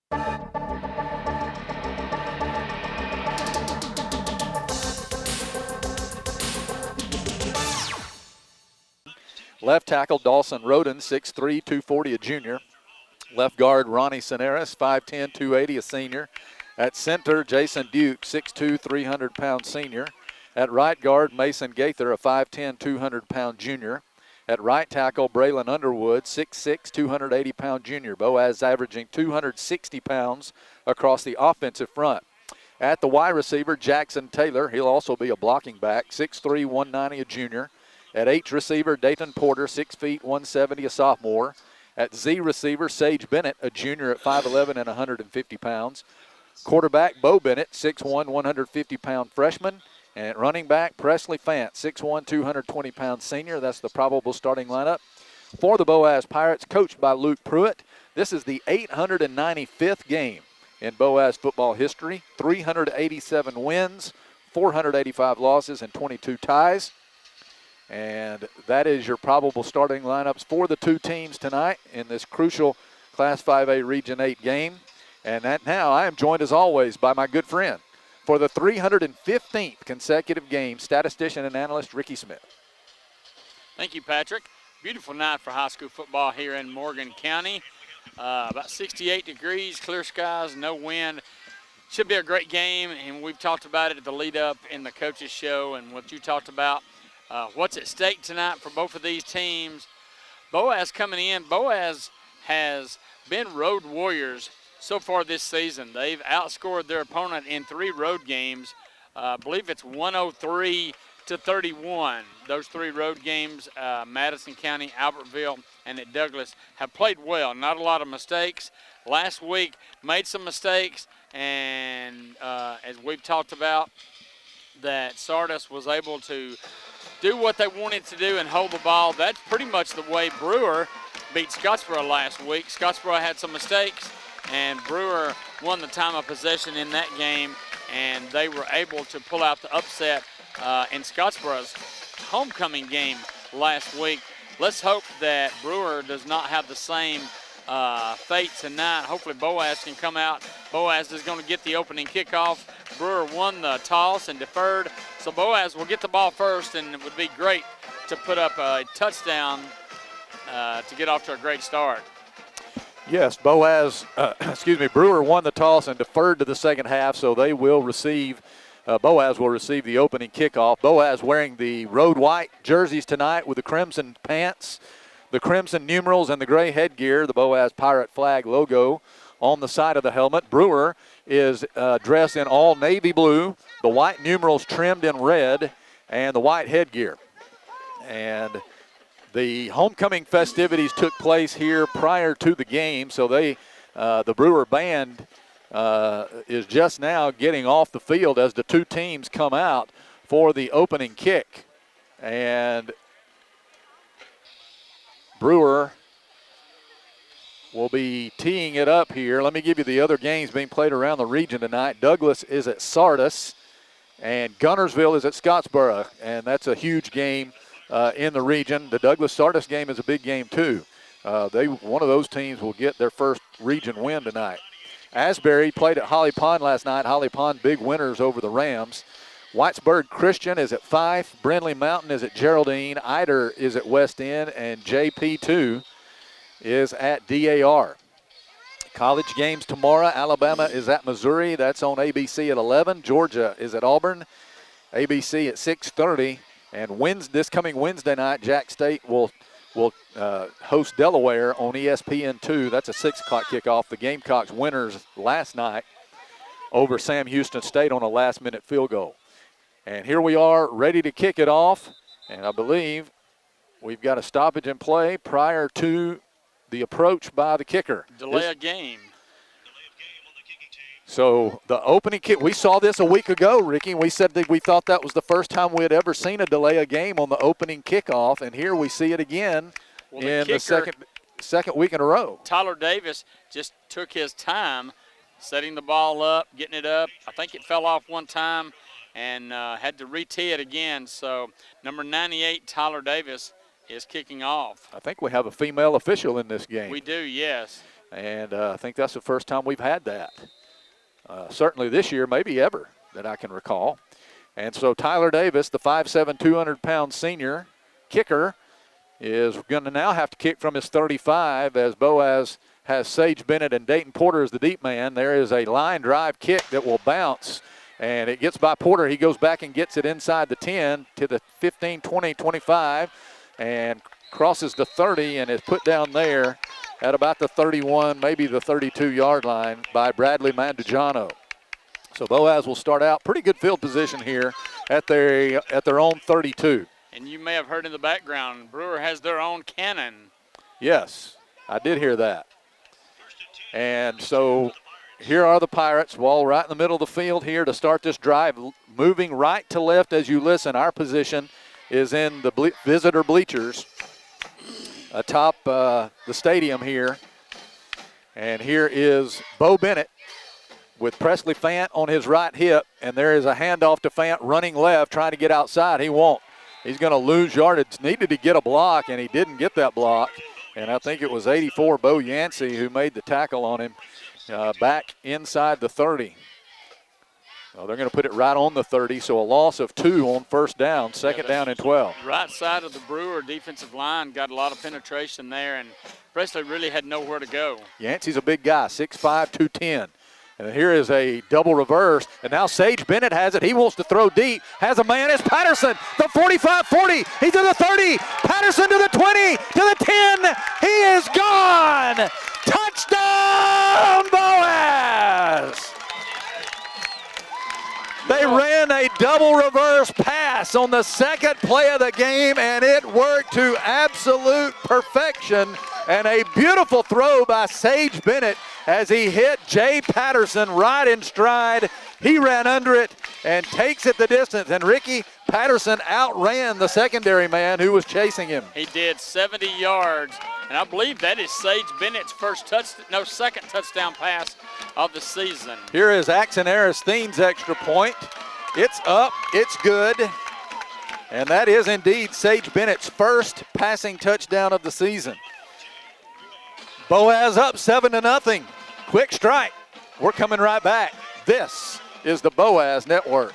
Left tackle Dawson Roden, 6'3", 240, a junior. Left guard Ronnie Soneras, 5'10", 280, a senior. At center, Jason Duke, 6'2", 300-pound senior. At right guard, Mason Gaither, a 5'10", 200-pound junior. At right tackle, Braylon Underwood, 6'6", 280-pound junior. Boaz averaging 260 pounds across the offensive front. At the wide receiver, Jackson Taylor. He'll also be a blocking back, 6'3", 190, a junior. At H receiver, Dayton Porter, 6 feet, 170, a sophomore. At Z receiver, Sage Bennett, a junior at 5'11 and 150 pounds. Quarterback, Bo Bennett, 6'1", 150-pound freshman. And at running back, Presley Fant, 6'1", 220-pound senior. That's the probable starting lineup for the Boaz Pirates, coached by Luke Pruitt. This is the 895th game in Boaz football history. 387 wins, 485 losses, and 22 ties. And that is your probable starting lineups for the two teams tonight in this crucial Class 5A Region 8 game. And that now I am joined as always by my good friend for the 315th consecutive game, statistician and analyst Ricky Smith. Thank you, Patrick. Beautiful night for high school football here in Morgan County. About 68 degrees, clear skies, no wind. Should be a great game, and we've talked about it at the lead up in the coaches show and what you talked about. What's at stake tonight for both of these teams? Boaz coming in. Boaz has been road warriors so far this season. They've outscored their opponent in 3 road games. I believe it's 103-31. Those 3 road games, Madison County, Albertville, and at Douglas, have played well. Not a lot of mistakes. Last week, made some mistakes, and as we've talked about, that Sardis was able to do what they wanted to do and hold the ball. That's pretty much the way Brewer beat Scottsboro last week. Scottsboro had some mistakes, and Brewer won the time of possession in that game, and they were able to pull out the upset in Scottsboro's homecoming game last week. Let's hope that Brewer does not have the same fate tonight. Hopefully Boaz can come out. Boaz is going to get the opening kickoff. Brewer won the toss and deferred. So Boaz will get the ball first, and it would be great to put up a touchdown to get off to a great start. Yes, Brewer won the toss and deferred to the second half, so they will receive, Boaz will receive the opening kickoff. Boaz wearing the road white jerseys tonight with the crimson pants, the crimson numerals, and the gray headgear, the Boaz Pirate flag logo on the side of the helmet. Brewer is dressed in all navy blue, the white numerals trimmed in red, and the white headgear. And the homecoming festivities took place here prior to the game, so the Brewer band is just now getting off the field as the two teams come out for the opening kick. And Brewer will be teeing it up here. Let me give you the other games being played around the region tonight. Douglas is at Sardis, and Gunnersville is at Scottsboro, and that's a huge game in the region. The Douglas-Sardis game is a big game too. One of those teams will get their first region win tonight. Asbury played at Holly Pond last night. Holly Pond big winners over the Rams. Whitesburg Christian is at Fife. Brindley Mountain is at Geraldine. Ider is at West End, and JP2 is at DAR. College games tomorrow. Alabama is at Missouri. That's on ABC at 11. Georgia is at Auburn. ABC at 6:30. And this coming Wednesday night, Jack State will host Delaware on ESPN2. That's a 6 o'clock kickoff. The Gamecocks winners last night over Sam Houston State on a last-minute field goal. And here we are ready to kick it off. And I believe we've got a stoppage in play prior to the approach by the kicker. Delay a game. So the opening kick, we saw this a week ago, Ricky. We said that we thought that was the first time we had ever seen a delay a game on the opening kickoff, and here we see it again in the second week in a row. Tyler Davis just took his time setting the ball up, getting it up. I think it fell off one time and had to re-tee it again. So number 98, Tyler Davis, is kicking off. I think we have a female official in this game. We do, yes. And I think that's the first time we've had that. Certainly this year, maybe ever, that I can recall. And so Tyler Davis, the 5'7", 200-pound senior kicker, is going to now have to kick from his 35 as Boaz has Sage Bennett and Dayton Porter as the deep man. There is a line drive kick that will bounce, and it gets by Porter. He goes back and gets it inside the 10 to the 15, 20, 25, and crosses the 30 and is put down there at about the 31, maybe the 32-yard line by Bradley Mandugiano. So Boaz will start out pretty good field position here at their own 32. And you may have heard in the background, Brewer has their own cannon. Yes, I did hear that. And so here are the Pirates, ball right in the middle of the field here to start this drive, moving right to left as you listen. Our position is in the visitor bleachers atop the stadium here. And here is Bo Bennett with Presley Fant on his right hip, and there is a handoff to Fant running left, trying to get outside. He won't. He's going to lose yardage. Needed to get a block, and he didn't get that block. And I think it was 84, Bo Yancey, who made the tackle on him back inside the 30. Well, they're going to put it right on the 30, so a loss of 2 on first down, second down and 12. Right side of the Brewer defensive line got a lot of penetration there, and Presley really had nowhere to go. Yancey's a big guy, 6'5", 210. And here is a double reverse, and now Sage Bennett has it. He wants to throw deep, has a man. It's Patterson, the 45-40. He's to the 30. Patterson to the 20, to the 10. He is gone. Touchdown, Boaz. They ran a double reverse pass on the second play of the game, and it worked to absolute perfection. And a beautiful throw by Sage Bennett as he hit Jay Patterson right in stride. He ran under it and takes it the distance. And Ricky Patterson outran the secondary man who was chasing him. He did 70 yards, and I believe that is Sage Bennett's second touchdown pass of the season. Here is Axon Aristotle's extra point. It's up, it's good. And that is indeed Sage Bennett's first passing touchdown of the season. Boaz up 7-0. Quick strike. We're coming right back. This is the Boaz Network.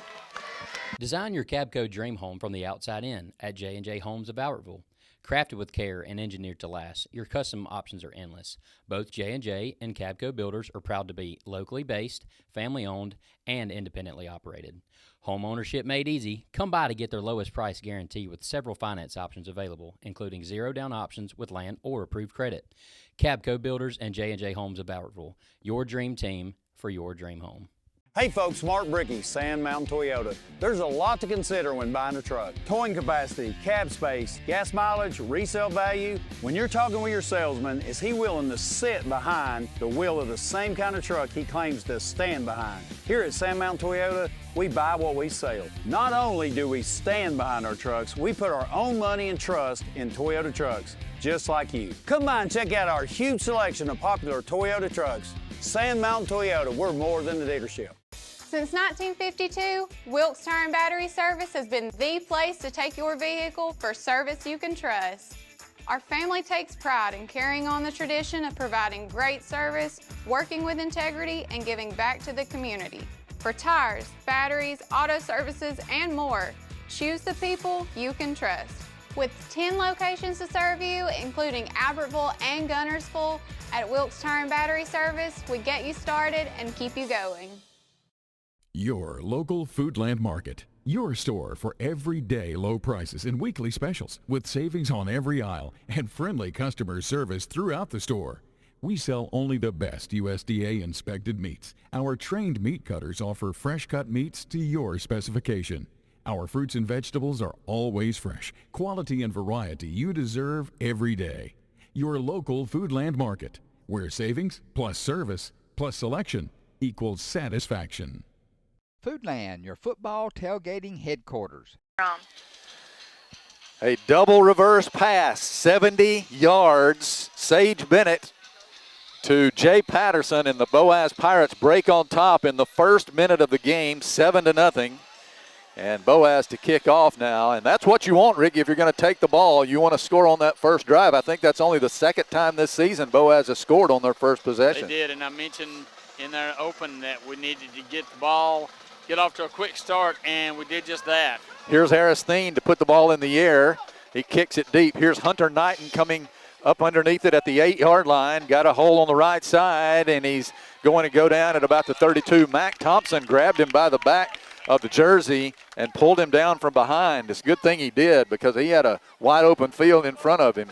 Design your Cabco dream home from the outside in at J&J Homes of Albertville. Crafted with care and engineered to last, your custom options are endless. Both J&J and Cabco builders are proud to be locally based, family-owned, and independently operated. Home ownership made easy. Come by to get their lowest price guarantee with several finance options available, including zero-down options with land or approved credit. Cabco Builders and J&J Homes of Albertville, your dream team for your dream home. Hey folks, Mark Brickey, Sand Mountain Toyota. There's a lot to consider when buying a truck. Towing capacity, cab space, gas mileage, resale value. When you're talking with your salesman, is he willing to sit behind the wheel of the same kind of truck he claims to stand behind? Here at Sand Mountain Toyota, we buy what we sell. Not only do we stand behind our trucks, we put our own money and trust in Toyota trucks, just like you. Come by and check out our huge selection of popular Toyota trucks. Sand Mountain Toyota, we're more than a dealership. Since 1952, Wilkes Tire and Battery Service has been the place to take your vehicle for service you can trust. Our family takes pride in carrying on the tradition of providing great service, working with integrity, and giving back to the community. For tires, batteries, auto services, and more, choose the people you can trust. With 10 locations to serve you, including Albertville and Gunnersville, at Wilkes Tire and Battery Service, we get you started and keep you going. Your local Foodland Market. Your store for everyday low prices and weekly specials with savings on every aisle and friendly customer service throughout the store. We sell only the best USDA inspected meats. Our trained meat cutters offer fresh cut meats to your specification. Our fruits and vegetables are always fresh, quality and variety you deserve every day. Your local Foodland Market, where savings plus service plus selection equals satisfaction. Foodland, your football tailgating headquarters. A double reverse pass, 70 yards. Sage Bennett to Jay Patterson, and the Boaz Pirates break on top in the first minute of the game, 7-0. And Boaz to kick off now. And that's what you want, Ricky, if you're going to take the ball. You want to score on that first drive. I think that's only the second time this season Boaz has scored on their first possession. They did, and I mentioned in their open that we needed to get the ball, get off to a quick start, and we did just that. Here's Harris Thien to put the ball in the air. He kicks it deep. Here's Hunter Knighton coming up underneath it at the 8-yard line. Got a hole on the right side, and he's going to go down at about the 32. Mac Thompson grabbed him by the back of the jersey and pulled him down from behind. It's a good thing he did because he had a wide open field in front of him.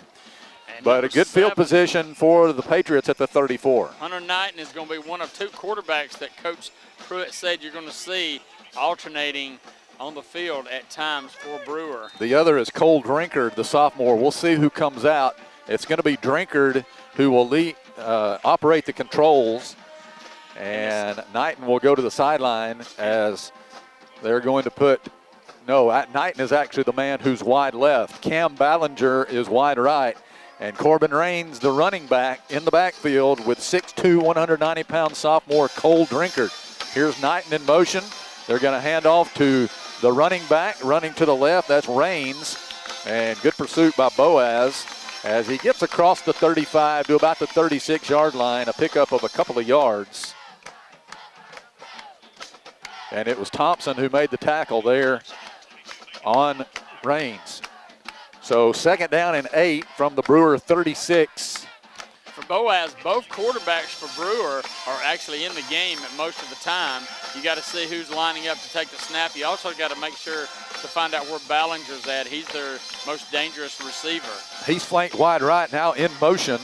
But a good field position for the Patriots at the 34. Hunter Knighton is going to be one of two quarterbacks that Coach Pruitt said you're going to see alternating on the field at times for Brewer. The other is Cole Drinkard, the sophomore. We'll see who comes out. It's going to be Drinkard who will operate the controls, and Knighton will go to the sideline as they're going to put – no, Knighton is actually the man who's wide left. Cam Ballinger is wide right. And Corbin Raines, the running back, in the backfield with 6'2", 190-pound sophomore Cole Drinkard. Here's Knighton in motion. They're going to hand off to the running back, running to the left. That's Raines. And good pursuit by Boaz as he gets across the 35 to about the 36-yard line, a pickup of a couple of yards. And it was Thompson who made the tackle there on Raines. So 2nd down and 8 from the Brewer 36. For Boaz, both quarterbacks for Brewer are actually in the game at most of the time. You got to see who's lining up to take the snap. You also got to make sure to find out where Ballinger's at. He's their most dangerous receiver. He's flanked wide right now in motion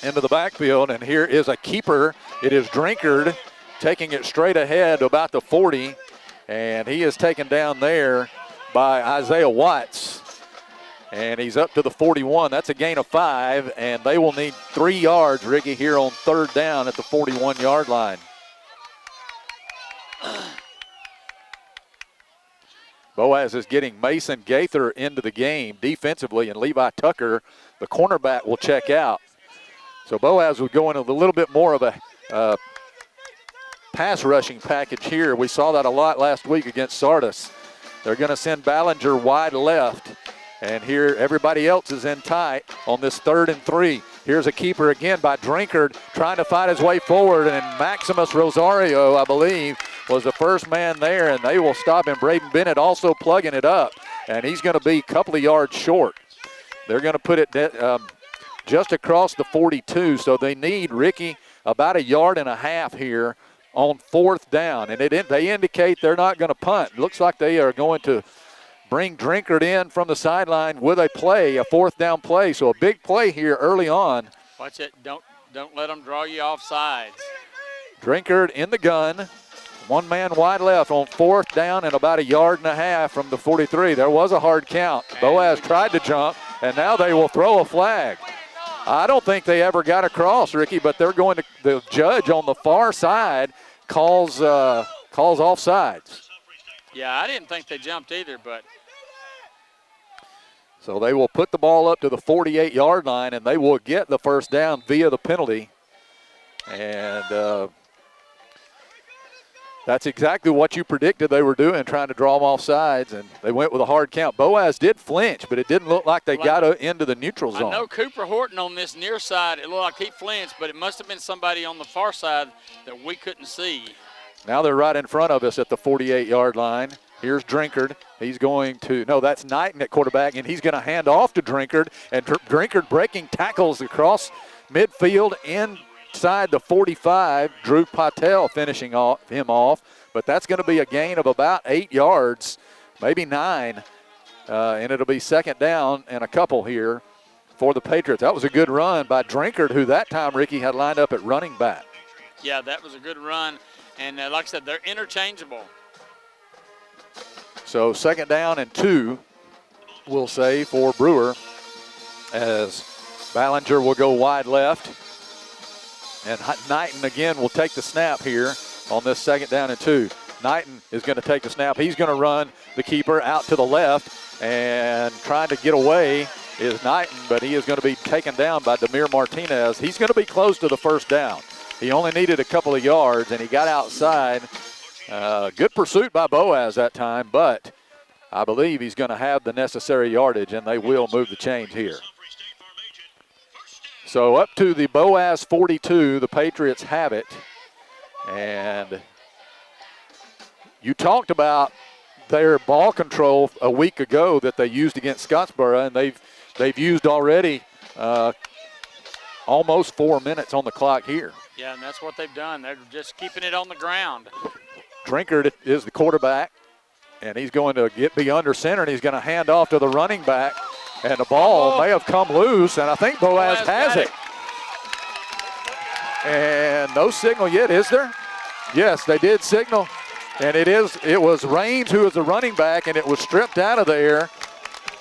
into the backfield, and here is a keeper. It is Drinkard taking it straight ahead to about the 40, and he is taken down there by Isaiah Watts. And he's up to the 41. That's a gain of 5, and they will need 3 yards, Ricky, here on 3rd down at the 41-yard line. Boaz is getting Mason Gaither into the game defensively, and Levi Tucker, the cornerback, will check out. So Boaz will go into a little bit more of a pass rushing package here. We saw that a lot last week against Sardis. They're going to send Ballinger wide left. And here everybody else is in tight on this 3rd and 3. Here's a keeper again by Drinkard trying to fight his way forward. And Maximus Rosario, I believe, was the first man there. And they will stop him. Braden Bennett also plugging it up. And he's going to be a couple of yards short. They're going to put it just across the 42. So they need, Ricky, about 1.5 yards here on 4th down. And they indicate they're not going to punt. Looks like they are going to bring Drinkard in from the sideline with a play, a 4th down play. So a big play here early on. Watch it. Don't let them draw you off sides. Drinkard in the gun. One man wide left on 4th down and about 1.5 yards from the 43. There was a hard count. Boaz tried to jump, and now they will throw a flag. I don't think they ever got across, Ricky, but they're going to, the judge on the far side calls offsides. Yeah, I didn't think they jumped either, but. So they will put the ball up to the 48-yard line, and they will get the 1st down via the penalty. And that's exactly what you predicted they were doing, trying to draw them off sides, and they went with a hard count. Boaz did flinch, but it didn't look like they got into the neutral zone. I know Cooper Horton on this near side, it looked like he flinched, but it must have been somebody on the far side that we couldn't see. Now they're right in front of us at the 48-yard line. Here's Drinkard. He's going to, no, that's Knighton at quarterback, and he's going to hand off to Drinkard. And Drinkard breaking tackles across midfield inside the 45. Drew Patel finishing him off. But that's going to be a gain of about 8 yards, maybe 9. And it'll be 2nd down and a couple here for the Patriots. That was a good run by Drinkard, who that time, Ricky, had lined up at running back. Yeah, that was a good run. And like I said, they're interchangeable. So 2nd down and 2, we'll say, for Brewer, as Ballinger will go wide left. And Knighton again will take the snap here on this 2nd down and 2. Knighton is going to take the snap. He's going to run the keeper out to the left, and trying to get away is Knighton, but he is going to be taken down by Demir Martinez. He's going to be close to the 1st down. He only needed a couple of yards, and he got outside Good pursuit by Boaz that time, but I believe he's going to have the necessary yardage, and they will move the chains here. So up to the Boaz 42, the Patriots have it. And you talked about their ball control a week ago that they used against Scottsboro, and they've used already almost 4 minutes on the clock here. Yeah, and that's what they've done. They're just keeping it on the ground. Drinkard is the quarterback, and he's going to be under center, and he's going to hand off to the running back, and the ball may have come loose, and I think Boaz has it. And no signal yet, is there? Yes, they did signal, and it was Raines who was the running back, and it was stripped out of there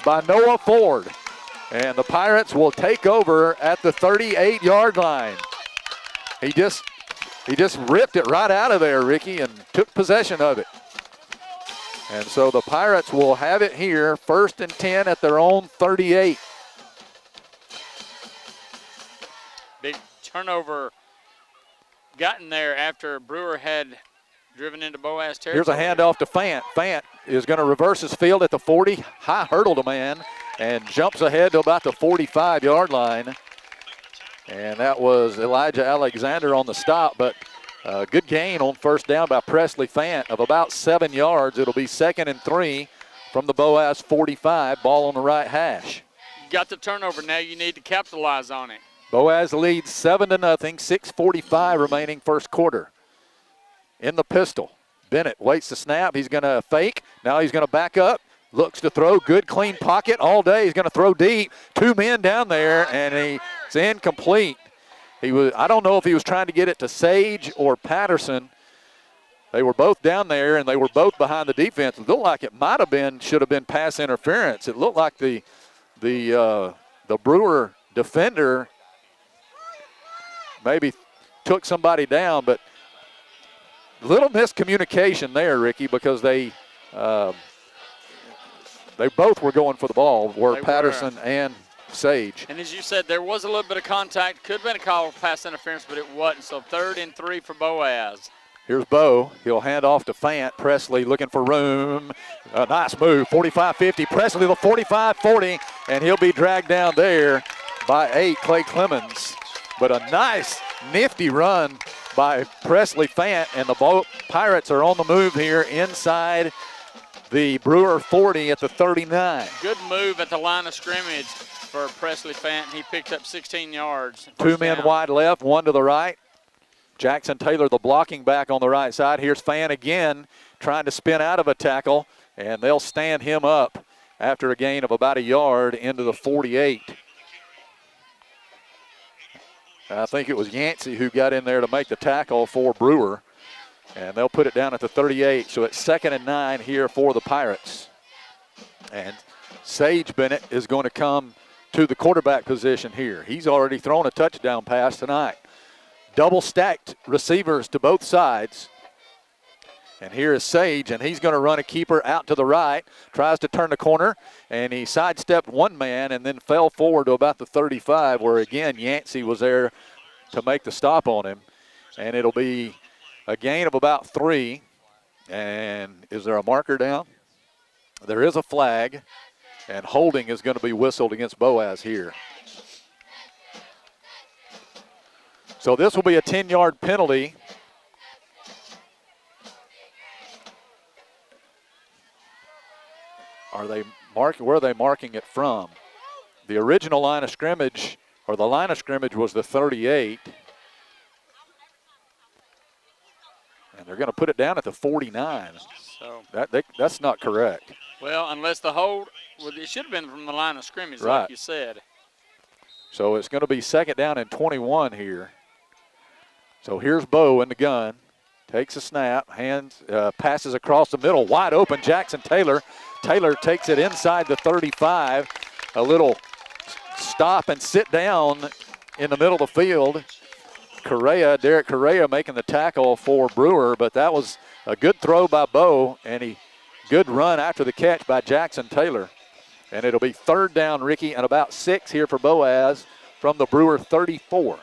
by Noah Ford. And the Pirates will take over at the 38-yard line. He just ripped it right out of there, Ricky, and took possession of it. And so the Pirates will have it here, 1st and 10 at their own 38. Big turnover gotten there after Brewer had driven into Boaz territory. Here's a handoff to Fant. Fant is going to reverse his field at the 40, high hurdle to man, and jumps ahead to about the 45-yard line. And that was Elijah Alexander on the stop, but good gain on 1st down by Presley Fant of about 7 yards. It'll be 2nd and 3 from the Boaz 45, ball on the right hash. You got the turnover, now you need to capitalize on it. Boaz leads 7-0, 6:45 remaining first quarter. In the pistol, Bennett waits the snap. He's going to fake. Now he's going to back up. Looks to throw. Good, clean pocket all day. He's going to throw deep. 2 men down there, and it's incomplete. I don't know if he was trying to get it to Sage or Patterson. They were both down there, and they were both behind the defense. It looked like it should have been pass interference. It looked like the Brewer defender maybe took somebody down, but little miscommunication there, Ricky, because they both were going for the ball, Patterson and Sage. And as you said, there was a little bit of contact. Could have been a call for pass interference, but it wasn't. So 3rd and 3 for Boaz. Here's Bo. He'll hand off to Fant. Presley looking for room. A nice move, 45-50. Presley the 45-40, and he'll be dragged down there by 8, Clay Clemens. But a nice, nifty run by Presley Fant, and the Pirates are on the move here inside the Brewer 40 at the 39. Good move at the line of scrimmage for Presley Fant. He picked up 16 yards. 2 men wide left, 1 to the right. Jackson Taylor, the blocking back on the right side. Here's Fant again, trying to spin out of a tackle, and they'll stand him up after a gain of about a yard into the 48. I think it was Yancey who got in there to make the tackle for Brewer. And they'll put it down at the 38. So it's 2nd and 9 here for the Pirates. And Sage Bennett is going to come to the quarterback position here. He's already thrown a touchdown pass tonight. Double stacked receivers to both sides. And here is Sage, and he's going to run a keeper out to the right. Tries to turn the corner, and he sidestepped one man and then fell forward to about the 35, where, again, Yancey was there to make the stop on him. And it'll be a gain of about 3. And is there a marker down? There is a flag, and holding is going to be whistled against Boaz here. So this will be a 10-yard penalty. Where are they marking it from? The original line of scrimmage, or the line of scrimmage was the 38. And they're going to put it down at the 49. So that's not correct. Well, unless the hold, it should have been from the line of scrimmage, right, like you said. So it's going to be 2nd down and 21 here. So here's Bo in the gun. Takes a snap, passes across the middle, wide open, Jackson Taylor. Taylor takes it inside the 35. A little stop and sit down in the middle of the field. Derek Correa making the tackle for Brewer, but that was a good throw by Bo, and good run after the catch by Jackson Taylor. And it'll be 3rd down, Ricky, and about 6 here for Boaz from the Brewer 34.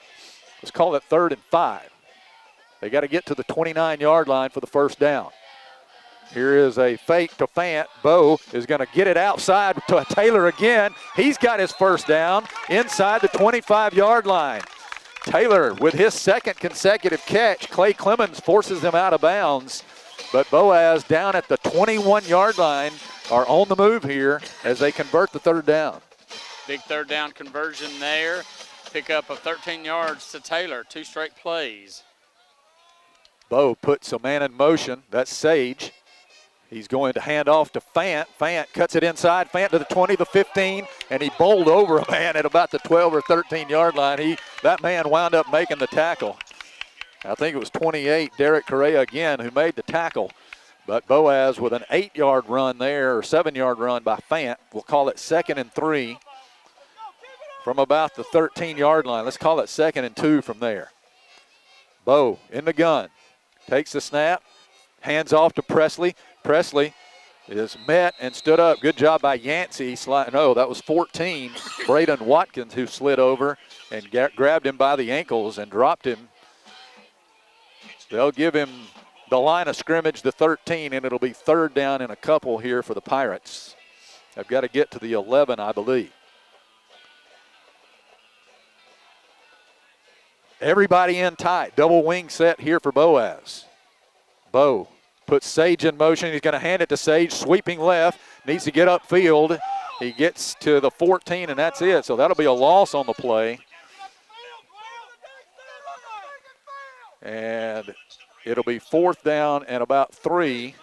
Let's call it 3rd and 5. They got to get to the 29-yard line for the 1st down. Here is a fake to Fant. Bo is going to get it outside to Taylor again. He's got his first down inside the 25-yard line. Taylor with his second consecutive catch. Clay Clemens forces him out of bounds. But Boaz down at the 21-yard line are on the move here as they convert the third down. Big third down conversion there. Pick up of 13 yards to Taylor. 2 straight plays. Bo puts a man in motion. That's Sage. He's going to hand off to Fant. Fant cuts it inside. Fant to the 20, the 15, and he bowled over a man at about the 12 or 13-yard line. That man wound up making the tackle. I think it was 28, Derek Correa again, who made the tackle. But Boaz with an 8-yard run there, or 7-yard run by Fant. We'll call it 2nd and 3 from about the 13-yard line. Let's call it 2nd and 2 from there. Bo in the gun. Takes the snap. Hands off to Presley. Presley is met and stood up. Good job by Yancey. No, that was 14. Braden Watkins who slid over and grabbed him by the ankles and dropped him. They'll give him the line of scrimmage, the 13, and it'll be third down and a couple here for the Pirates. They've got to get to the 11, I believe. Everybody in tight. Double wing set here for Boaz. Bo puts Sage in motion. He's going to hand it to Sage, sweeping left. Needs to get upfield. He gets to the 14, and that's it. So that'll be a loss on the play. And it'll be fourth down and about 3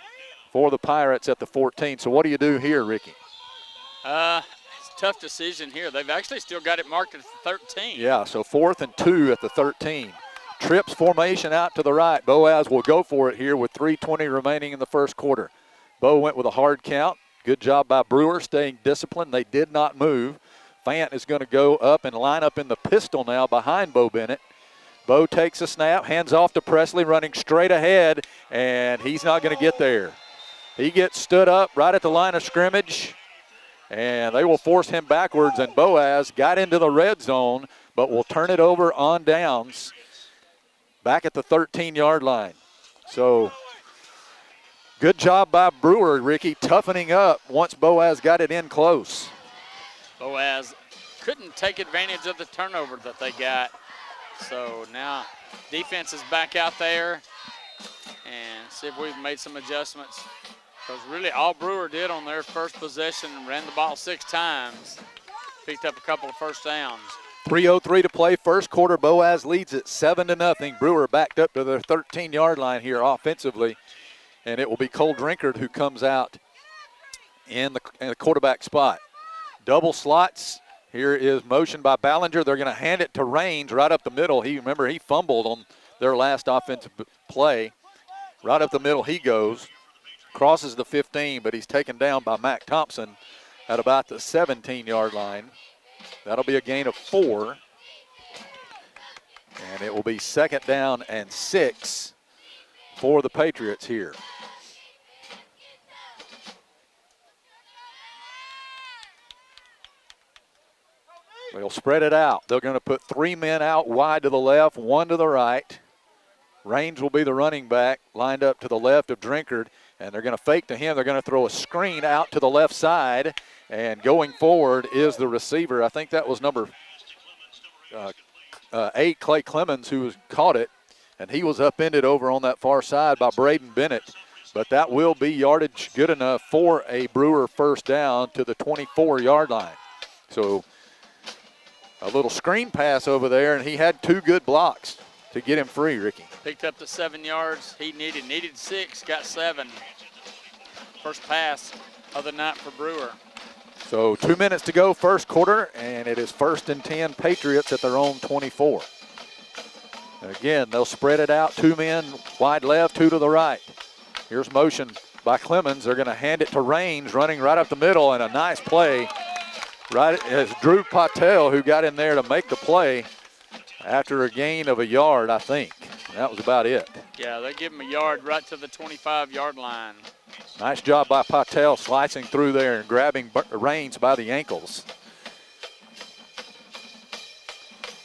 for the Pirates at the 14. So what do you do here, Ricky? It's a tough decision here. They've actually still got it marked at the 13. Yeah, so 4th and 2 at the 13. Trips formation out to the right. Boaz will go for it here with 3:20 remaining in the first quarter. Bo went with a hard count. Good job by Brewer staying disciplined. They did not move. Fant is going to go up and line up in the pistol now behind Bo Bennett. Bo takes a snap, hands off to Presley, running straight ahead, and he's not going to get there. He gets stood up right at the line of scrimmage, and they will force him backwards, and Boaz got into the red zone, but will turn it over on downs back at the 13-yard line. So good job by Brewer, Ricky, toughening up once Boaz got it in close. Boaz couldn't take advantage of the turnover that they got. So now defense is back out there and see if we've made some adjustments. Because really all Brewer did on their first possession, ran the ball 6 times, picked up a couple of first downs. 3:03 to play, first quarter. Boaz leads it 7-0. Brewer backed up to their 13-yard line here offensively, and it will be Cole Drinkard who comes out in the quarterback spot. Double slots. Here is motion by Ballinger. They're going to hand it to Raines right up the middle. Remember, he fumbled on their last offensive play. Right up the middle he goes. Crosses the 15, but he's taken down by Mac Thompson at about the 17-yard line. That'll be a gain of 4. And it will be 2nd down and 6 for the Patriots here. They'll spread it out. They're going to put 3 men out wide to the left, 1 to the right. Raines will be the running back, lined up to the left of Drinkard, and they're going to fake to him. They're going to throw a screen out to the left side, and going forward is the receiver. I think that was number 8, Clay Clemens, who caught it, and he was upended over on that far side by Braden Bennett. But that will be yardage good enough for a Brewer first down to the 24-yard line. So a little screen pass over there, and he had 2 good blocks to get him free, Ricky. Picked up the 7 yards he needed 6, got 7. First pass of the night for Brewer. So 2 minutes to go, first quarter, and it is 1st and 10 Patriots at their own 24. Again, they'll spread it out, 2 men wide left, 2 to the right. Here's motion by Clemens. They're going to hand it to Raines, running right up the middle, and a nice play. Right as Drew Patel, who got in there to make the play after a gain of a yard, I think. That was about it. Yeah, they give him a yard right to the 25-yard line. Nice job by Patel slicing through there and grabbing Raines by the ankles.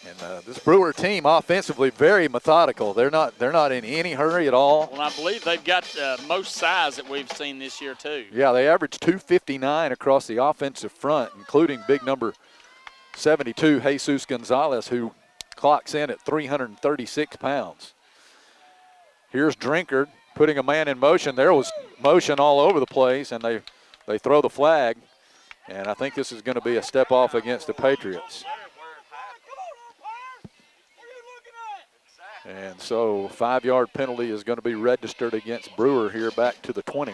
And This Brewer team offensively very methodical. They're not in any hurry at all. Well, I believe they've got most size that we've seen this year too. Yeah, they average 259 across the offensive front, including big number 72 Jesus Gonzalez, who clocks in at 336 pounds. Here's Drinkard putting a man in motion. There was motion all over the place, and they throw the flag, and I think this is going to be a step off against the Patriots. And so 5-yard penalty is going to be registered against Brewer here back to the 20.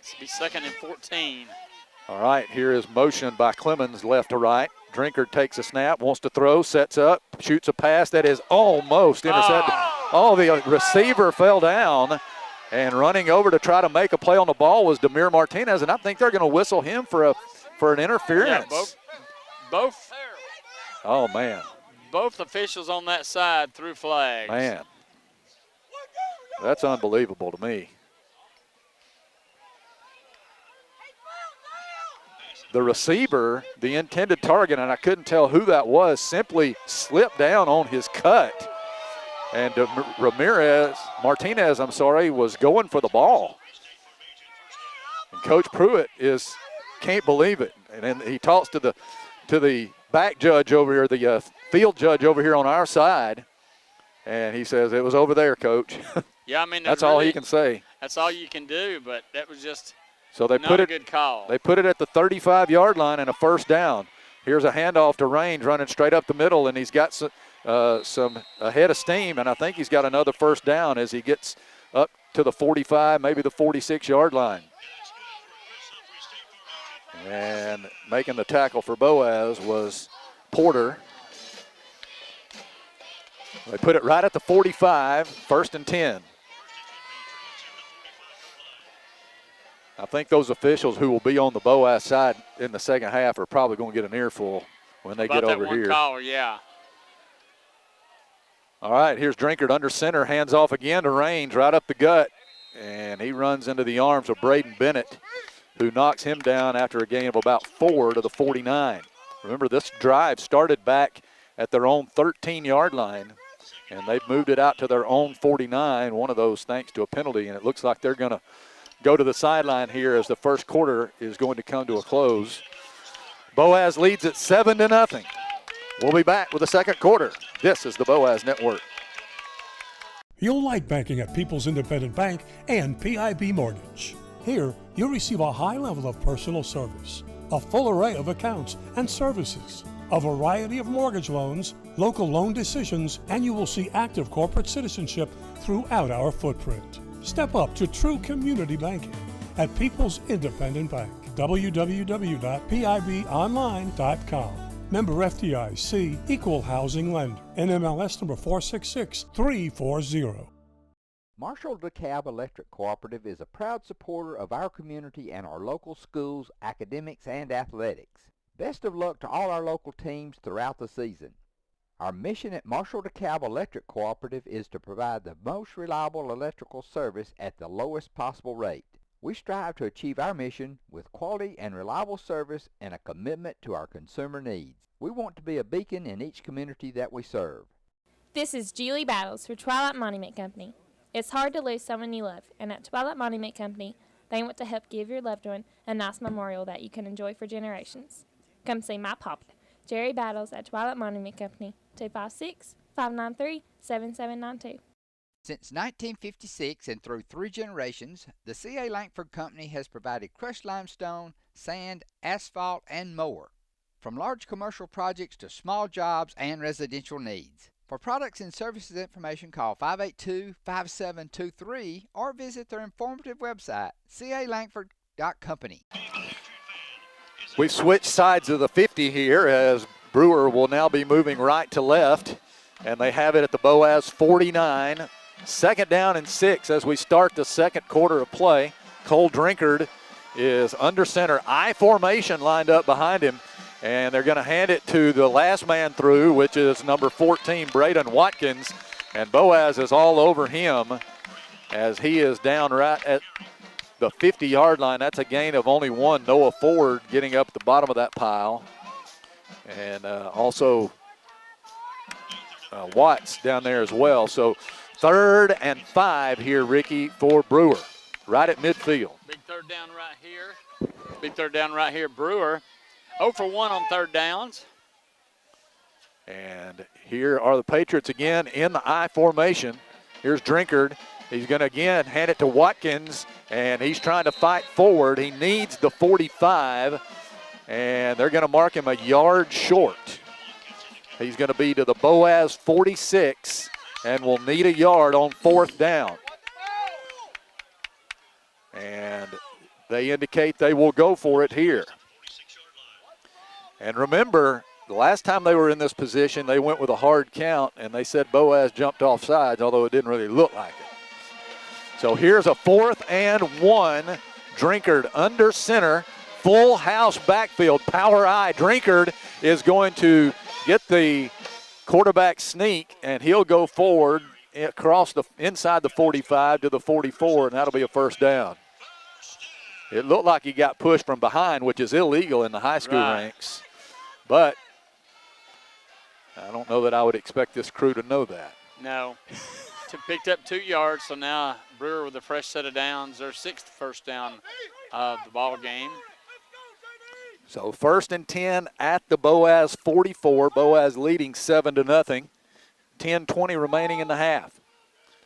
This will be 2nd and 14. All right, here is motion by Clemens left to right. Drinkard takes a snap, wants to throw, sets up, shoots a pass that is almost intercepted. Oh, the receiver fell down, and running over to try to make a play on the ball was Demir Martinez, and I think they're going to whistle him for an interference. Yeah, both. Oh, man. Both officials on that side threw flags. Man, that's unbelievable to me. The receiver, the intended target, and I couldn't tell who that was, simply slipped down on his cut. And Martinez, was going for the ball. And Coach Pruitt can't believe it. And then he talks to the back judge over here, the field judge over here on our side, and he says, "It was over there, Coach." Yeah, I mean, that's all he can say. That's all you can do, but that was just so they not put a it, good call. They put it at the 35-yard line and a first down. Here's a handoff to Range running straight up the middle, and he's got some ahead of steam, and I think he's got another first down as he gets up to the 45, maybe the 46-yard line. And making the tackle for Boaz was Porter. They put it right at the 45, 1st and 10. I think those officials who will be on the Boaz side in the second half are probably going to get an earful when they get over here. Call, yeah. All right, here's Drinkard under center, hands off again to Range, right up the gut. And he runs into the arms of Braden Bennett, who knocks him down after a gain of about 4 to the 49. Remember, this drive started back at their own 13-yard line, and they've moved it out to their own 49, one of those thanks to a penalty, and it looks like they're going to go to the sideline here as the first quarter is going to come to a close. Boaz leads at 7-0. We'll be back with the second quarter. This is the Boaz Network. You'll like banking at People's Independent Bank and PIB Mortgage. Here, you'll receive a high level of personal service, a full array of accounts and services, a variety of mortgage loans, local loan decisions, and you will see active corporate citizenship throughout our footprint. Step up to true community banking at People's Independent Bank. www.pibonline.com. Member FDIC, Equal Housing Lender. NMLS number 466340. Marshall DeKalb Electric Cooperative is a proud supporter of our community and our local schools, academics, and athletics. Best of luck to all our local teams throughout the season. Our mission at Marshall DeKalb Electric Cooperative is to provide the most reliable electrical service at the lowest possible rate. We strive to achieve our mission with quality and reliable service and a commitment to our consumer needs. We want to be a beacon in each community that we serve. This is Julie Battles for Twilight Monument Company. It's hard to lose someone you love, and at Twilight Monument Company, they want to help give your loved one a nice memorial that you can enjoy for generations. Come see my papa, Jerry Battles, at Twilight Monument Company, 256-593-7792. Since 1956 and through 3 generations, the C.A. Langford Company has provided crushed limestone, sand, asphalt, and more. From large commercial projects to small jobs and residential needs. For products and services information, call 582-5723 or visit their informative website, calangford.company. We've switched sides of the 50 here as Brewer will now be moving right to left, and they have it at the Boaz 49. 2nd down and 6 as we start the second quarter of play. Cole Drinkard is under center, I formation lined up behind him, and they're going to hand it to the last man through, which is number 14, Braden Watkins, and Boaz is all over him as he is down right at the 50-yard line. That's a gain of only 1. Noah Ford getting up at the bottom of that pile. And also Watts down there as well. So 3rd and 5 here, Ricky, for Brewer, right at midfield. Big third down right here. Big third down right here. Brewer 0 for 1 on third downs. And here are the Patriots again in the I formation. Here's Drinkard. He's going to again hand it to Watkins, and he's trying to fight forward. He needs the 45, and they're going to mark him a yard short. He's going to be to the Boaz 46 and will need a yard on 4th down. And they indicate they will go for it here. And remember, the last time they were in this position, they went with a hard count, and they said Boaz jumped off sides, although it didn't really look like it. So here's a 4th and 1. Drinkard under center, full house backfield, power I. Drinkard is going to get the quarterback sneak, and he'll go forward across the inside the 45 to the 44, and that'll be a 1st down. It looked like he got pushed from behind, which is illegal in the high school ranks, but I don't know that I would expect this crew to know that. No. Picked up 2 yards, so now Brewer with a fresh set of downs. Their 6th first down of the ball game. So 1st and 10 at the Boaz 44. Boaz leading 7-0. 10:20 remaining in the half.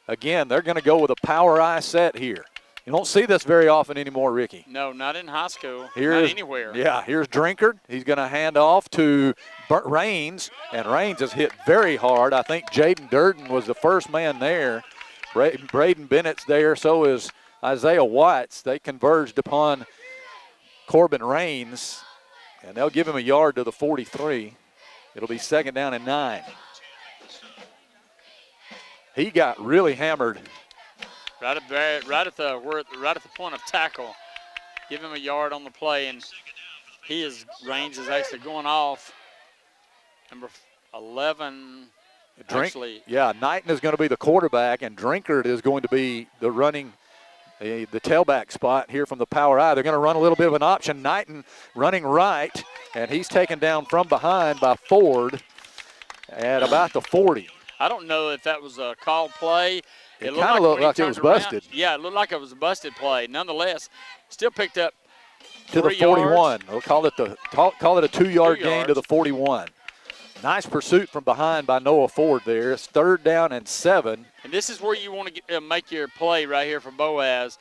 Again, they're going to go with a power I set here. You don't see this very often anymore, Ricky. No, not in high school. Not anywhere. Yeah, here's Drinkard. He's going to hand off to Raines, and Raines has hit very hard. I think Jaden Durden was the first man there. Braden Bennett's there, so is Isaiah Watts. They converged upon Corbin Raines, and they'll give him a yard to the 43. It'll be 2nd down and 9. He got really hammered. Right at the point of tackle. Give him a yard on the play, and Raines is actually going off. Number 11. Knighton is going to be the quarterback, and Drinkard is going to be the tailback spot here from the power I. They're going to run a little bit of an option. Knighton running right, and he's taken down from behind by Ford at about the 40. I don't know if that was a called play. It kind of looked like it was busted. Yeah, it looked like it was a busted play. Nonetheless, still picked up to the 41. We'll call it a 2-yard gain to the 41. Nice pursuit from behind by Noah Ford there. It's 3rd down and 7. And this is where you want to make your play right here for Boaz.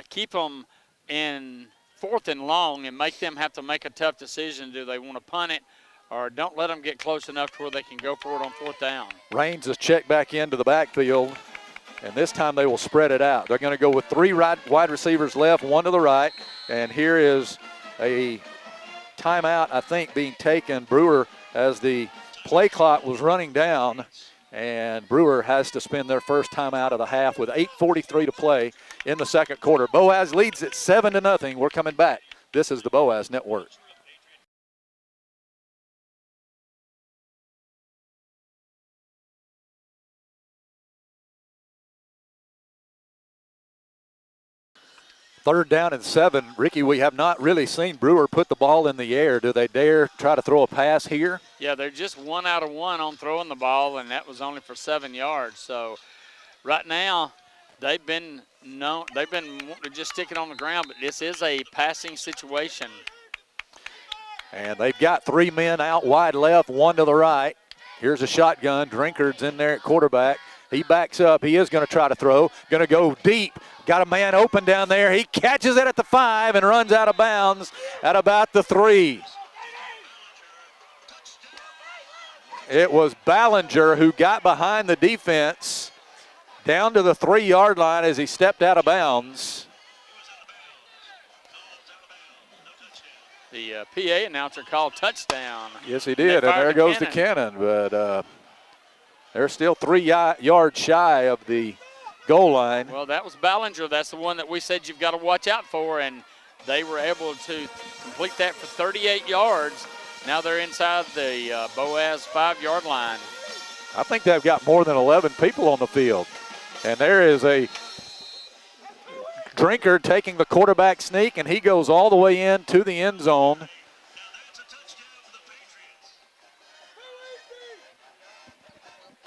Keep them in 4th and long and make them have to make a tough decision. Do they want to punt it, or don't let them get close enough to where they can go for it on 4th down? Raines is checked back into the backfield, and this time they will spread it out. They're going to go with 3 wide receivers left, 1 to the right, and here is a timeout, I think, being taken. Brewer, as the play clock was running down, and Brewer has to spend their first timeout of the half with 8:43 to play in the 2nd quarter. Boaz leads at 7-0. We're coming back. This is the Boaz Network. Third down and 7. Ricky, we have not really seen Brewer put the ball in the air. Do they dare try to throw a pass here? Yeah, they're just 1 out of 1 on throwing the ball, and that was only for 7 yards. So right now they've been wanting to just stick it on the ground, but this is a passing situation. And they've got 3 men out wide left, 1 to the right. Here's a shotgun. Drinkard's in there at quarterback. He backs up. He is going to try to throw. Going to go deep. Got a man open down there. He catches it at the 5 and runs out of bounds at about the 3. It was Ballinger who got behind the defense down to the 3-yard line as he stepped out of bounds. The PA announcer called touchdown. Yes, he did, and there goes the cannon. But they're still 3 yards shy of the goal line. Well, that was Ballinger. That's the one that we said you've got to watch out for, and they were able to complete that for 38 yards. Now they're inside the Boaz 5-yard line. I think they've got more than 11 people on the field. And there is a Drinker taking the quarterback sneak, and he goes all the way into the end zone.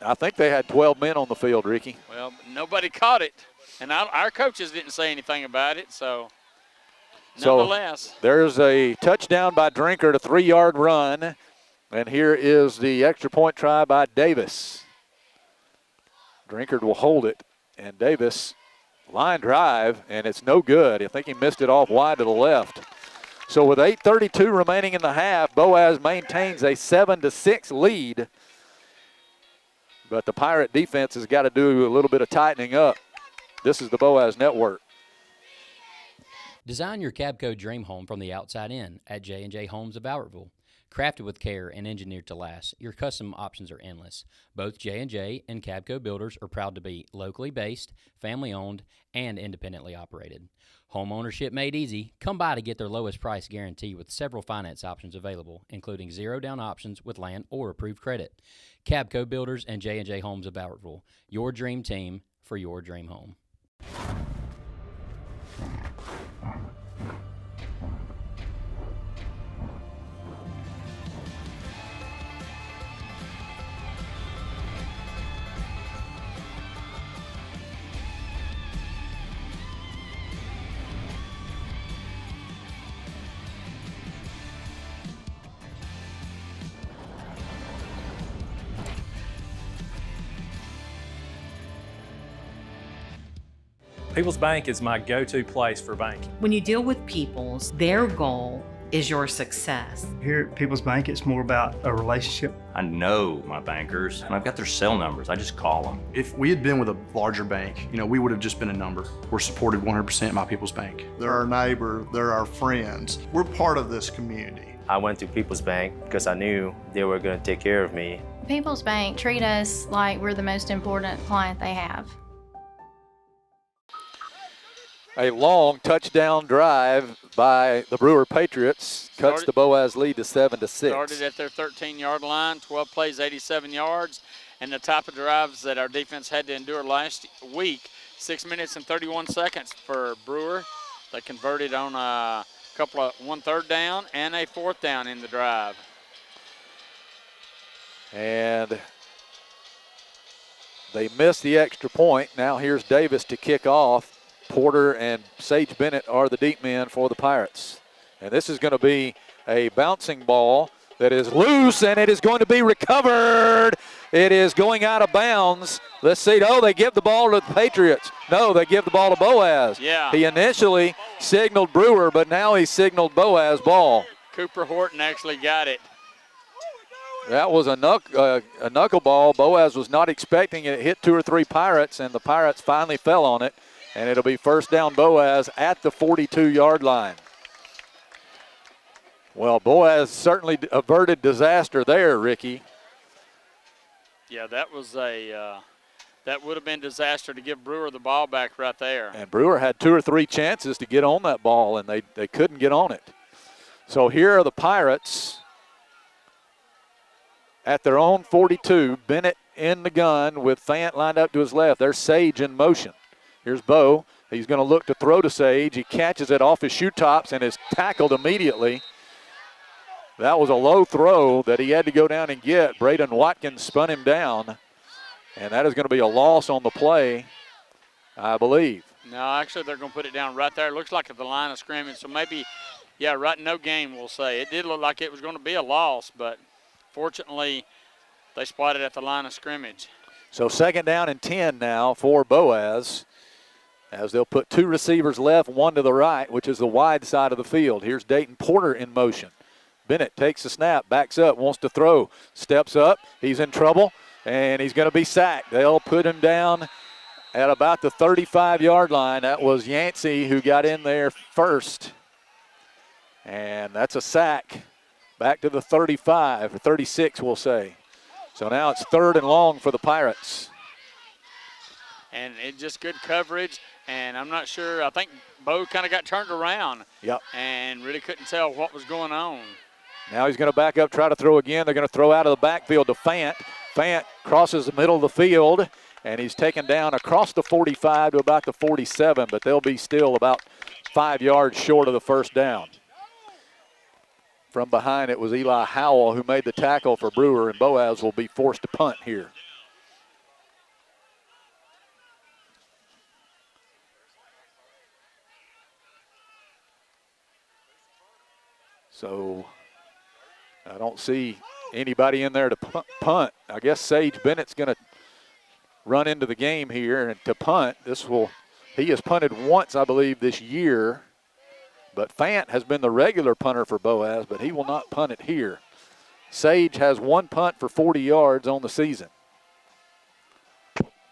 I think they had 12 men on the field, Ricky. Well, nobody caught it, and our coaches didn't say anything about it, so nonetheless. There's a touchdown by Drinker, a 3-yard run, and here is the extra point try by Davis. Drinker will hold it, and Davis line drive, and it's no good. I think he missed it off wide to the left. So with 8:32 remaining in the half, Boaz maintains a 7-6 lead. But the Pirate defense has got to do a little bit of tightening up. This is the Boaz Network. Design your Cabco dream home from the outside in at J&J Homes of Albertville. Crafted with care and engineered to last, your custom options are endless. Both J&J and Cabco builders are proud to be locally based, family-owned, and independently operated. Home ownership made easy. Come by to get their lowest price guarantee with several finance options available, including zero-down options with land or approved credit. Cabco Builders and J&J Homes of Albertville, your dream team for your dream home. People's Bank is my go-to place for banking. When you deal with People's, their goal is your success. Here at People's Bank, it's more about a relationship. I know my bankers, and I've got their cell numbers. I just call them. If we had been with a larger bank, we would have just been a number. We're supported 100% by People's Bank. They're our neighbor, they're our friends. We're part of this community. I went to People's Bank because I knew they were going to take care of me. People's Bank treat us like we're the most important client they have. A long touchdown drive by the Brewer Patriots cuts the Boaz lead to 7-6. Started at their 13-yard line, 12 plays, 87 yards, and the type of drives that our defense had to endure last week. 6 minutes and 31 seconds for Brewer. They converted on a couple of 1 third down and a 4th down in the drive. And they missed the extra point. Now here's Davis to kick off. Porter and Sage Bennett are the deep men for the Pirates. And this is going to be a bouncing ball that is loose, and it is going to be recovered. It is going out of bounds. Let's see. Oh, they give the ball to the Patriots. No, they give the ball to Boaz. Yeah. He initially signaled Brewer, but now he signaled Boaz ball. Cooper Horton actually got it. That was a knuckleball. Boaz was not expecting it. It hit 2 or 3 Pirates, and the Pirates finally fell on it. And it'll be first down Boaz at the 42-yard line. Well, Boaz certainly averted disaster there, Ricky. Yeah, that was that would have been disaster to give Brewer the ball back right there. And Brewer had 2 or 3 chances to get on that ball, and they couldn't get on it. So here are the Pirates at their own 42. Bennett in the gun with Fant lined up to his left. There's Sage in motion. Here's Bo. He's going to look to throw to Sage. He catches it off his shoe tops and is tackled immediately. That was a low throw that he had to go down and get. Braden Watkins spun him down, and that is going to be a loss on the play, I believe. No, actually they're going to put it down right there. It looks like at the line of scrimmage, so maybe, yeah, right, no gain, we'll say. It did look like it was going to be a loss, but fortunately they spotted at the line of scrimmage. So second down and 10 now for Boaz, as they'll put 2 receivers left, 1 to the right, which is the wide side of the field. Here's Dayton Porter in motion. Bennett takes the snap, backs up, wants to throw, steps up. He's in trouble, and he's going to be sacked. They'll put him down at about the 35-yard line. That was Yancey who got in there first. And that's a sack back to the 35, or 36, we'll say. So now it's 3rd and long for the Pirates. And it just good coverage, and I'm not sure. I think Bo kind of got turned around. Yep. And really couldn't tell what was going on. Now he's going to back up, try to throw again. They're going to throw out of the backfield to Fant. Fant crosses the middle of the field, and he's taken down across the 45 to about the 47, but they'll be still about 5 yards short of the first down. From behind, it was Eli Howell who made the tackle for Brewer, and Boaz will be forced to punt here. So I don't see anybody in there to punt. I guess Sage Bennett's going to run into the game here and to punt. He has punted once, I believe, this year. But Fant has been the regular punter for Boaz, but he will not punt it here. Sage has one punt for 40 yards on the season.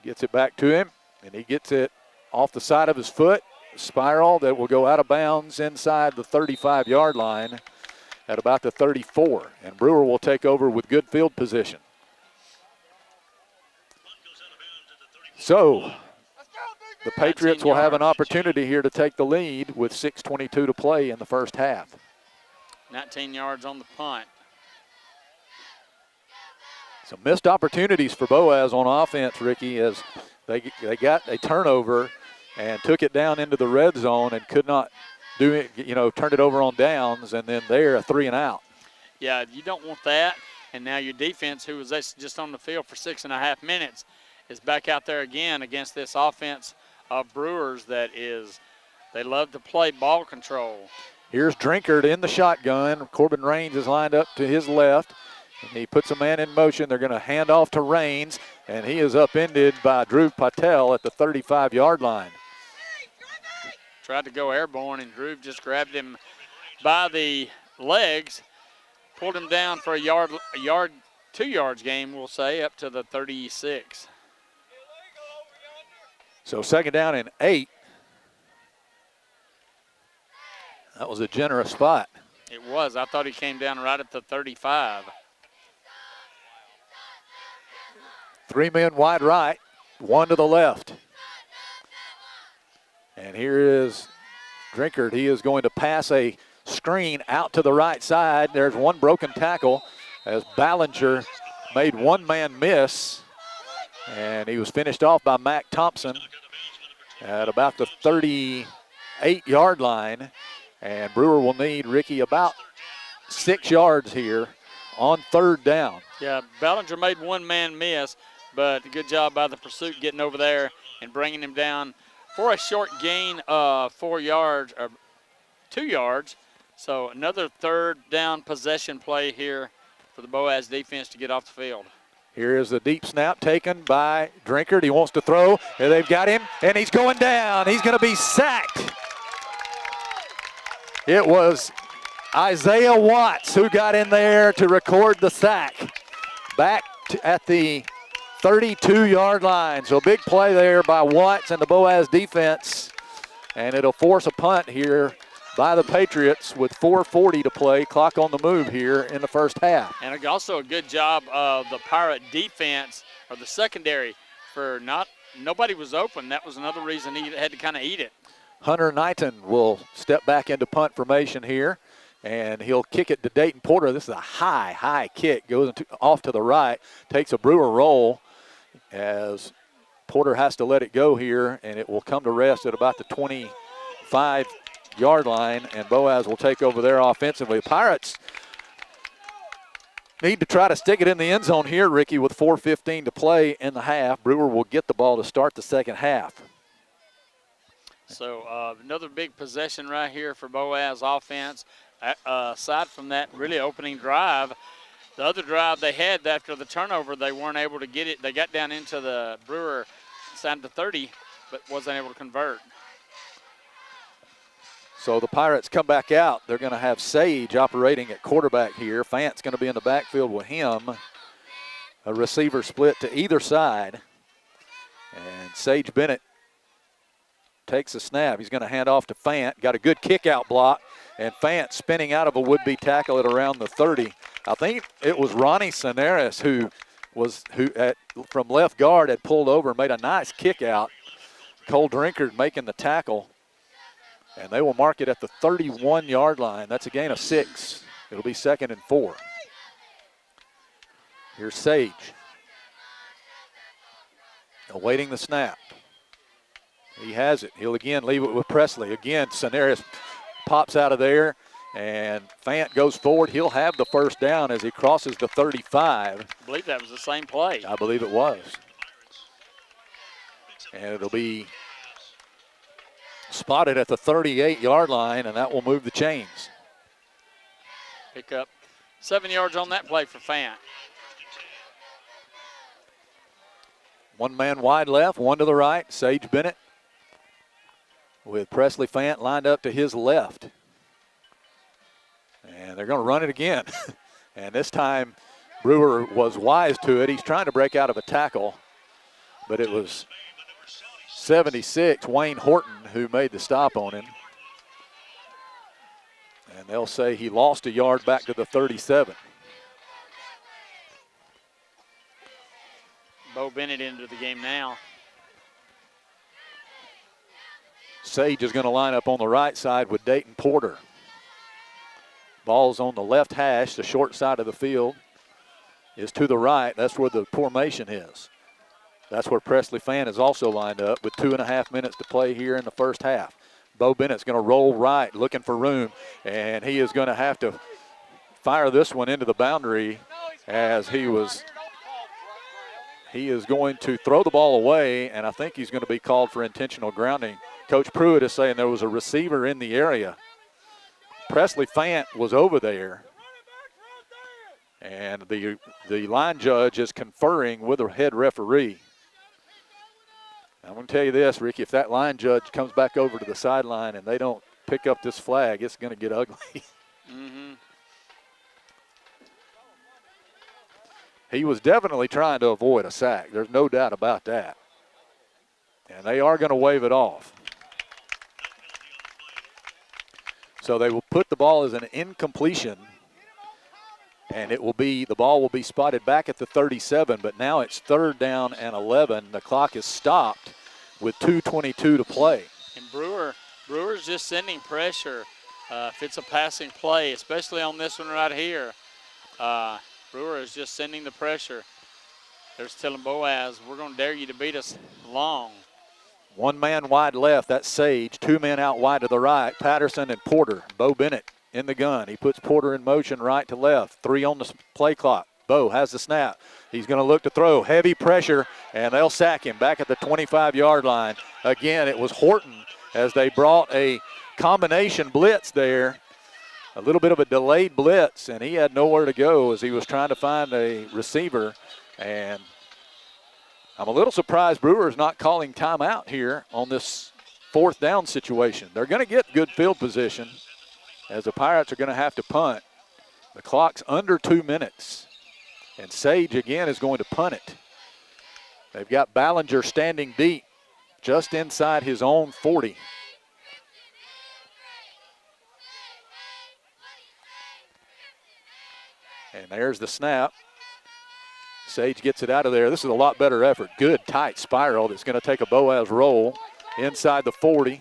Gets it back to him, and he gets it off the side of his foot. Spiral that will go out of bounds inside the 35-yard line at about the 34. And Brewer will take over with good field position. So the Patriots will have an opportunity here to take the lead with 6:22 to play in the first half. 19 yards on the punt. Some missed opportunities for Boaz on offense, Ricky, as they got a turnover and took it down into the red zone and could not do it, turned it over on downs, and then there a 3 and out. Yeah, you don't want that. And now your defense, who was just on the field for 6.5 minutes, is back out there again against this offense of Brewers they love to play ball control. Here's Drinkard in the shotgun. Corbin Raines is lined up to his left. And he puts a man in motion. They're going to hand off to Raines, and he is upended by Drew Patel at the 35-yard line. Tried to go airborne, and Drew just grabbed him by the legs, pulled him down for a yard, 2 yards game, we'll say, up to the 36. So 2nd down and 8. That was a generous spot. It was. I thought he came down right at the 35. 3 men wide right, 1 to the left. And here is Drinkard. He is going to pass a screen out to the right side. There's one broken tackle as Ballinger made one man miss. And he was finished off by Mac Thompson at about the 38-yard line. And Brewer will need, Ricky, about 6 yards here on 3rd down. Yeah, Ballinger made one man miss, but good job by the pursuit getting over there and bringing him down for a short gain of 4 yards, or 2 yards. So another 3rd down possession play here for the Boaz defense to get off the field. Here is the deep snap taken by Drinkard. He wants to throw, and they've got him, and he's going down. He's going to be sacked. It was Isaiah Watts who got in there to record the sack. Back at the 32-yard line. So a big play there by Watts and the Boaz defense. And it'll force a punt here by the Patriots with 4:40 to play. Clock on the move here in the first half. And also a good job of the Pirate defense, or the secondary, for nobody was open. That was another reason he had to kind of eat it. Hunter Knighton will step back into punt formation here, and he'll kick it to Dayton Porter. This is a high kick. Goes off to the right, takes a Brewer roll as Porter has to let it go here, and it will come to rest at about the 25-yard line, and Boaz will take over there offensively. Pirates need to try to stick it in the end zone here, Ricky, with 4:15 to play in the half. Brewer will get the ball to start the second half. So another big possession right here for Boaz offense. Aside from that really opening drive, the other drive they had after the turnover, they weren't able to get it. They got down into the Brewer side of the 30, but wasn't able to convert. So the Pirates come back out. They're going to have Sage operating at quarterback here. Fant's going to be in the backfield with him. A receiver split to either side. And Sage Bennett takes a snap. He's going to hand off to Fant. Got a good kick out block. And Fant spinning out of a would-be tackle at around the 30. I think it was Ronnie Sonaris who from left guard had pulled over and made a nice kick out. Cole Drinkard making the tackle. And they will mark it at the 31-yard line. That's a gain of 6. It'll be 2nd and 4. Here's Sage. awaiting the snap. He has it. He'll again leave it with Presley. Again, Cenarius pops out of there, and Fant goes forward. He'll have the first down as he crosses the 35. I believe that was the same play. I believe it was. And it'll be spotted at the 38-yard line, and that will move the chains. Pick up 7 yards on that play for Fant. 1 man wide left, 1 to the right. Sage Bennett with Presley Fant lined up to his left. And they're going to run it again. And this time, Brewer was wise to it. He's trying to break out of a tackle, but it was 76, Wayne Horton, who made the stop on him. And they'll say he lost a yard back to the 37. Bo Bennett into the game now. Sage is going to line up on the right side with Dayton Porter. Ball's on the left hash, the short side of the field is to the right. That's where the formation is. That's where Presley Fant is also lined up with 2.5 minutes to play here in the first half. Bo Bennett's going to roll right, looking for room, and he is going to have to fire this one into the boundary as he is going to throw the ball away, and I think he's going to be called for intentional grounding. Coach Pruitt is saying there was a receiver in the area. Presley Fant was over there, and the line judge is conferring with the head referee. I'm going to tell you this, Ricky, if that line judge comes back over to the sideline and they don't pick up this flag, it's going to get ugly. Mm-hmm. He was definitely trying to avoid a sack. There's no doubt about that. And they are going to wave it off. So they will put the ball as an incompletion, and the ball will be spotted back at the 37, but now it's 3rd down and 11. The clock is stopped with 2:22 to play. And Brewer's just sending pressure. If it's a passing play, especially on this one right here, Brewer is just sending the pressure. They're telling Boaz, we're going to dare you to beat us long. 1 man wide left, that's Sage. 2 men out wide to the right, Patterson and Porter. Bo Bennett in the gun. He puts Porter in motion right to left. 3 on the play clock. Bo has the snap. He's going to look to throw. Heavy pressure, and they'll sack him back at the 25-yard line. Again, it was Horton as they brought a combination blitz there. A little bit of a delayed blitz, and he had nowhere to go as he was trying to find a receiver. And I'm a little surprised Brewer is not calling timeout here on this 4th down situation. They're going to get good field position as the Pirates are going to have to punt. The clock's under 2 minutes, and Sage again is going to punt it. They've got Ballinger standing deep just inside his own 40. And there's the snap. Sage gets it out of there. This is a lot better effort. Good tight spiral that's going to take a Boaz roll inside the 40,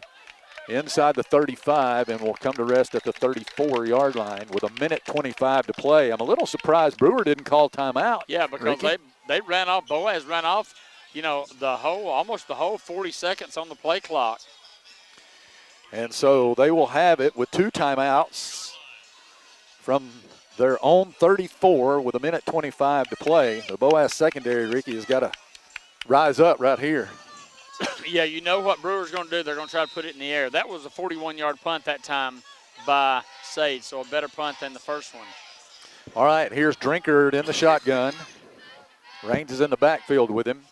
inside the 35, and will come to rest at the 34-yard line with 1:25 to play. I'm a little surprised Brewer didn't call timeout. Yeah, because they ran off. Boaz ran off, almost the whole 40 seconds on the play clock. And so they will have it with 2 timeouts from their own 34 with 1:25 to play. The Boaz secondary, Ricky, has got to rise up right here. Yeah, you know what Brewer's going to do. They're going to try to put it in the air. That was a 41-yard punt that time by Sage, so a better punt than the first one. All right, here's Drinkard in the shotgun. Raines is in the backfield with him.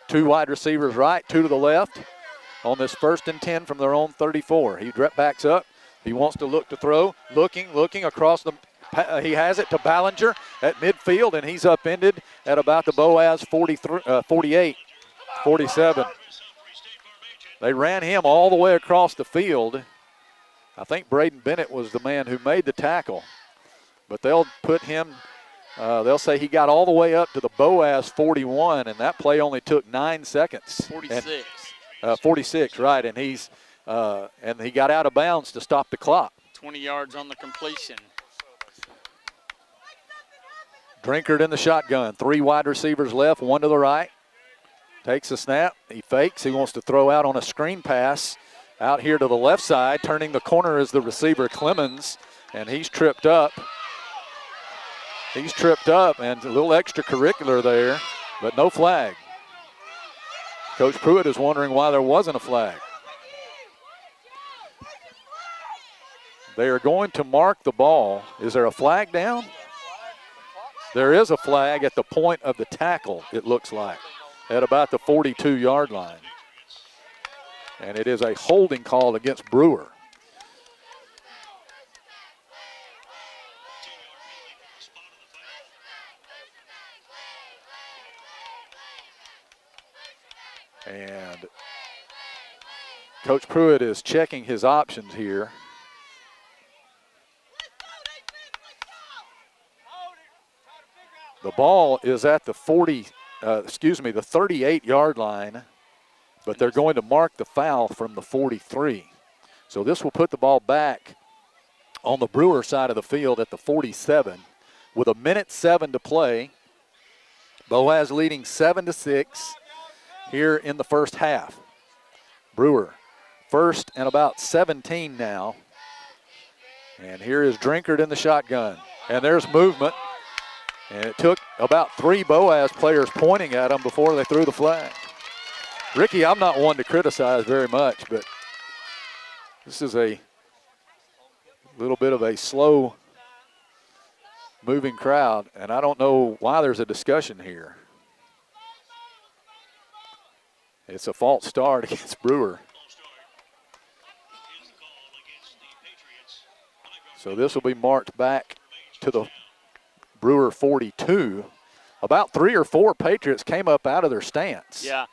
2 wide receivers right, 2 to the left on this 1st and 10 from their own 34. He backs up. He wants to look to throw. Looking across the he has it to Ballinger at midfield, and he's upended at about the Boaz 48, 47. They ran him all the way across the field. I think Braden Bennett was the man who made the tackle, but they'll put him, they'll say he got all the way up to the Boaz 41, and that play only took 9 seconds. 46. 46, right, and he got out of bounds to stop the clock. 20 yards on the completion. Drinkard in the shotgun. 3 wide receivers left, 1 to the right. Takes a snap. He fakes. He wants to throw out on a screen pass out here to the left side. Turning the corner is the receiver, Clemens, and he's tripped up. He's tripped up, and a little extracurricular there, but no flag. Coach Pruitt is wondering why there wasn't a flag. They are going to mark the ball. Is there a flag down? There is a flag at the point of the tackle, it looks like, at about the 42-yard line. And it is a holding call against Brewer. And Coach Pruitt is checking his options here. The ball is at the 38-yard line, but they're going to mark the foul from the 43. So this will put the ball back on the Brewer side of the field at the 47 with 1:07 to play. Boaz leading 7-6 here in the first half. Brewer first and about 17 now. And here is Drinkard in the shotgun. And there's movement. And it took about 3 Boaz players pointing at him before they threw the flag. Ricky, I'm not one to criticize very much, but this is a little bit of a slow moving crowd, and I don't know why there's a discussion here. It's a false start against Brewer. So this will be marked back to the Brewer 42. About 3 or 4 Patriots came up out of their stance. Yeah,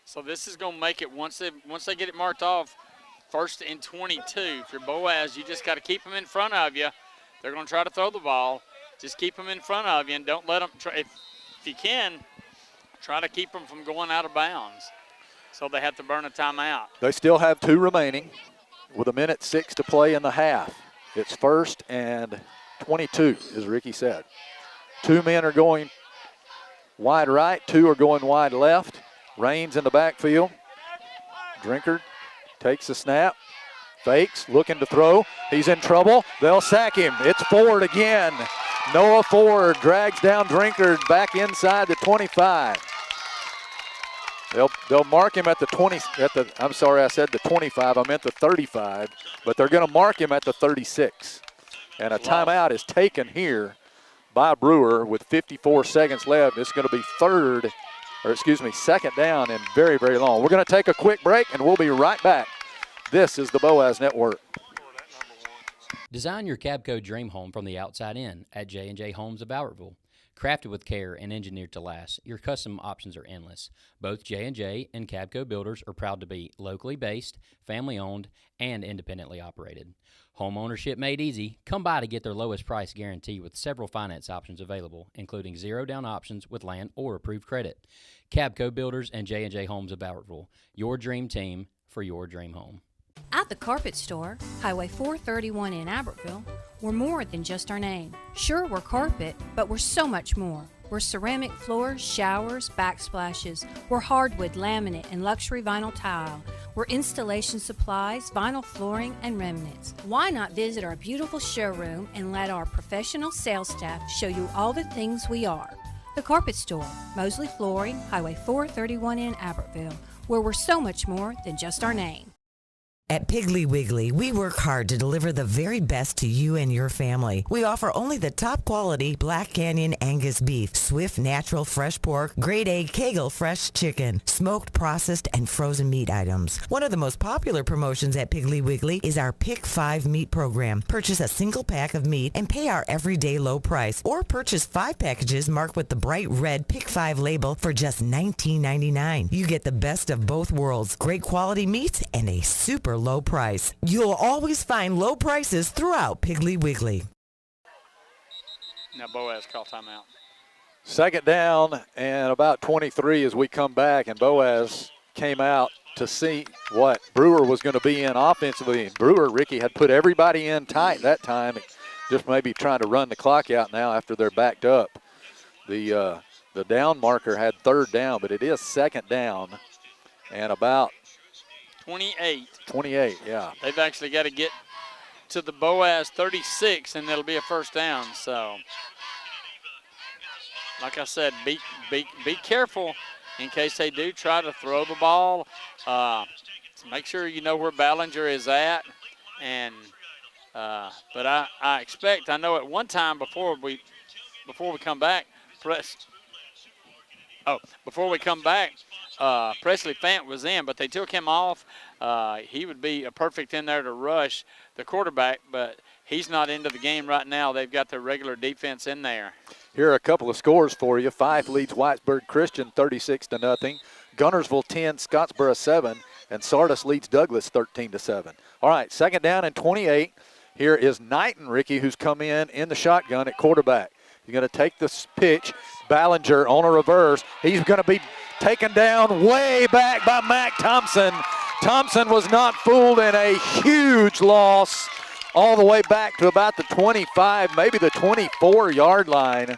so this is going to make it, once they get it marked off, 1st and 22. If you're Boaz, you just got to keep them in front of you. They're going to try to throw the ball. Just keep them in front of you and don't let them try. If you can, try to keep them from going out of bounds. So they have to burn a timeout. They still have 2 remaining with 1:06 to play in the half. It's 1st and 22, as Ricky said. 2 men are going wide right, 2 are going wide left. Raines in the backfield. Drinkard takes the snap, fakes, looking to throw. He's in trouble. They'll sack him. It's Ford again. Noah Ford drags down Drinkard back inside the 25. They'll mark him at the 20. I'm sorry, I said the 25. I meant the 35. But they're going to mark him at the 36. And a timeout is taken here by Brewer with 54 seconds left. It's going to be 2nd down and very, very long. We're going to take a quick break, and we'll be right back. This is the Boaz Network. Design your Cabco dream home from the outside in at J&J Homes of Albertville. Crafted with care and engineered to last, your custom options are endless. Both J&J and Cabco builders are proud to be locally based, family-owned, and independently operated. Home ownership made easy. Come by to get their lowest price guarantee with several finance options available, including zero-down options with land or approved credit. Cabco Builders and J&J Homes of Albertville, your dream team for your dream home. At the Carpet Store, Highway 431 in Albertville, we're more than just our name. Sure, we're carpet, but we're so much more. We're ceramic floors, showers, backsplashes. We're hardwood, laminate, and luxury vinyl tile. We're installation supplies, vinyl flooring, and remnants. Why not visit our beautiful showroom and let our professional sales staff show you all the things we are? The Carpet Store, Mosley Flooring, Highway 431 in Albertville, where we're so much more than just our name. At Piggly Wiggly, we work hard to deliver the very best to you and your family. We offer only the top quality Black Canyon Angus beef, Swift natural fresh pork, grade A Kegel fresh chicken, smoked, processed, and frozen meat items. One of the most popular promotions at Piggly Wiggly is our Pick 5 meat program. Purchase a single pack of meat and pay our everyday low price, or purchase 5 packages marked with the bright red Pick 5 label for just $19.99. You get the best of both worlds, great quality meats and a super low price. You'll always find low prices throughout Piggly Wiggly. Now Boaz call timeout. 2nd down and about 23 as we come back, and Boaz came out to see what Brewer was going to be in offensively. And Brewer, Ricky, had put everybody in tight that time, just maybe trying to run the clock out now after they're backed up. The The down marker had third down, but it is second down and about 28. 28, yeah. They've actually got to get to the Boaz 36, and it'll be a first down. So, like I said, be careful in case they do try to throw the ball. Make sure you know where Ballinger is at. And but I expect, I know at one time before we come back, Presley Fant was in, but they took him off. He would be a perfect in there to rush the quarterback, but he's not into the game right now. They've got their regular defense in there. Here are a couple of scores for you. Fife leads Whitesburg Christian 36-0. Gunnersville 10, Scottsboro 7, and Sardis leads Douglas 13-7. All right, second down and 28. Here is Knighton, Ricky, who's come in the shotgun at quarterback. He's going to take this pitch. Ballinger on a reverse. He's going to be taken down way back by Mac Thompson. Thompson was not fooled, in a huge loss all the way back to about the 25, maybe the 24-yard line.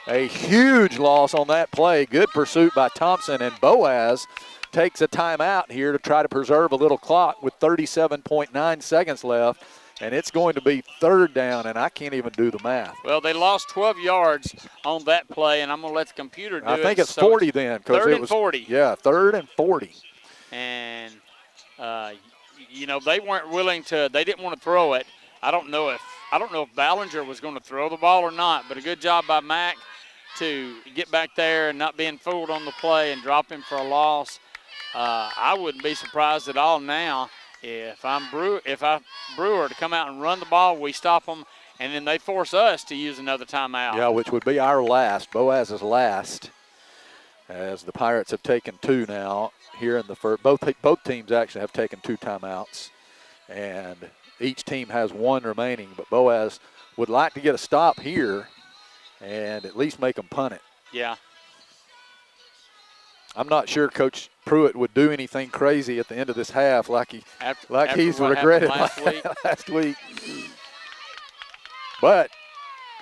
A huge loss on that play. Good pursuit by Thompson, and Boaz takes a timeout here to try to preserve a little clock with 37.9 seconds left. And it's going to be third down, and I can't even do the math. Well, they lost 12 yards on that play, and I'm going to let the computer do it. I think it's 40 then. Third and 40. Yeah, third and 40. And, they weren't willing to, they didn't want to throw it. I don't know if Ballinger was going to throw the ball or not, but a good job by Mac to get back there and not being fooled on the play and drop him for a loss. I wouldn't be surprised at all now if I'm Brewer to come out and run the ball, we stop them, and then they force us to use another timeout. Yeah, which would be our last, Boaz's last, as the Pirates have taken two now here in the first. Both teams actually have taken two timeouts, and each team has one remaining, but Boaz would like to get a stop here and at least make them punt it. Yeah. I'm not sure Coach Pruitt would do anything crazy at the end of this half like he's regretted last week. But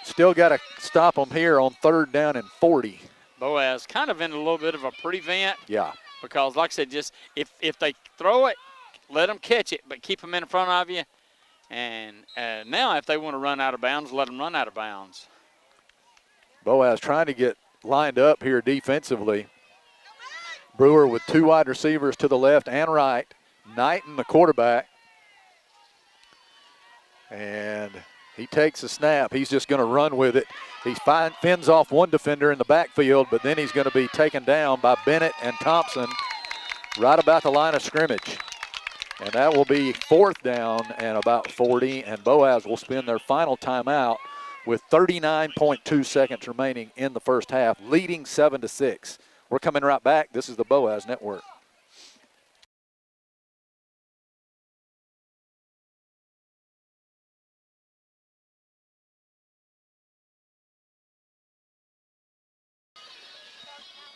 still got to stop them here on third down and 40. Boaz kind of in a little bit of a prevent. Yeah. Because, like I said, just if they throw it, let them catch it, but keep them in front of you. And now if they want to run out of bounds, let them run out of bounds. Boaz trying to get lined up here defensively. Brewer with two wide receivers to the left and right. Knighton, the quarterback. And he takes a snap. He's just going to run with it. He fends off one defender in the backfield, but then he's going to be taken down by Bennett and Thompson right about the line of scrimmage. And that will be fourth down and about 40, and Boaz will spend their final timeout with 39.2 seconds remaining in the first half, leading 7-6. We're coming right back. This is the Boaz Network.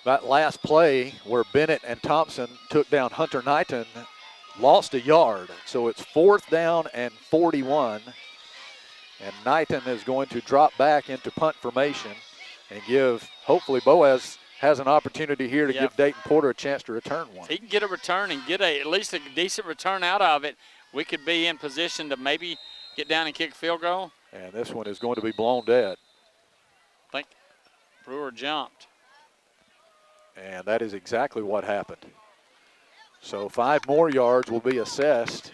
That last play where Bennett and Thompson took down Hunter Knighton lost a yard. So it's fourth down and 41. And Knighton is going to drop back into punt formation and give, hopefully Boaz has an opportunity here to give Dayton Porter a chance to return one. If he can get a return and get at least a decent return out of it, we could be in position to maybe get down and kick a field goal. And this one is going to be blown dead. I think Brewer jumped. And that is exactly what happened. So 5 more yards will be assessed.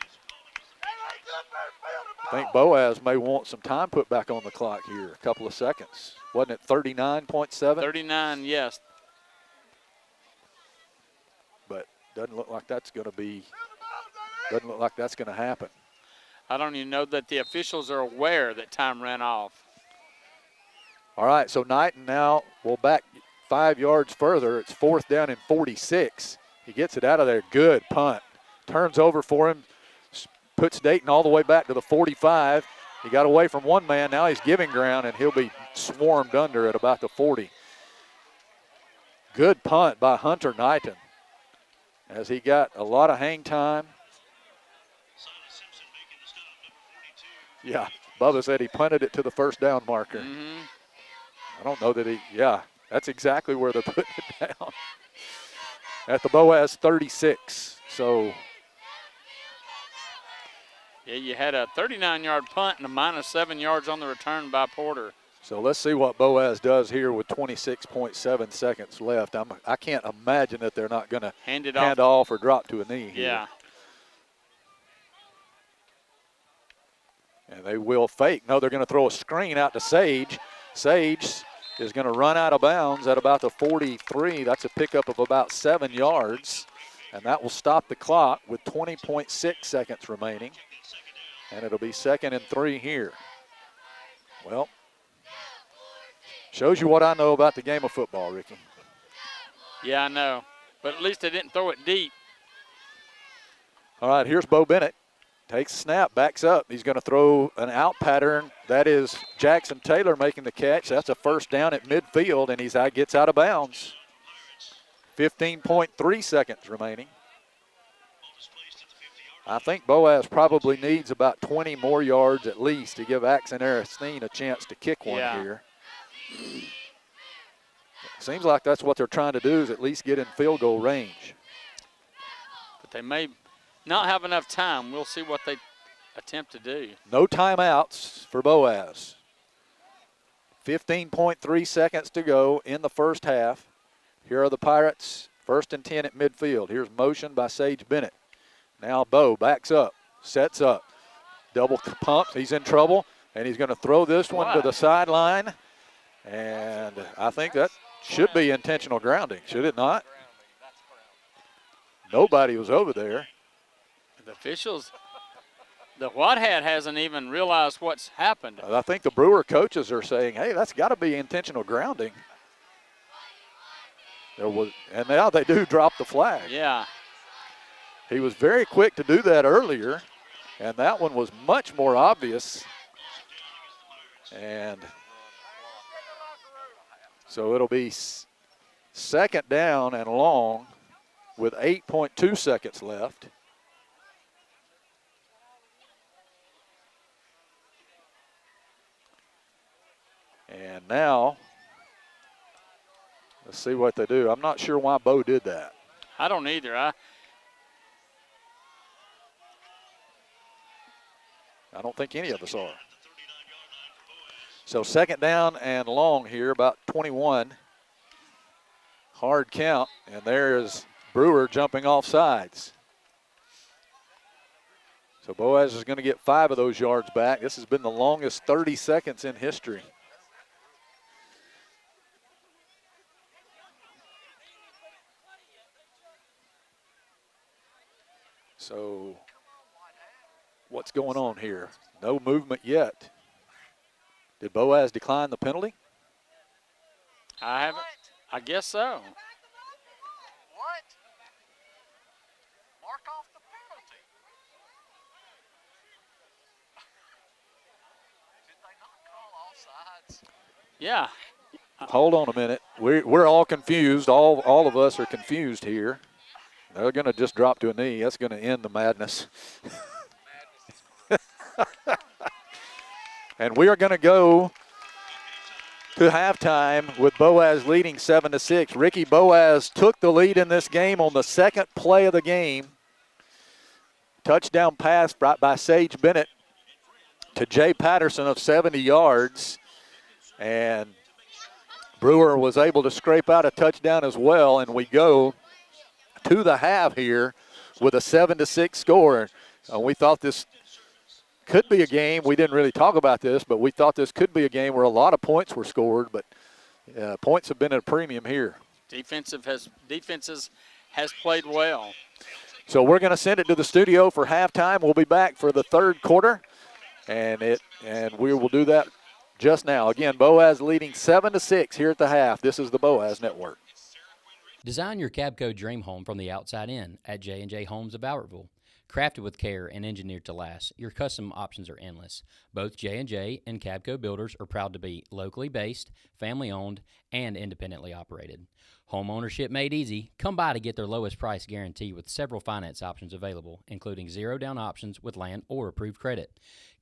I think Boaz may want some time put back on the clock here, a couple of seconds. Wasn't it 39.7? 39, yes. But doesn't look like that's going to happen. I don't even know that the officials are aware that time ran off. All right, so Knighton now will back 5 yards further. It's fourth down and 46. He gets it out of there. Good punt. Turns over for him. Puts Dayton all the way back to the 45. He got away from one man. Now he's giving ground, and he'll be swarmed under at about the 40. Good punt by Hunter Knighton as he got a lot of hang time. Yeah, Bubba said he punted it to the first down marker. Mm-hmm. I don't know that That's exactly where they're putting it down. At the Boaz 36. So Yeah, you had a 39-yard punt and a minus 7 yards on the return by Porter. So let's see what Boaz does here with 26.7 seconds left. I can't imagine that they're not going to hand off or drop to a knee here. Yeah. And they will fake. No, they're going to throw a screen out to Sage. Sage is going to run out of bounds at about the 43. That's a pickup of about 7 yards. And that will stop the clock with 20.6 seconds remaining. And it'll be 2nd and 3 here. Well, shows you what I know about the game of football, Ricky. Yeah, I know. But at least they didn't throw it deep. All right, here's Bo Bennett. Takes a snap, backs up. He's going to throw an out pattern. That is Jackson Taylor making the catch. That's a first down at midfield, and he gets out of bounds. 15.3 seconds remaining. I think Boaz probably needs about 20 more yards at least to give Axon-Aristine a chance to kick one here. Seems like that's what they're trying to do, is at least get in field goal range. But they may not have enough time. We'll see what they attempt to do. No timeouts for Boaz. 15.3 seconds to go in the first half. Here are the Pirates, 1st and 10 at midfield. Here's motion by Sage Bennett. Now Bo backs up, sets up, double pumps. He's in trouble, and he's going to throw this one to the sideline. And I think that should be intentional grounding, should it not? Nobody was over there. The officials, the White Hat hasn't even realized what's happened. I think the Brewer coaches are saying, hey, that's got to be intentional grounding. And now they do drop the flag. Yeah. He was very quick to do that earlier, and that one was much more obvious. And so it'll be 2nd down and long with 8.2 seconds left. And now, let's see what they do. I'm not sure why Bo did that. I don't either. I don't think any of us are. So 2nd down and long here, about 21. Hard count, and there is Brewer jumping off sides. So Boaz is going to get 5 of those yards back. This has been the longest 30 seconds in history. So what's going on here? No movement yet. Did Boaz decline the penalty? I haven't. I guess so. What? Mark off the penalty. Did they not call offsides? Yeah. Hold on a minute. We're all confused. All of us are confused here. They're going to just drop to a knee. That's going to end the madness. And we are going to go to halftime with Boaz leading 7-6. Ricky, Boaz took the lead in this game on the 2nd play of the game. Touchdown pass brought by Sage Bennett to Jay Patterson of 70 yards. And Brewer was able to scrape out a touchdown as well. And we go to the half here with a 7-6 score. We thought this could be a game. We didn't really talk about this, but we thought this could be a game where a lot of points were scored, but points have been at a premium here. Defenses has played well. So we're going to send it to the studio for halftime. We'll be back for the 3rd quarter, and we will do that just now. Again, Boaz leading 7-6 here at the half. This is the Boaz Network. Design your Cabco dream home from the outside in at J&J Homes of Albertville. Crafted with care and engineered to last, your custom options are endless. Both J&J and Cabco Builders are proud to be locally based, family-owned, and independently operated. Home ownership made easy. Come by to get their lowest price guarantee with several finance options available, including zero-down options with land or approved credit.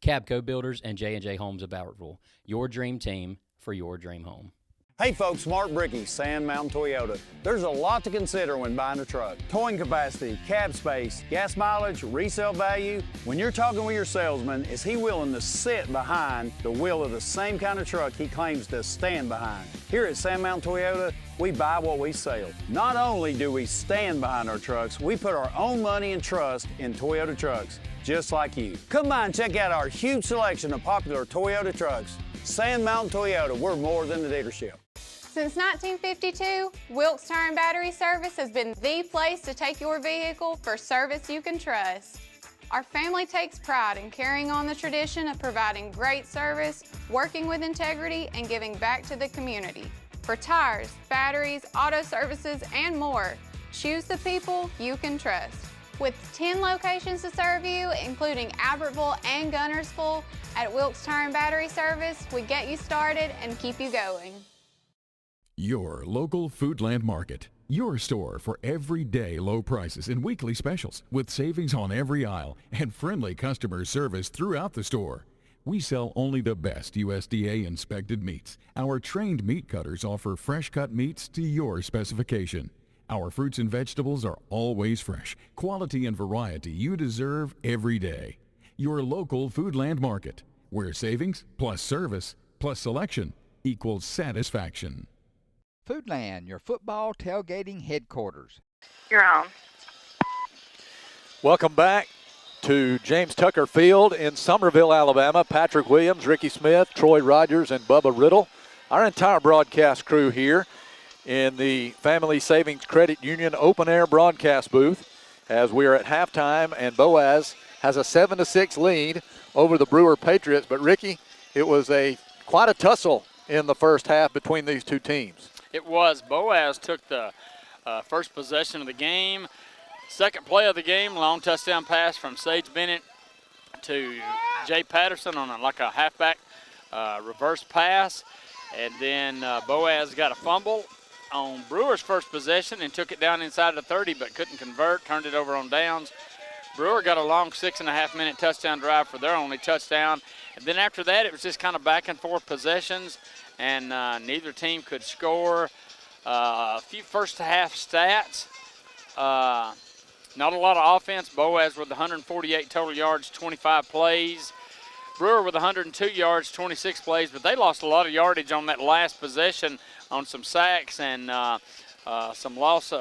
Cabco Builders and J&J Homes of Albertville, your dream team for your dream home. Hey folks, Mark Bricky, Sand Mountain Toyota. There's a lot to consider when buying a truck. Towing capacity, cab space, gas mileage, resale value. When you're talking with your salesman, is he willing to sit behind the wheel of the same kind of truck he claims to stand behind? Here at Sand Mountain Toyota, we buy what we sell. Not only do we stand behind our trucks, we put our own money and trust in Toyota trucks, just like you. Come by and check out our huge selection of popular Toyota trucks. Sand Mountain Toyota, we're more than a dealership. Since 1952, Wilkes Tire and Battery Service has been the place to take your vehicle for service you can trust. Our family takes pride in carrying on the tradition of providing great service, working with integrity, and giving back to the community. For tires, batteries, auto services, and more, choose the people you can trust. With 10 locations to serve you, including Albertville and Gunnersville, at Wilkes Tire and Battery Service, we get you started and keep you going. Your local Foodland Market. Your store for everyday low prices and weekly specials with savings on every aisle and friendly customer service throughout the store. We sell only the best USDA inspected meats. Our trained meat cutters offer fresh cut meats to your specification. Our fruits and vegetables are always fresh, quality and variety you deserve every day. Your local Foodland Market, where savings plus service plus selection equals satisfaction. Foodland, your football tailgating headquarters. You're on. Welcome back to James Tucker Field in Summerville, Alabama. Patrick Williams, Ricky Smith, Troy Rogers, and Bubba Riddle. Our entire broadcast crew here in the Family Savings Credit Union open air broadcast booth as we are at halftime, and Boaz has a 7-6 lead over the Brewer Patriots. But Ricky, it was quite a tussle in the first half between these two teams. It was. Boaz took the first possession of the game. Second play of the game, long touchdown pass from Sage Bennett to Jay Patterson on a halfback reverse pass. And then Boaz got a fumble on Brewer's first possession and took it down inside the 30 but couldn't convert, turned it over on downs. Brewer got a long 6.5-minute touchdown drive for their only touchdown. And then after that, it was just kind of back and forth possessions, and neither team could score. A few first half stats. Not a lot of offense. Boaz with 148 total yards, 25 plays. Brewer with 102 yards, 26 plays, but they lost a lot of yardage on that last possession on some sacks and some loss,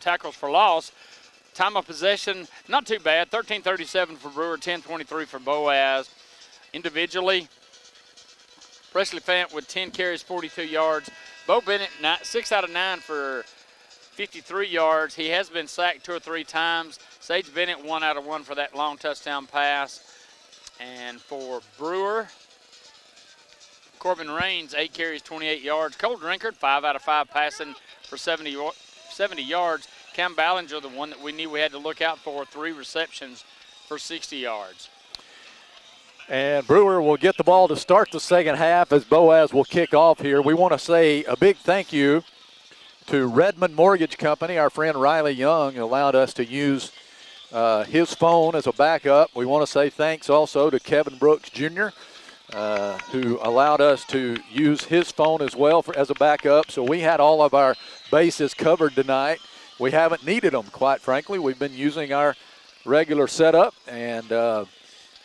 tackles for loss. Time of possession, not too bad, 13:37 for Brewer, 10:23 for Boaz. Individually, Presley Fant with 10 carries, 42 yards. Bo Bennett, 6 out of 9 for 53 yards. He has been sacked 2 or 3 times. Sage Bennett, 1 out of 1 for that long touchdown pass. And for Brewer, Corbin Raines, 8 carries, 28 yards. Cole Drinkard, 5 out of 5 passing for 70 yards. Cam Ballinger, the one that we knew we had to look out for, 3 receptions for 60 yards. And Brewer will get the ball to start the second half as Boaz will kick off here. We want to say a big thank you to Redmond Mortgage Company. Our friend Riley Young allowed us to use his phone as a backup. We want to say thanks also to Kevin Brooks Jr., who allowed us to use his phone as well as a backup. So we had all of our bases covered tonight. We haven't needed them, quite frankly. We've been using our regular setup, and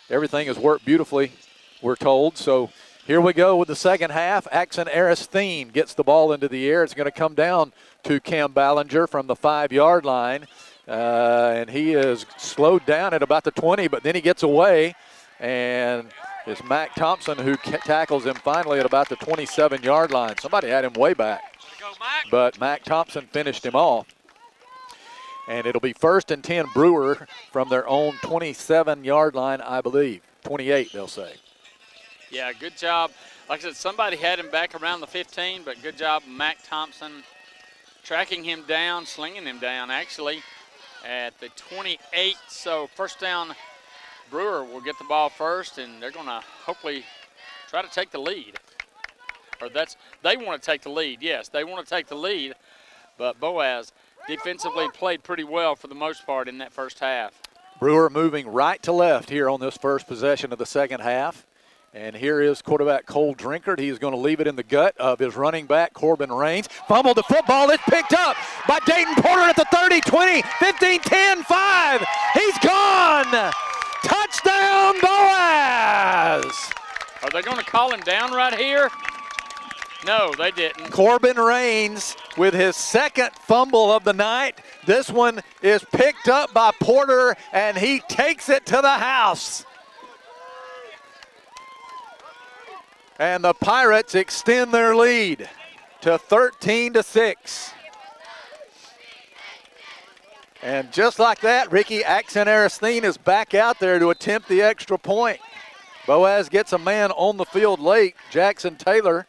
everything has worked beautifully, we're told. So here we go with the second half. Axon Aristine gets the ball into the air. It's going to come down to Cam Ballinger from the 5-yard line. And he is slowed down at about the 20, but then he gets away. And it's Mac Thompson who tackles him finally at about the 27-yard line. Somebody had him way back. But Mac Thompson finished him off. And it'll be 1st and 10 Brewer from their own 27-yard line, I believe. 28, they'll say. Yeah, good job. Like I said, somebody had him back around the 15, but good job, Mac Thompson, tracking him down, slinging him down, actually, at the 28. So first down, Brewer will get the ball first, and they're going to hopefully try to take the lead. They want to take the lead. Yes, they want to take the lead, but Boaz defensively played pretty well for the most part in that first half. Brewer moving right to left here on this first possession of the second half. And here is quarterback Cole Drinkard. He's going to leave it in the gut of his running back, Corbin Raines. Fumbled the football. It's picked up by Dayton Porter at the 30, 20, 15, 10, 5. He's gone. Touchdown, Boaz. Are they going to call him down right here? No, they didn't. Corbin Raines with his second fumble of the night. This one is picked up by Porter, and he takes it to the house. And the Pirates extend their lead to 13-6. And just like that, Ricky Axon-Aristine is back out there to attempt the extra point. Boaz gets a man on the field late, Jackson Taylor.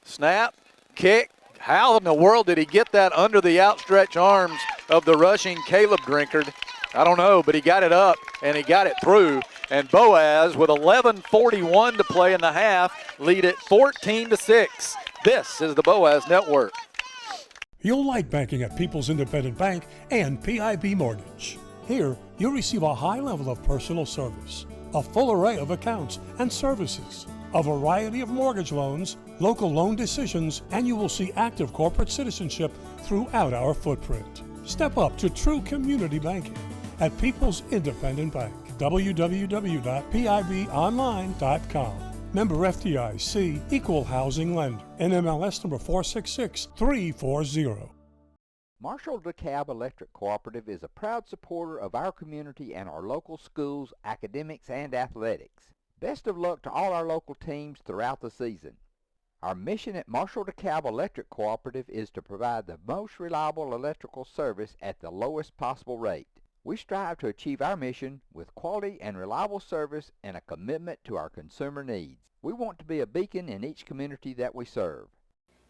Snap, kick. How in the world did he get that under the outstretched arms of the rushing Caleb Drinkard? I don't know, but he got it up and he got it through. And Boaz, with 11:41 to play in the half, lead it 14-6. This is the Boaz Network. You'll like banking at People's Independent Bank and PIB Mortgage. Here, you'll receive a high level of personal service, a full array of accounts and services, a variety of mortgage loans, local loan decisions, and you will see active corporate citizenship throughout our footprint. Step up to true community banking at People's Independent Bank. www.pibonline.com. Member FDIC, Equal Housing Lender. NMLS number 466340. Marshall DeKalb Electric Cooperative is a proud supporter of our community and our local schools, academics, and athletics. Best of luck to all our local teams throughout the season. Our mission at Marshall DeKalb Electric Cooperative is to provide the most reliable electrical service at the lowest possible rate. We strive to achieve our mission with quality and reliable service and a commitment to our consumer needs. We want to be a beacon in each community that we serve.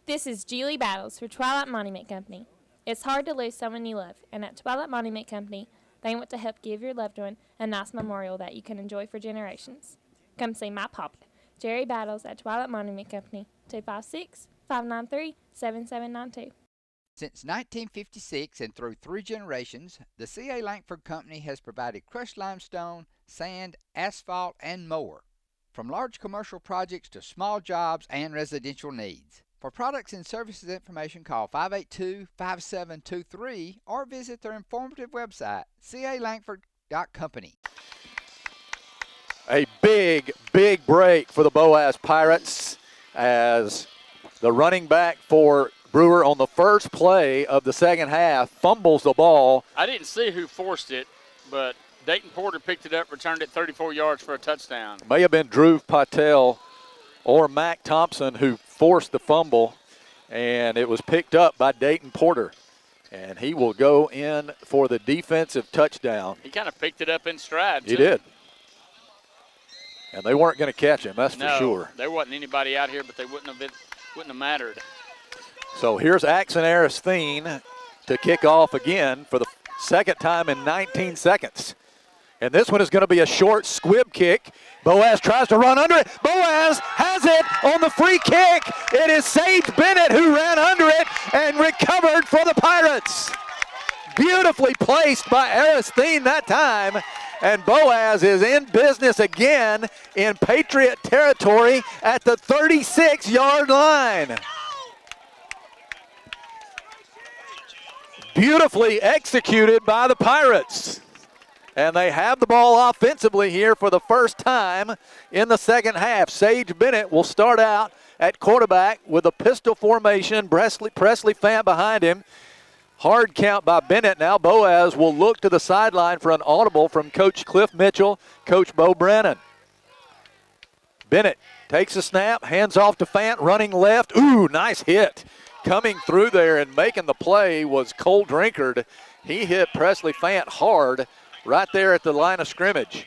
This is Julie Battles for Twilight Monument Company. It's hard to lose someone you love, and at Twilight Monument Company, they want to help give your loved one a nice memorial that you can enjoy for generations. Come see my papa, Jerry Battles, at Twilight Monument Company, 256-593-7792. Since 1956 and through 3 generations, the C.A. Langford Company has provided crushed limestone, sand, asphalt, and more, from large commercial projects to small jobs and residential needs. For products and services information, call 582-5723 or visit their informative website, calangford.company. A big, big break for the Boaz Pirates as the running back for Brewer on the first play of the second half fumbles the ball. I didn't see who forced it, but Dayton Porter picked it up, returned it 34 yards for a touchdown. May have been Drew Patel or Mac Thompson who forced the fumble, and it was picked up by Dayton Porter. And he will go in for the defensive touchdown. He kind of picked it up in stride, too. He did. And they weren't going to catch him, that's no, for sure. There wasn't anybody out here, but they wouldn't have mattered. So here's Axon-Aristine to kick off again for the second time in 19 seconds. And this one is going to be a short squib kick. Boaz tries to run under it. Boaz has it on the free kick. It is Sage Bennett who ran under it and recovered for the Pirates. Beautifully placed by Aristine that time. And Boaz is in business again in Patriot territory at the 36-yard line. Beautifully executed by the Pirates. And they have the ball offensively here for the first time in the second half. Sage Bennett will start out at quarterback with a pistol formation. Presley Fant behind him. Hard count by Bennett. Now Boaz will look to the sideline for an audible from Coach Cliff Mitchell, Coach Bo Brennan. Bennett takes a snap, hands off to Fant, running left. Ooh, nice hit. Coming through there and making the play was Cole Drinkard. He hit Presley Fant hard right there at the line of scrimmage.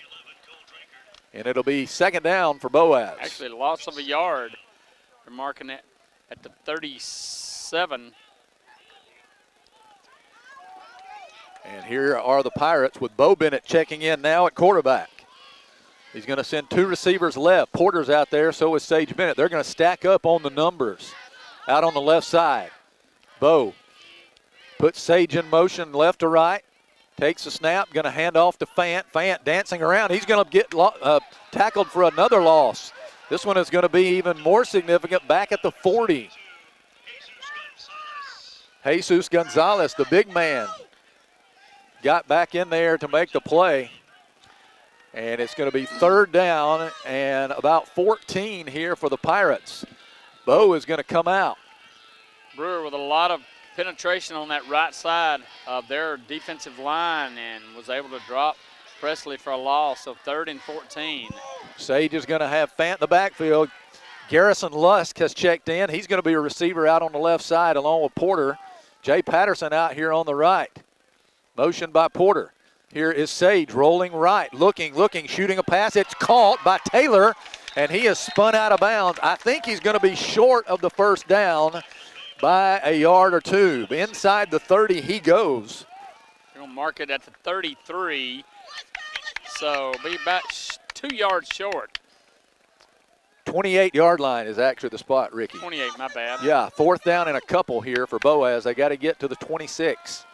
And it'll be second down for Boaz. Actually, loss of a yard. They're marking it at the 37. And here are the Pirates with Bo Bennett checking in now at quarterback. He's going to send 2 receivers left. Porter's out there, so is Sage Bennett. They're going to stack up on the numbers out on the left side. Bo puts Sage in motion left to right. Takes a snap, going to hand off to Fant. Fant dancing around. He's going to get tackled for another loss. This one is going to be even more significant back at the 40. Jesus Gonzalez, the big man, got back in there to make the play. And it's going to be 3rd down and about 14 here for the Pirates. Bo is going to come out. Brewer with a lot of penetration on that right side of their defensive line and was able to drop Presley for a loss. So 3rd and 14. Sage is going to have Fant in the backfield. Garrison Lusk has checked in. He's going to be a receiver out on the left side along with Porter. Jay Patterson out here on the right. Motion by Porter. Here is Sage rolling right, looking, shooting a pass. It's caught by Taylor, and he is spun out of bounds. I think he's going to be short of the 1st down by a yard or 2. Inside the 30 he goes. They're going to mark it at the 33, so be about 2 yards short. 28-yard line is actually the spot, Ricky. 28, my bad. Yeah, 4th down and a couple here for Boaz. They got to get to the 26.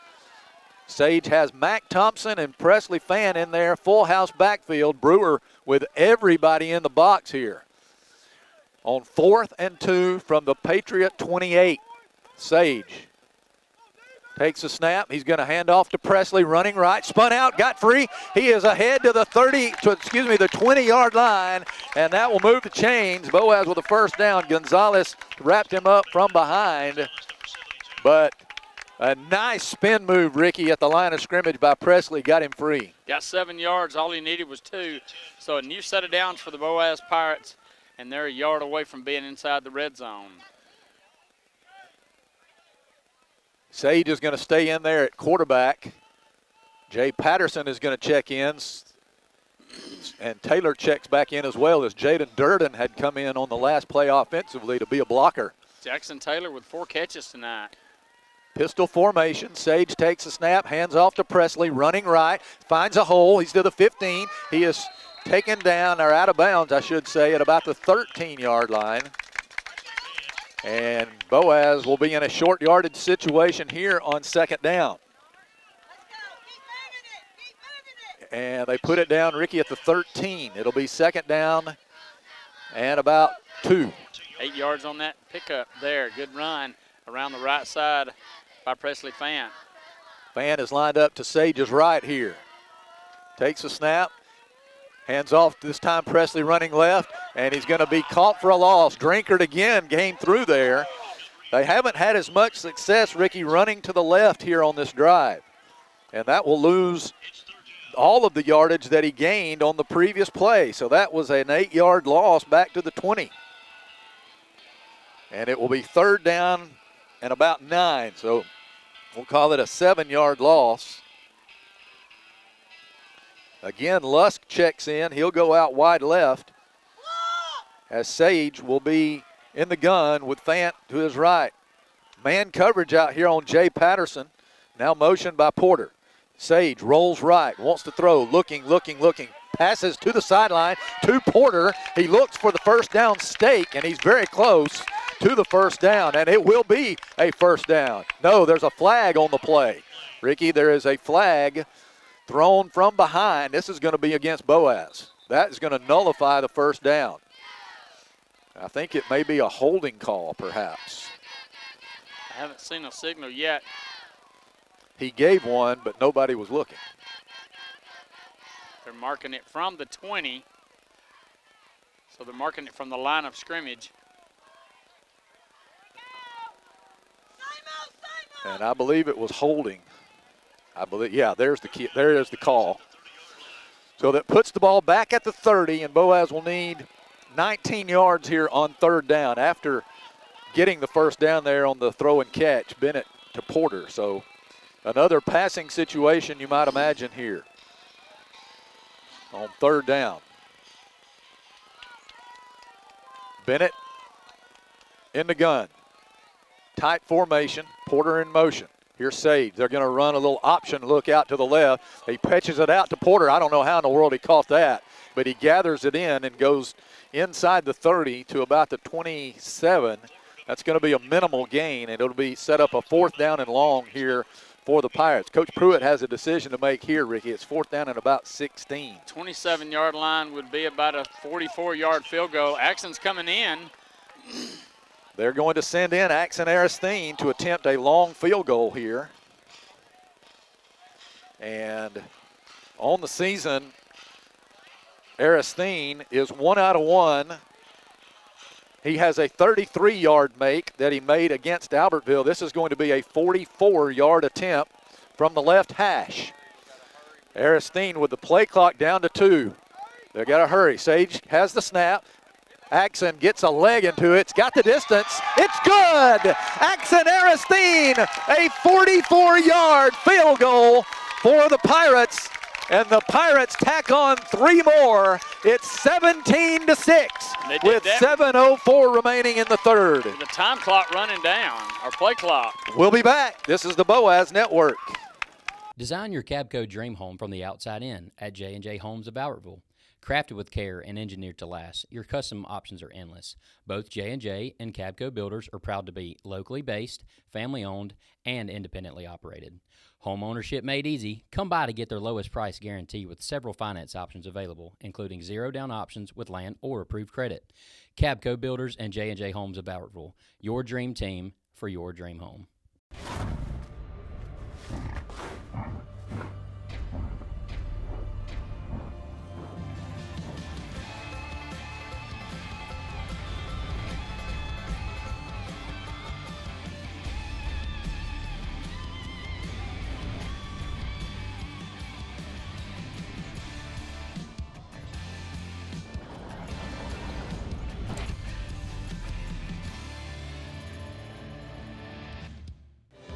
Sage has Mac Thompson and Presley Fant in there, full house backfield. Brewer with everybody in the box here. On 4th and 2 from the Patriot 28. Sage takes a snap. He's going to hand off to Presley, running right, spun out, got free. He is ahead to the 20-yard line, and that will move the chains. Boaz with a 1st down. Gonzalez wrapped him up from behind, but a nice spin move, Ricky, at the line of scrimmage by Presley got him free. Got 7 yards. All he needed was 2. So a new set of downs for the Boaz Pirates, and they're a yard away from being inside the red zone. Sage is going to stay in there at quarterback. Jay Patterson is going to check in, and Taylor checks back in as well, as Jaden Durden had come in on the last play offensively to be a blocker. Jackson Taylor with 4 catches tonight. Pistol formation. Sage takes a snap, hands off to Presley, running right, finds a hole. He's to the 15. He is taken down, or out of bounds, I should say, at about the 13-yard line. And Boaz will be in a short yardage situation here on 2nd down. And they put it down, Ricky, at the 13. It'll be 2nd down and about 2. 8 yards on that pickup there. Good run around the right side by Presley Fant. Fant is lined up to Sage's right here. Takes a snap. Hands off this time, Presley running left, and he's going to be caught for a loss. Drinkard again came through there. They haven't had as much success, Ricky, running to the left here on this drive. And that will lose all of the yardage that he gained on the previous play. So that was an 8-yard loss back to the 20. And it will be 3rd down and about 9. So we'll call it a 7-yard loss. Again, Lusk checks in. He'll go out wide left, as Sage will be in the gun with Fant to his right. Man coverage out here on Jay Patterson. Now motioned by Porter. Sage rolls right, wants to throw, looking. Passes to the sideline to Porter. He looks for the 1st down stake, and he's very close to the 1st down, and it will be a 1st down. No, there's a flag on the play. Ricky, there is a flag thrown from behind. This is going to be against Boaz. That is going to nullify the 1st down. I think it may be a holding call, perhaps. I haven't seen a signal yet. He gave one, but nobody was looking. They're marking it from the 20. So they're marking it from the line of scrimmage. And I believe it was holding. Yeah, there is the call. So that puts the ball back at the 30, and Boaz will need 19 yards here on 3rd down after getting the 1st down there on the throw and catch, Bennett to Porter. So another passing situation you might imagine here on 3rd down. Bennett in the gun. Tight formation, Porter in motion. Here's Sage. They're going to run a little option look out to the left. He pitches it out to Porter. I don't know how in the world he caught that, but he gathers it in and goes inside the 30 to about the 27. That's going to be a minimal gain, and it'll be set up a 4th down and long here for the Pirates. Coach Pruitt has a decision to make here, Ricky. It's 4th down and about 16. 27-yard line would be about a 44-yard field goal. Axon's coming in. They're going to send in Axon Aristine to attempt a long field goal here. And on the season, Aristine is 1 out of 1. He has a 33-yard make that he made against Albertville. This is going to be a 44-yard attempt from the left hash. Aristine with the play clock down to 2. They've got to hurry. Sage has the snap. Axon gets a leg into it. It's got the distance. It's good! Axon Aristine, a 44-yard field goal for the Pirates. And the Pirates tack on 3 more. It's 17-6 with 7:04 remaining in the third. The time clock running down, or play clock. We'll be back. This is the Boaz Network. Design your Cabco dream home from the outside in at J&J Homes of Albertville. Crafted with care and engineered to last, your custom options are endless. Both J&J and Cabco builders are proud to be locally based, family-owned, and independently operated. Home ownership made easy. Come by to get their lowest price guarantee with several finance options available, including zero-down options with land or approved credit. Cabco Builders and J&J Homes of Albertville, your dream team for your dream home.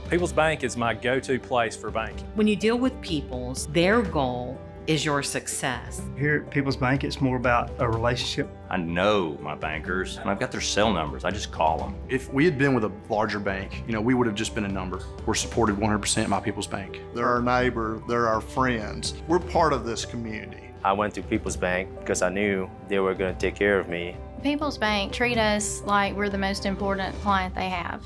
People's Bank is my go-to place for banking. When you deal with People's, their goal is your success. Here at People's Bank, it's more about a relationship. I know my bankers, and I've got their cell numbers. I just call them. If we had been with a larger bank, we would have just been a number. We're supported 100% by People's Bank. They're our neighbor, they're our friends. We're part of this community. I went to People's Bank because I knew they were going to take care of me. People's Bank treat us like we're the most important client they have.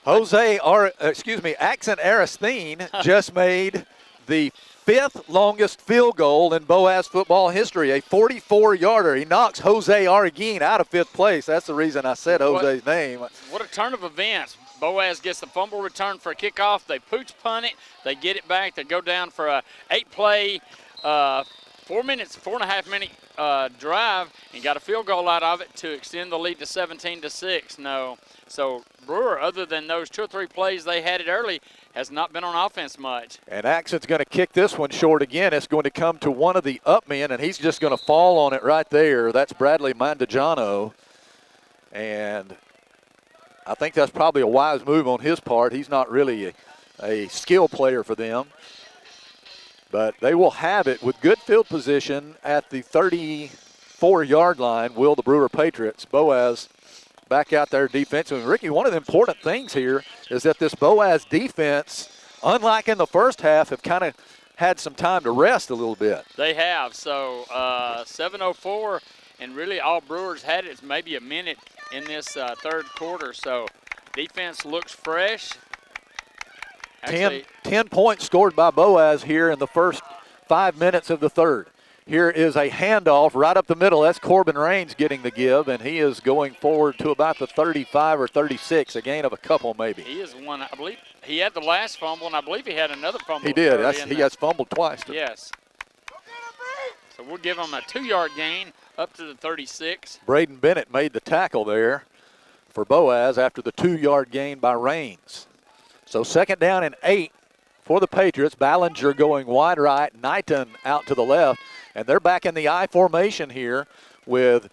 Axon Aristine just made the 5th longest field goal in Boaz football history, a 44-yarder. He knocks Jose Arguin out of 5th place. That's the reason I said Jose's name. What a turn of events. Boaz gets the fumble return for a kickoff. They pooch punt it. They get it back. They go down for a 8-play, 4.5 minute drive and got a field goal out of it to extend the lead to 17-6. So Brewer, other than those 2 or 3 plays they had it early, has not been on offense much. And Axon's going to kick this one short again. It's going to come to one of the up men, and he's just going to fall on it right there. That's Bradley Mandagiano. And I think that's probably a wise move on his part. He's not really a skill player for them. But they will have it with good field position at the 34-yard line, will the Brewer Patriots. Boaz back out there defensively. Ricky, one of the important things here is that this Boaz defense, unlike in the first half, have kind of had some time to rest a little bit. They have. So 7:04, and really all Brewers had is maybe a minute in this third quarter. So defense looks fresh. Actually, 10 points scored by Boaz here in the first 5 minutes of the third. Here is a handoff right up the middle. That's Corbin Raines getting the give, and he is going forward to about the 35 or 36, a gain of a couple maybe. He is one. I believe he had the last fumble, and I believe he had another fumble. He did. He has fumbled twice. Yes. So we'll give him a 2-yard gain up to the 36. Braden Bennett made the tackle there for Boaz after the 2-yard gain by Raines. So 2nd down and 8 for the Patriots. Ballinger going wide right, Knighton out to the left. And they're back in the I formation here with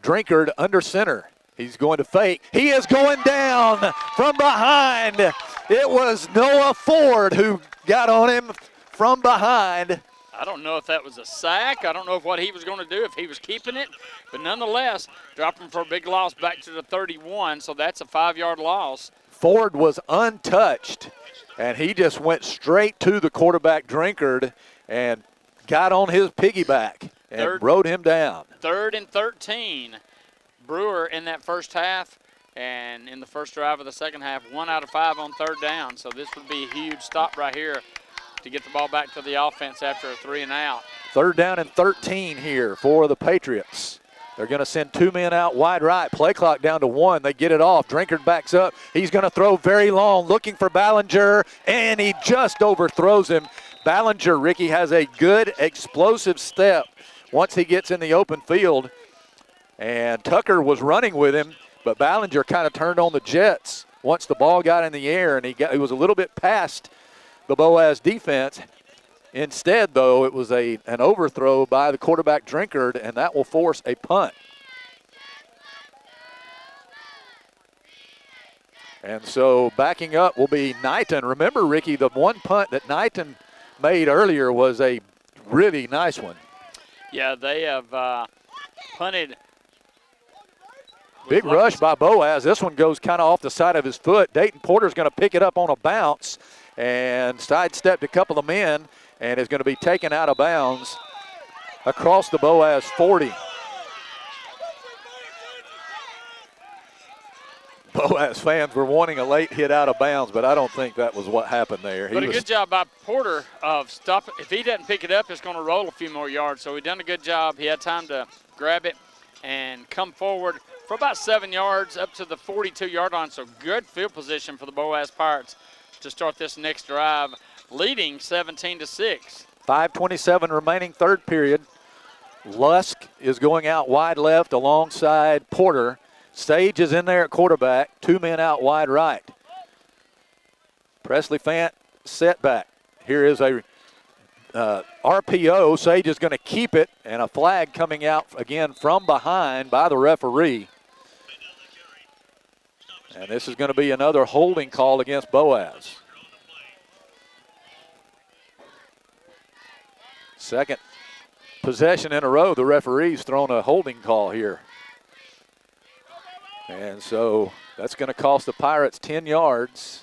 Drinkard under center. He's going to fake. He is going down from behind. It was Noah Ford who got on him from behind. I don't know if that was a sack. I don't know what he was going to do, if he was keeping it. But nonetheless, dropping for a big loss back to the 31, so that's a 5-yard loss. Ford was untouched, and he just went straight to the quarterback Drinkard and got on his piggyback and rode him down. 3rd and 13. Brewer in that first half And in the first drive of the second half, 1 out of 5 on third down. So this would be a huge stop right here to get the ball back to the offense after a 3 and out. Third down and 13 here for the Patriots. They're going to send 2 men out wide right. Play clock down to 1. They get it off. Drinkard backs up. He's going to throw very long, looking for Ballinger, and he just overthrows him. Ballinger, Ricky, has a good explosive step once he gets in the open field. And Tucker was running with him, but Ballinger kind of turned on the jets once the ball got in the air, and he was a little bit past the Boaz defense. Instead, though, it was an overthrow by the quarterback Drinkard, and that will force a punt. And so backing up will be Knighton. Remember, Ricky, the one punt that Knighton made earlier was a really nice one. Yeah, they have punted. Big rush by Boaz. This one goes kind of off the side of his foot. Dayton Porter's going to pick it up on a bounce and sidestepped a couple of men and is going to be taken out of bounds across the Boaz 40. Boaz fans were wanting a late hit out of bounds, but I don't think that was what happened there. But a good job by Porter of stopping. If he doesn't pick it up, it's going to roll a few more yards. So he done a good job. He had time to grab it and come forward for about 7 yards up to the 42-yard line. So good field position for the Boaz Pirates to start this next drive, leading 17-6. 5:27 remaining third period. Lusk is going out wide left alongside Porter. Sage is in there at quarterback, 2 men out wide right. Presley Fant set back. Here is a RPO. Sage is going to keep it, and a flag coming out again from behind by the referee. And this is going to be another holding call against Boaz. Second possession in a row, the referee's thrown a holding call here. And so that's going to cost the Pirates 10 yards.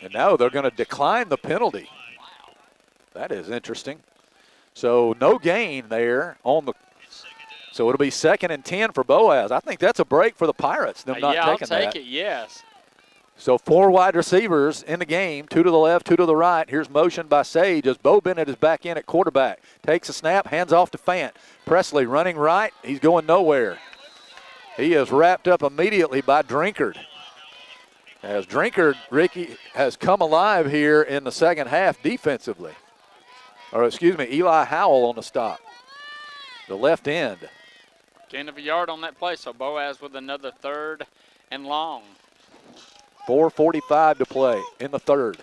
And now they're going to decline the penalty. That is interesting. So no gain there on the. So it'll be 2nd and 10 for Boaz. I think that's a break for the Pirates. Them not yeah, taking I'll take that. it, yes. So 4 wide receivers in the game, 2 to the left, 2 to the right. Here's motion by Sage as Bo Bennett is back in at quarterback. Takes a snap, hands off to Fant. Presley running right. He's going nowhere. He is wrapped up immediately by Drinkard. As Drinkard, Ricky, has come alive here in the second half defensively. Or excuse me, Eli Howell on the stop. The left end. Gain of a yard on that play, so Boaz with another 3rd and long. 4:45 to play in the third.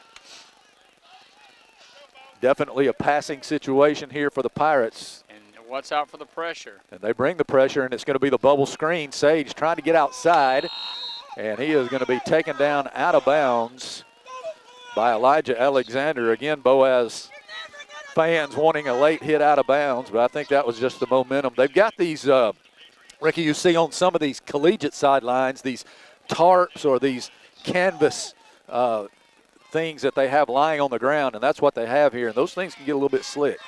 Definitely a passing situation here for the Pirates. And watch out for the pressure. And they bring the pressure, and it's going to be the bubble screen. Sage trying to get outside, and he is going to be taken down out of bounds by Elijah Alexander. Again, Boaz fans wanting a late hit out of bounds, but I think that was just the momentum. They've got these, Ricky, you see on some of these collegiate sidelines, these tarps or these canvas things that they have lying on the ground, and that's what they have here. And those things can get a little bit slick.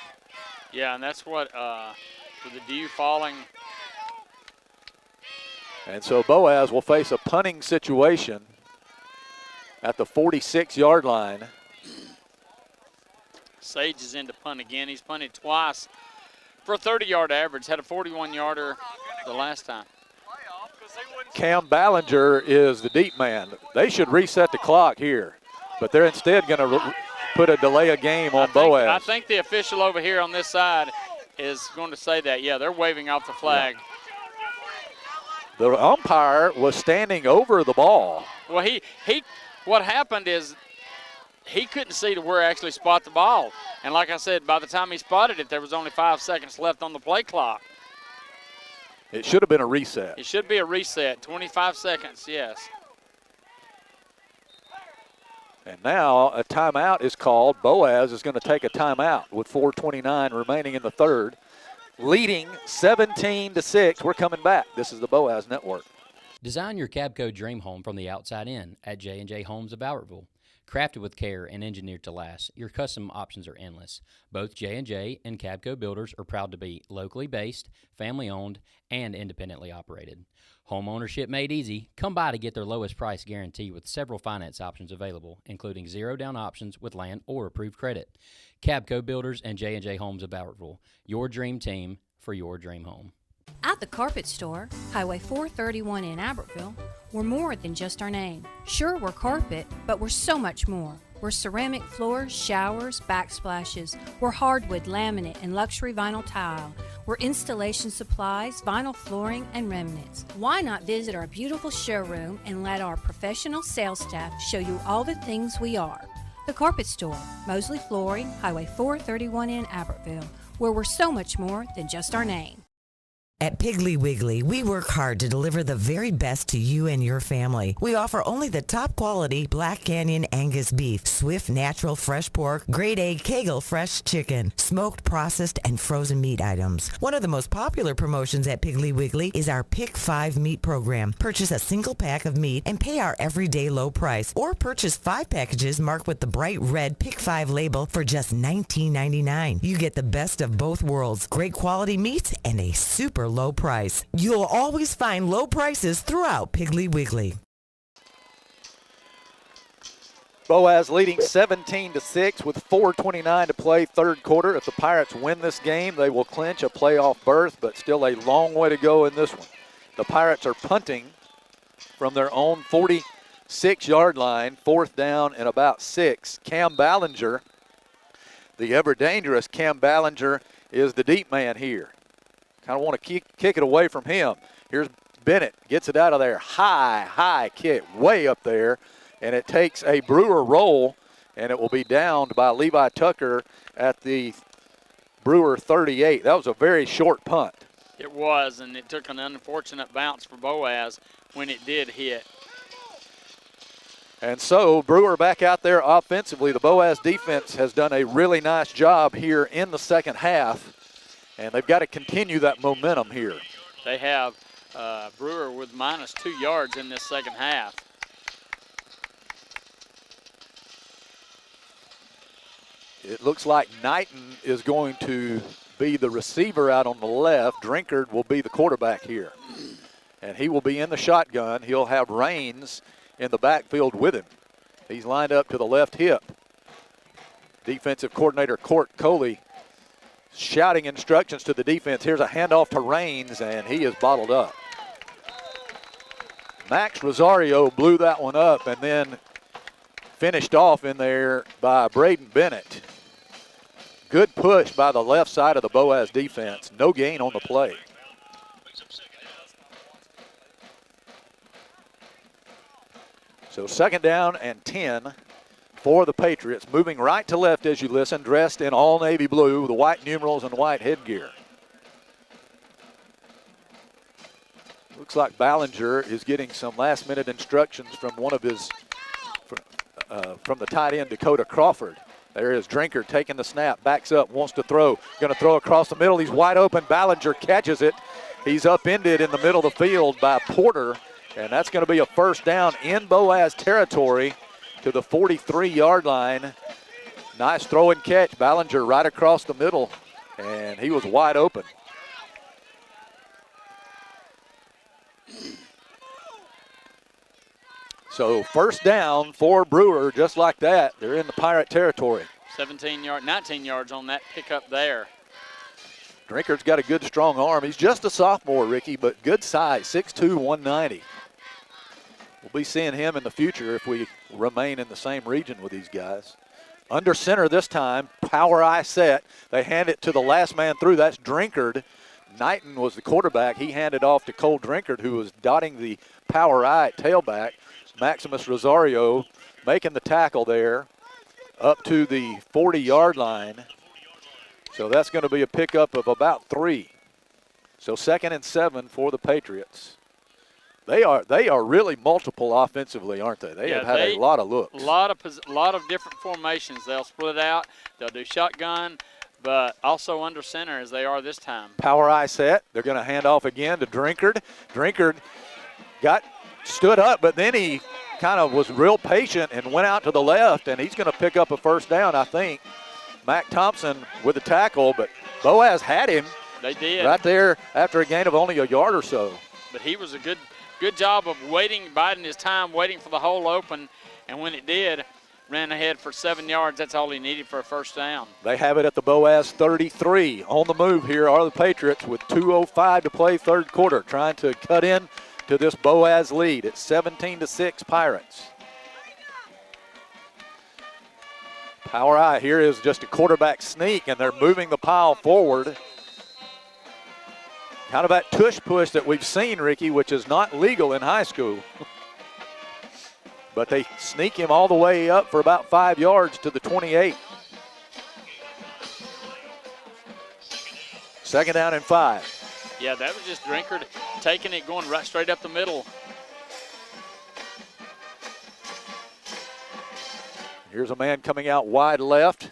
Yeah, and that's what, with the dew falling. And so Boaz will face a punting situation at the 46-yard line. Sage is in to punt again. He's punted twice for a 30-yard average. Had a 41-yarder the last time. Cam Ballinger is the deep man. They should reset the clock here, but they're instead going to put a delay of game on Boaz. I think the official over here on this side is going to say that. Yeah, they're waving off the flag. Yeah. The umpire was standing over the ball. Well, what happened is he couldn't see to where actually spot the ball. And like I said, by the time he spotted it, there was only 5 seconds left on the play clock. It should have been a reset. It should be a reset. 25 seconds, yes. And now a timeout is called. Boaz is going to take a timeout with 4:29 remaining in the third. Leading 17-6. We're coming back. This is the Boaz Network. Design your Cabco dream home from the outside in at J&J Homes of Albertville. Crafted with care and engineered to last, your custom options are endless. Both J&J and Cabco Builders are proud to be locally based, family-owned, and independently operated. Home ownership made easy. Come by to get their lowest price guarantee with several finance options available, including zero-down options with land or approved credit. Cabco Builders and J&J Homes of Bowerville, your dream team for your dream home. At the Carpet Store, Highway 431 in Albertville, we're more than just our name. Sure, we're carpet, but we're so much more. We're ceramic floors, showers, backsplashes. We're hardwood, laminate, and luxury vinyl tile. We're installation supplies, vinyl flooring, and remnants. Why not visit our beautiful showroom and let our professional sales staff show you all the things we are? The Carpet Store, Mosley Flooring, Highway 431 in Albertville, where we're so much more than just our name. At Piggly Wiggly, we work hard to deliver the very best to you and your family. We offer only the top quality Black Canyon Angus beef, Swift natural fresh pork, grade A Kegel fresh chicken, smoked, processed, and frozen meat items. One of the most popular promotions at Piggly Wiggly is our Pick 5 meat program. Purchase a single pack of meat and pay our everyday low price, or purchase 5 packages marked with the bright red Pick 5 label for just $19.99. You get the best of both worlds, great quality meats and a super low price. You'll always find low prices throughout Piggly Wiggly. Boaz leading 17-6 with 4:29 to play third quarter. If the Pirates win this game, they will clinch a playoff berth, but still a long way to go in this one. The Pirates are punting from their own 46-yard line, fourth down and about 6. Cam Ballinger, the ever-dangerous Cam Ballinger, is the deep man here. Kind of want to kick it away from him. Here's Bennett, gets it out of there. High kick, way up there. And it takes a Brewer roll, and it will be downed by Levi Tucker at the Brewer 38. That was a very short punt. It was, and it took an unfortunate bounce for Boaz when it did hit. And so Brewer back out there offensively. The Boaz defense has done a really nice job here in the second half. And they've got to continue that momentum here. They have Brewer with minus 2 yards in this second half. It looks like Knighton is going to be the receiver out on the left. Drinkard will be the quarterback here. And he will be in the shotgun. He'll have Raines in the backfield with him. He's lined up to the left hip. Defensive coordinator Court Coley shouting instructions to the defense. Here's a handoff to Raines, and he is bottled up. Max Rosario blew that one up and then finished off in there by Braden Bennett. Good push by the left side of the Boaz defense. No gain on the play. So second down and 10 for the Patriots, moving right to left as you listen, dressed in all navy blue, the white numerals and white headgear. Looks like Ballinger is getting some last-minute instructions from one of his, from the tight end Dakota Crawford. There is Drinkard taking the snap, backs up, wants to throw, going to throw across the middle. He's wide open. Ballinger catches it. He's upended in the middle of the field by Porter, and that's going to be a first down in Boaz territory to the 43-yard line. Nice throw and catch. Ballinger right across the middle, and he was wide open. So first down for Brewer, just like that. They're in the Pirate territory. 19 yards on that pickup there. Drinkard's got a good, strong arm. He's just a sophomore, Ricky, but good size, 6'2", 190. We'll be seeing him in the future if we remain in the same region with these guys. Under center this time, power eye set. They hand it to the last man through. That's Drinkard. Knighton was the quarterback. He handed off to Cole Drinkard, who was dotting the power eye at tailback. Maximus Rosario making the tackle there up to the 40-yard line. So that's going to be a pickup of about 3. So 2nd and 7 for the Patriots. They are really multiple offensively, aren't they? They have had a lot of looks. A lot of different formations. They'll split out. They'll do shotgun, but also under center as they are this time. Power eye set. They're going to hand off again to Drinkard. Drinkard stood up, but then he kind of was real patient and went out to the left, and he's going to pick up a first down, I think. Mac Thompson with the tackle, but Boaz had him. They did. Right there after a gain of only a yard or so. But he was a good job of waiting, biding his time, waiting for the hole open, and when it did, ran ahead for 7 yards. That's all he needed for a first down. They have it at the Boaz 33. On the move here are the Patriots with 2:05 to play third quarter, trying to cut in to this Boaz lead. It's 17-6 Pirates. Power I here is just a quarterback sneak, and they're moving the pile forward. Kind of that tush push that we've seen, Ricky, which is not legal in high school. But they sneak him all the way up for about 5 yards to the 28. Second down and 5. Yeah, that was just Drinkard taking it, going right straight up the middle. Here's a man coming out wide left.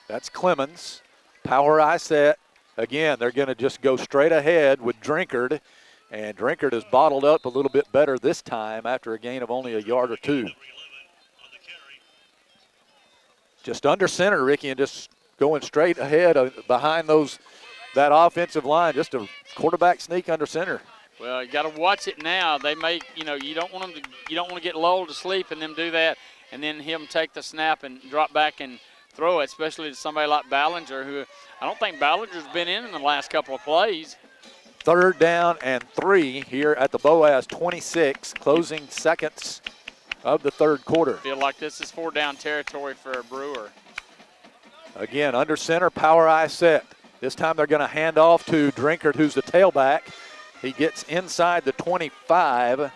That's Clemens. Power I set. Again, they're going to just go straight ahead with Drinkard. And Drinkard is bottled up a little bit better this time after a gain of only a yard or 2. Just under center, Ricky, and just going straight ahead behind that offensive line. Just a quarterback sneak under center. Well, you got to watch it now. They may, you don't want to get lulled to sleep and them do that, and then him take the snap and drop back and throw it, especially to somebody like Ballinger, who I don't think Ballinger's been in the last couple of plays. Third down and 3 here at the Boaz 26, closing seconds of the third quarter. Feel like this is 4-down territory for Brewer. Again, under center, power I set. This time they're going to hand off to Drinkard, who's the tailback. He gets inside the 25,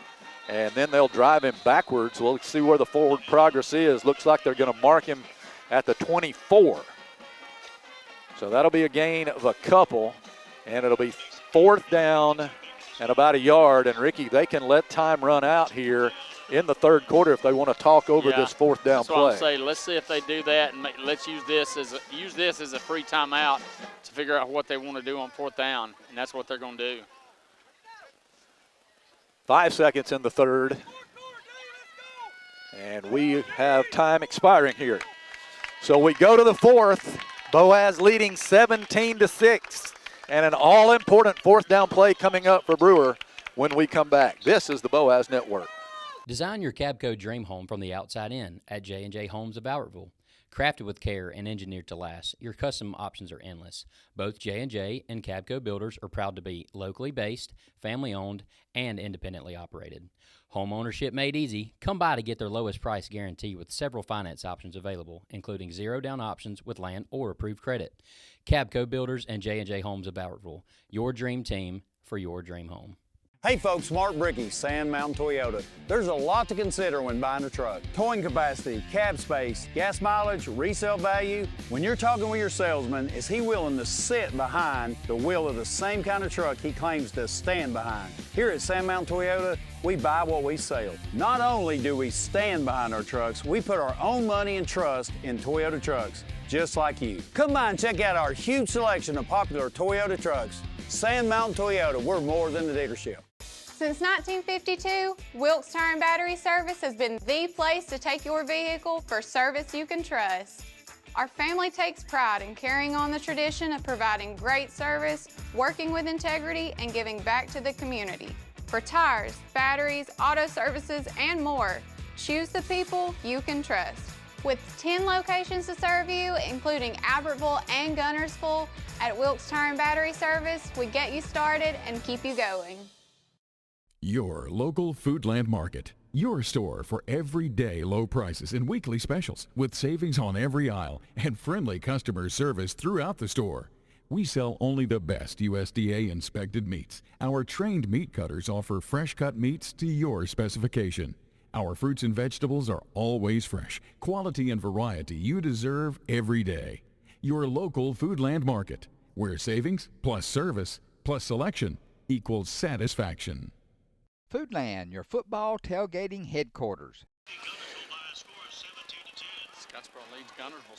and then they'll drive him backwards. We'll see where the forward progress is. Looks like they're going to mark him at the 24. So that'll be a gain of a couple, and it'll be 4th down and about a yard. And, Ricky, they can let time run out here in the third quarter if they want to talk over this 4th down that's play. What I'm saying. Let's see if they do that, and let's use this as a free timeout to figure out what they want to do on 4th down, and that's what they're going to do. 5 seconds in the third, and we have time expiring here. So we go to the 4th. Boaz leading 17-6, and an all-important 4th down play coming up for Brewer when we come back. This is the Boaz Network. Design your Cabco dream home from the outside in at J&J Homes of Albertville. Crafted with care and engineered to last, your custom options are endless. Both J&J and Cabco builders are proud to be locally based, family-owned, and independently operated. Home ownership made easy. Come by to get their lowest price guarantee with several finance options available, including zero-down options with land or approved credit. Cabco Builders and J&J Homes of Albertville, your dream team for your dream home. Hey folks, Mark Brickey, Sand Mountain Toyota. There's a lot to consider when buying a truck. Towing capacity, cab space, gas mileage, resale value. When you're talking with your salesman, is he willing to sit behind the wheel of the same kind of truck he claims to stand behind? Here at Sand Mountain Toyota, we buy what we sell. Not only do we stand behind our trucks, we put our own money and trust in Toyota trucks, just like you. Come by and check out our huge selection of popular Toyota trucks. Sand Mountain Toyota, we're more than a dealership. Since 1952, Wilkes Tire and Battery Service has been the place to take your vehicle for service you can trust. Our family takes pride in carrying on the tradition of providing great service, working with integrity, and giving back to the community. For tires, batteries, auto services, and more, choose the people you can trust. With 10 locations to serve you, including Albertville and Gunnersville, at Wilkes Tire and Battery Service, we get you started and keep you going. Your local Foodland Market. Your store for everyday low prices and weekly specials with savings on every aisle and friendly customer service throughout the store. We sell only the best USDA inspected meats. Our trained meat cutters offer fresh cut meats to your specification. Our fruits and vegetables are always fresh. Quality and variety you deserve every day. Your local Foodland Market, where savings plus service plus selection equals satisfaction. Foodland, your football tailgating headquarters.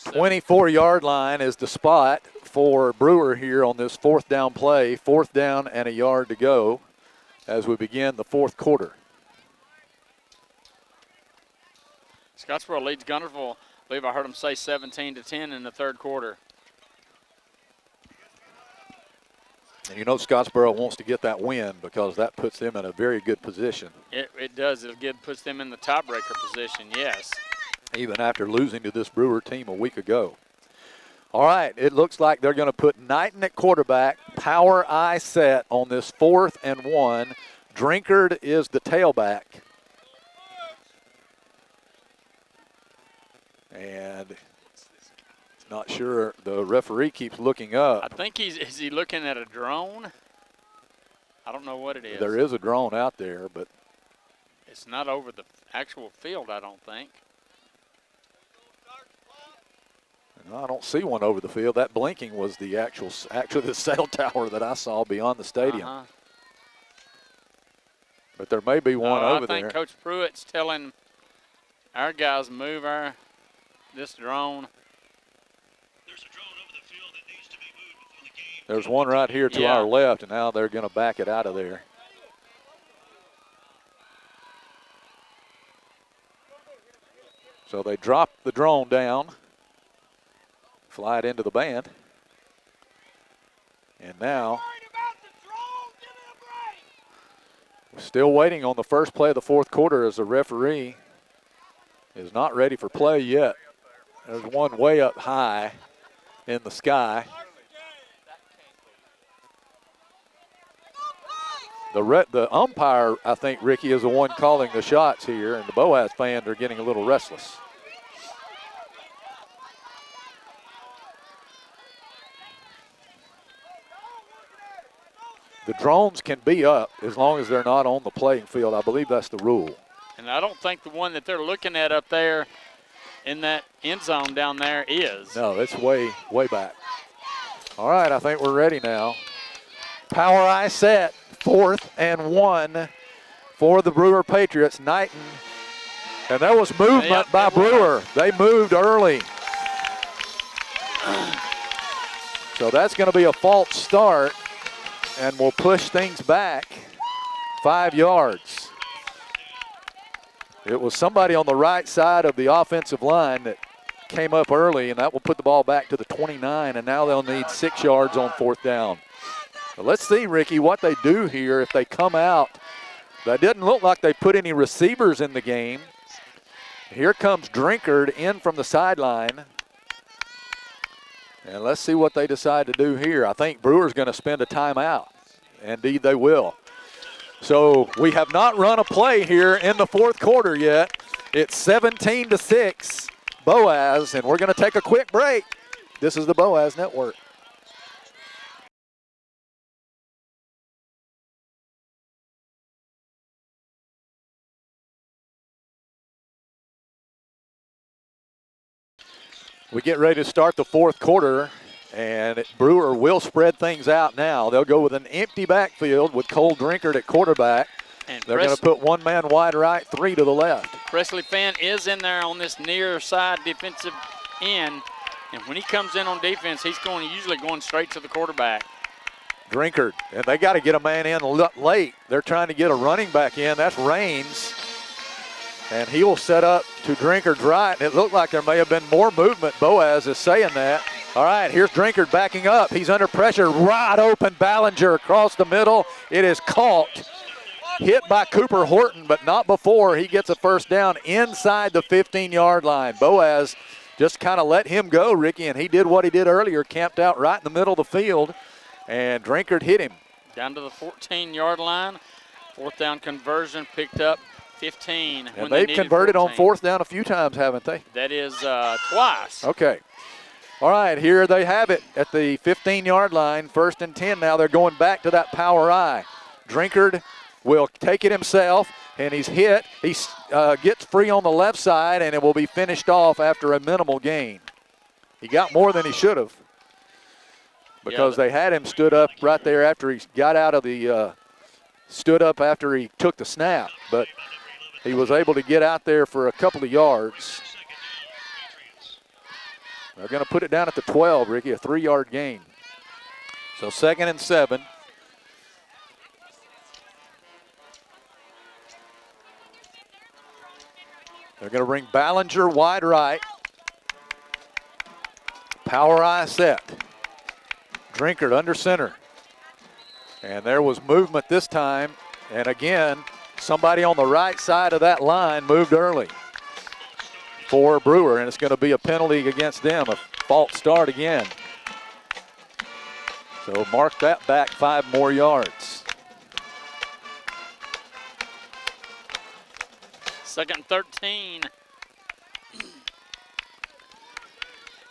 24-yard line is the spot for Brewer here on this 4th down play. 4th down and a yard to go as we begin the 4th quarter. Scottsboro leads Guntersville. I believe I heard them say 17-10 in the third quarter. And you know Scottsboro wants to get that win because that puts them in a very good position. It does. Puts them in the tiebreaker position, yes. Even after losing to this Brewer team a week ago. All right, it looks like they're going to put Knighton at quarterback, power I set on this 4th and 1. Drinkard is the tailback. And not sure, the referee keeps looking up. I think is he looking at a drone? I don't know what it is. There is a drone out there, but it's not over the actual field, I don't think. No, I don't see one over the field. That blinking was the actually the cell tower that I saw beyond the stadium. But there may be one over there. I think Coach Pruitt's telling our guys move this drone. There's a drone over the field that needs to be moved before the game. There's one right here to our left, and now they're going to back it out of there. So they drop the drone down, fly it into the band. And now we're still waiting on the first play of the fourth quarter as the referee is not ready for play yet. There's one way up high in the sky. The umpire, I think, Ricky, is the one calling the shots here, and the Boaz fans are getting a little restless. The drones can be up as long as they're not on the playing field. I believe that's the rule. And I don't think the one that they're looking at up there in that end zone down there is. No, it's way, way back. All right, I think we're ready now. Power I set, 4th and 1 for the Brewer Patriots. Knighton, and there was movement by Brewer. They moved early. So that's going to be a false start, and we'll push things back 5 yards. It was somebody on the right side of the offensive line that came up early, and that will put the ball back to the 29, and now they'll need 6 yards on 4th down. But let's see, Ricky, what they do here if they come out. That didn't look like they put any receivers in the game. Here comes Drinkard in from the sideline. And let's see what they decide to do here. I think Brewer's going to spend a timeout. Indeed, they will. So we have not run a play here in the fourth quarter yet. It's 17-6, Boaz, and we're going to take a quick break. This is the Boaz Network. We get ready to start the fourth quarter, and Brewer will spread things out now. They'll go with an empty backfield with Cole Drinkard at quarterback. And they're going to put one man wide right, 3 to the left. Presley Fenn is in there on this near side defensive end, and when he comes in on defense, he's usually going straight to the quarterback. Drinkard, and they got to get a man in late. They're trying to get a running back in. That's Raines. And he will set up to Drinkard's right. And it looked like there may have been more movement. Boaz is saying that. All right, here's Drinkard backing up. He's under pressure. Wide open Ballinger across the middle. It is caught. Hit by Cooper Horton, but not before he gets a first down inside the 15-yard line. Boaz just kind of let him go, Ricky, and he did what he did earlier, camped out right in the middle of the field, and Drinkard hit him. Down to the 14-yard line. Fourth down conversion picked up 15. And they've converted 14 on fourth down a few times, haven't they? That is twice. Okay. All right, here they have it at the 15-yard line. 1st and 10 now. They're going back to that power I. Drinkard will take it himself, and he's hit. He gets free on the left side, and it will be finished off after a minimal gain. He got more than he should have because they had him stood up right there after he got out of the stood up after he took the snap, but he was able to get out there for a couple of yards. They're going to put it down at the 12, Ricky, a 3-yard gain. So 2nd and 7. They're going to bring Ballinger wide right. Power eye set. Drinkard under center. And there was movement this time. And again, somebody on the right side of that line moved early for Brewer, and it's going to be a penalty against them, a false start again. So mark that back 5 more yards. Second and 13.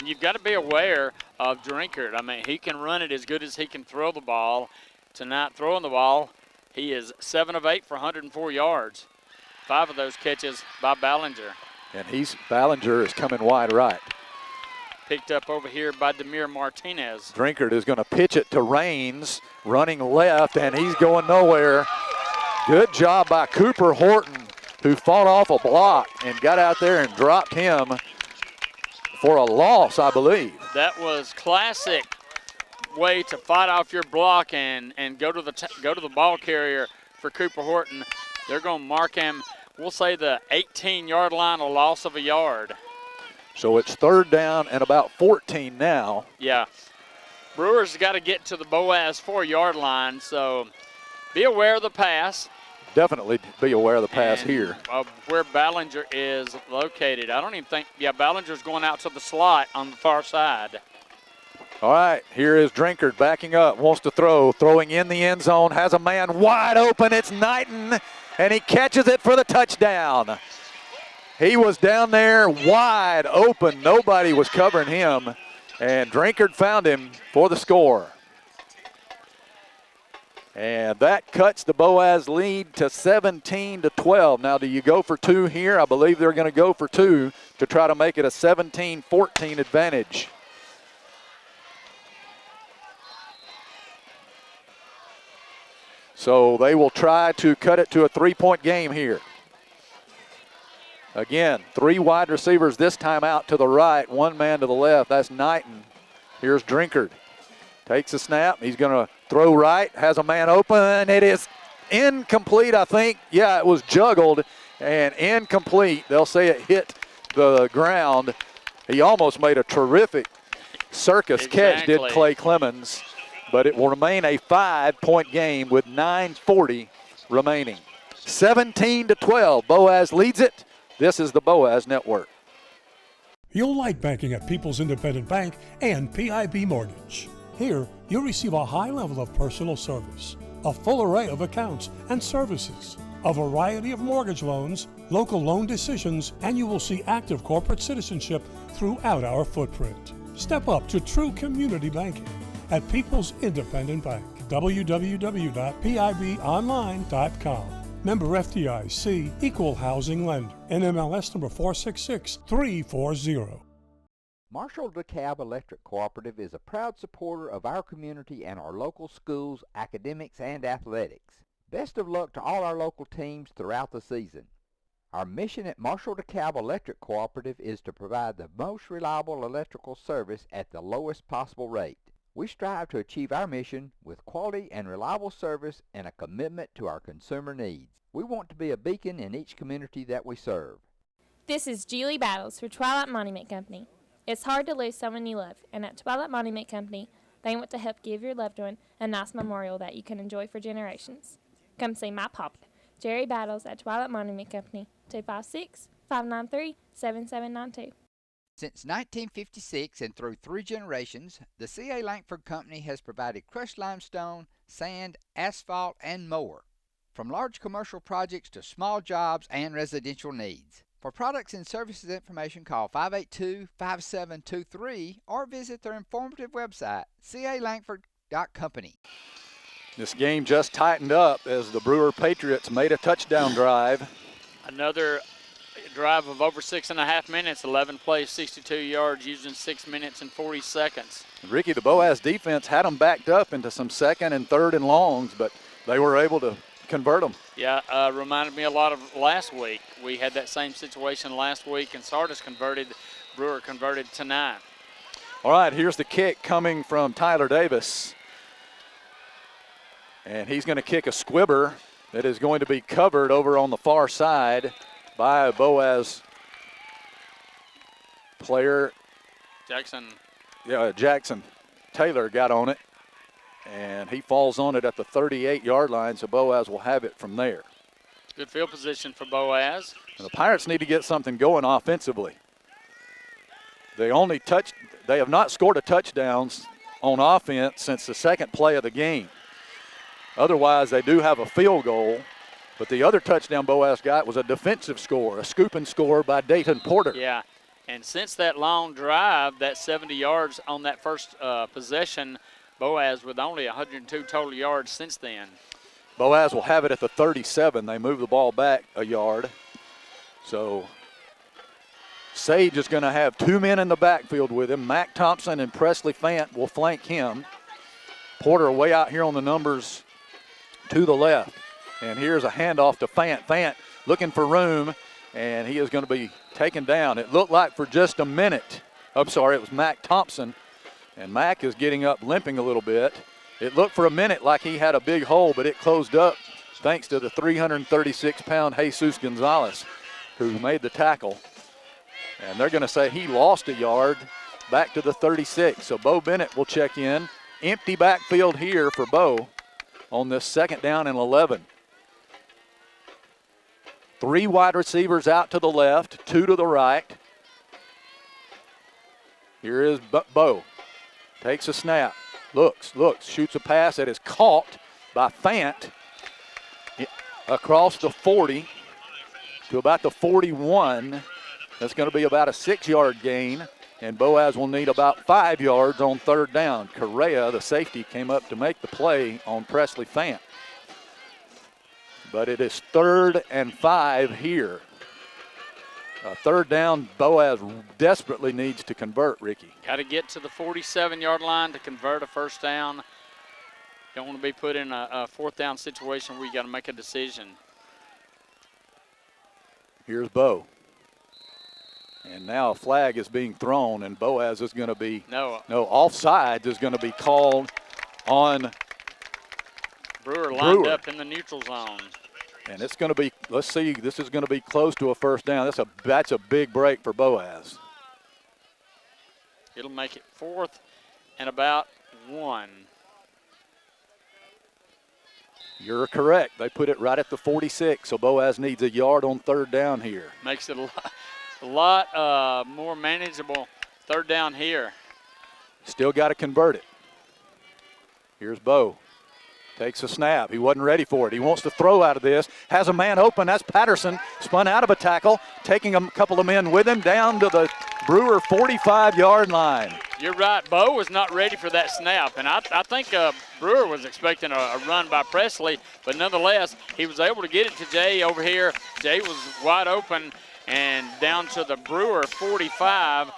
You've got to be aware of Drinkard. I mean, he can run it as good as he can throw the ball. Tonight, throwing the ball, he is 7 of 8 for 104 yards. 5 of those catches by Ballinger. And Ballinger is coming wide right. Picked up over here by Demir Martinez. Drinkard is going to pitch it to Raines, running left, and he's going nowhere. Good job by Cooper Horton, who fought off a block and got out there and dropped him for a loss, I believe. That was classic way to fight off your block and go to the ball carrier for Cooper Horton. They're going to mark him, we'll say the 18-yard line, a loss of a yard. So it's 3rd down and about 14 now. Yeah. Brewers got to get to the Boaz 4-yard line, so be aware of the pass. Definitely be aware of the pass here. Where Ballinger is located. I don't even think, Ballinger's going out to the slot on the far side. All right, here is Drinkard backing up, wants to throw, throwing in the end zone, has a man wide open. It's Knighton, and he catches it for the touchdown. He was down there wide open. Nobody was covering him, and Drinkard found him for the score. And that cuts the Boaz lead to 17-12. Now, do you go for 2 here? I believe they're going to go for 2 to try to make it a 17-14 advantage. So they will try to cut it to a 3-point game here. Again, 3 wide receivers this time out to the right, 1 man to the left. That's Knighton. Here's Drinkard. Takes a snap. He's going to throw right, has a man open. It is incomplete, I think. Yeah, it was juggled and incomplete. They'll say it hit the ground. He almost made a terrific circus catch, did Clay Clemens. But it will remain a 5-point game with 9:40 remaining. 17-12. Boaz leads it. This is the Boaz Network. You'll like banking at People's Independent Bank and PIB Mortgage. Here, you'll receive a high level of personal service, a full array of accounts and services, a variety of mortgage loans, local loan decisions, and you will see active corporate citizenship throughout our footprint. Step up to true community banking at People's Independent Bank. www.pibonline.com. Member FDIC, Equal Housing Lender. NMLS number 466340. Marshall DeKalb Electric Cooperative is a proud supporter of our community and our local schools, academics, and athletics. Best of luck to all our local teams throughout the season. Our mission at Marshall DeKalb Electric Cooperative is to provide the most reliable electrical service at the lowest possible rate. We strive to achieve our mission with quality and reliable service and a commitment to our consumer needs. We want to be a beacon in each community that we serve. This is Julie Battles for Twilight Monument Company. It's hard to lose someone you love, and at Twilight Monument Company, they want to help give your loved one a nice memorial that you can enjoy for generations. Come see my papa, Jerry Battles, at Twilight Monument Company, 256-593-7792. Since 1956 and through 3 generations, the C.A. Langford Company has provided crushed limestone, sand, asphalt, and more. From large commercial projects to small jobs and residential needs. For products and services information, call 582-5723 or visit their informative website, calangford.company. This game just tightened up as the Brewer Patriots made a touchdown drive. Another drive of over 6.5 minutes, 11 plays, 62 yards, using 6 minutes and 40 seconds. Ricky, the Boaz defense had them backed up into some 2nd and 3rd and longs, but they were able to convert them. Yeah, reminded me a lot of last week. We had that same situation last week, and Sardis converted. Brewer converted tonight. All right, here's the kick coming from Tyler Davis. And he's going to kick a squibber that is going to be covered over on the far side by a Boaz player, Jackson. yeah, Jackson Taylor got on it, and he falls on it at the 38-yard line, so Boaz will have it from there. Good field position for Boaz. And the Pirates need to get something going offensively. They have not scored a touchdown on offense since the second play of the game. Otherwise, they do have a field goal, but the other touchdown Boaz got was a defensive score, a scooping score by Dayton Porter. Yeah, and since that long drive, that 70 yards on that first possession, Boaz with only 102 total yards since then. Boaz will have it at the 37. They move the ball back a yard. So Sage is going to have two men in the backfield with him. Mac Thompson and Presley Fant will flank him. Porter way out here on the numbers to the left. And here's a handoff to Fant. Fant looking for room, and he is going to be taken down. It looked like for just a minute. I'm sorry, it was Mac Thompson. And Mac is getting up limping a little bit. It looked for a minute like he had a big hole, but it closed up thanks to the 336-pound Jesus Gonzalez, who made the tackle. And they're going to say he lost a yard back to the 36. So Bo Bennett will check in. Empty backfield here for Bo on this 2nd down and 11. 3 wide receivers out to the left, 2 to the right. Here is Bo. Takes a snap. Looks, shoots a pass that is caught by Fant across the 40 to about the 41. That's going to be about a 6-yard gain, and Boaz will need about 5 yards on 3rd down. Correa, the safety, came up to make the play on Presley Fant. But it is 3rd and 5 here. 3rd down, Boaz desperately needs to convert, Ricky. Got to get to the 47-yard line to convert a 1st down. Don't want to be put in a 4th down situation where you got to make a decision. Here's Bo. And now a flag is being thrown, and Boaz is going to be, offsides is going to be called on Brewer lined up in the neutral zone. And it's going to be, let's see, this is going to be close to a 1st down. That's a big break for Boaz. It'll make it 4th and about 1. You're correct. They put it right at the 46, so Boaz needs a yard on 3rd down here. Makes it a lot more manageable 3rd down here. Still got to convert it. Here's Bo. Takes a snap. He wasn't ready for it. He wants to throw out of this. Has a man open. That's Patterson. Spun out of a tackle. Taking a couple of men with him down to the Brewer 45-yard line. You're right. Bo was not ready for that snap. And I think Brewer was expecting a run by Presley. But nonetheless, he was able to get it to Jay over here. Jay was wide open and down to the Brewer 45.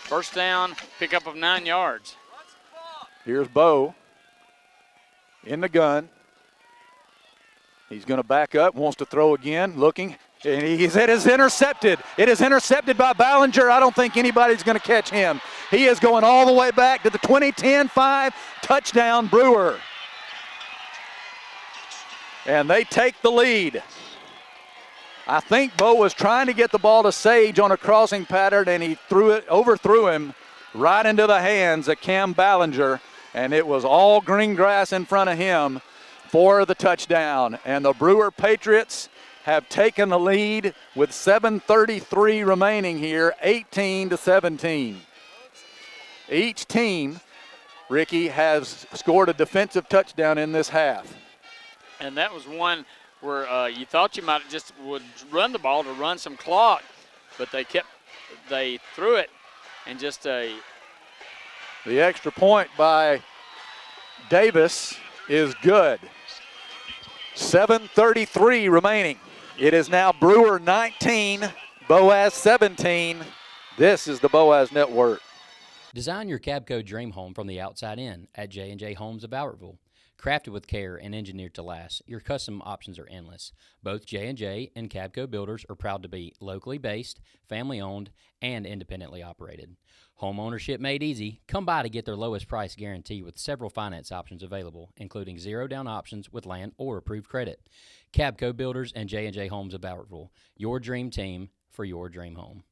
1st down, pickup of 9 yards. Here's Bo. In the gun. He's going to back up, wants to throw again, looking, and it is intercepted. It is intercepted by Ballinger. I don't think anybody's going to catch him. He is going all the way back to the 20-10-5 touchdown Brewer. And they take the lead. I think Bo was trying to get the ball to Sage on a crossing pattern, and he overthrew him right into the hands of Cam Ballinger. And it was all green grass in front of him for the touchdown. And the Brewer Patriots have taken the lead with 7:33 remaining here, 18-17. Each team, Ricky, has scored a defensive touchdown in this half. And that was one where you thought you might just would run the ball to run some clock, but they threw it and just a. The extra point by Davis is good. 7:33 remaining. It is now Brewer 19, Boaz 17. This is the Boaz Network. Design your Cabco dream home from the outside in at J&J Homes of Albertville. Crafted with care and engineered to last, your custom options are endless. Both J&J and Cabco builders are proud to be locally based, family-owned, and independently operated. Home ownership made easy. Come by to get their lowest price guarantee with several finance options available, including zero-down options with land or approved credit. Cabco Builders and J&J Homes of Albertville, your dream team for your dream home.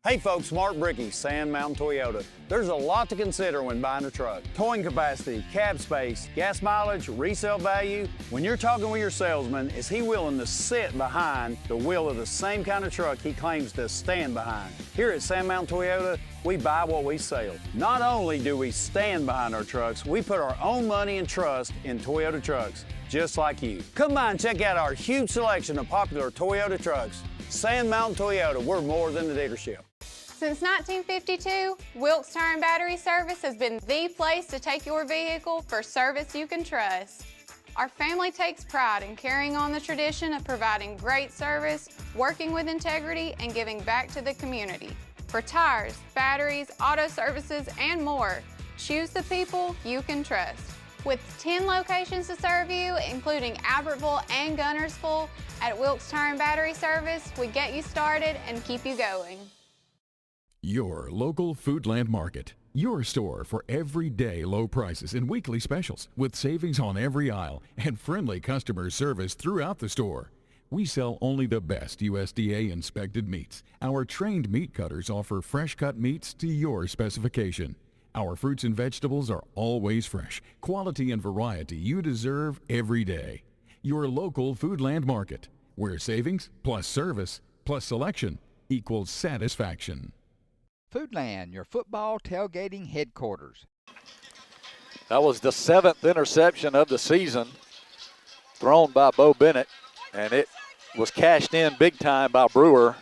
Hey folks, Mark Bricky, Sand Mountain Toyota. There's a lot to consider when buying a truck. Towing capacity, cab space, gas mileage, resale value. When you're talking with your salesman, is he willing to sit behind the wheel of the same kind of truck he claims to stand behind? Here at Sand Mountain Toyota, we buy what we sell. Not only do we stand behind our trucks, we put our own money and trust in Toyota trucks, just like you. Come by and check out our huge selection of popular Toyota trucks. Sand Mountain Toyota, we're more than a dealership. Since 1952, Wilkes Tire and Battery Service has been the place to take your vehicle for service you can trust. Our family takes pride in carrying on the tradition of providing great service, working with integrity, and giving back to the community. For tires, batteries, auto services, and more, choose the people you can trust. With 10 locations to serve you, including Albertville and Gunnersville, at Wilkes Tire and Battery Service, we get you started and keep you going. Your local Foodland Market. Your store for everyday low prices and weekly specials with savings on every aisle and friendly customer service throughout the store. We sell only the best USDA inspected meats. Our trained meat cutters offer fresh cut meats to your specification. Our fruits and vegetables are always fresh, quality and variety you deserve every day. Your local Foodland Market, where savings plus service plus selection equals satisfaction. Foodland, your football tailgating headquarters. That was the 7th interception of the season thrown by Bo Bennett, and it was cashed in big time by Brewer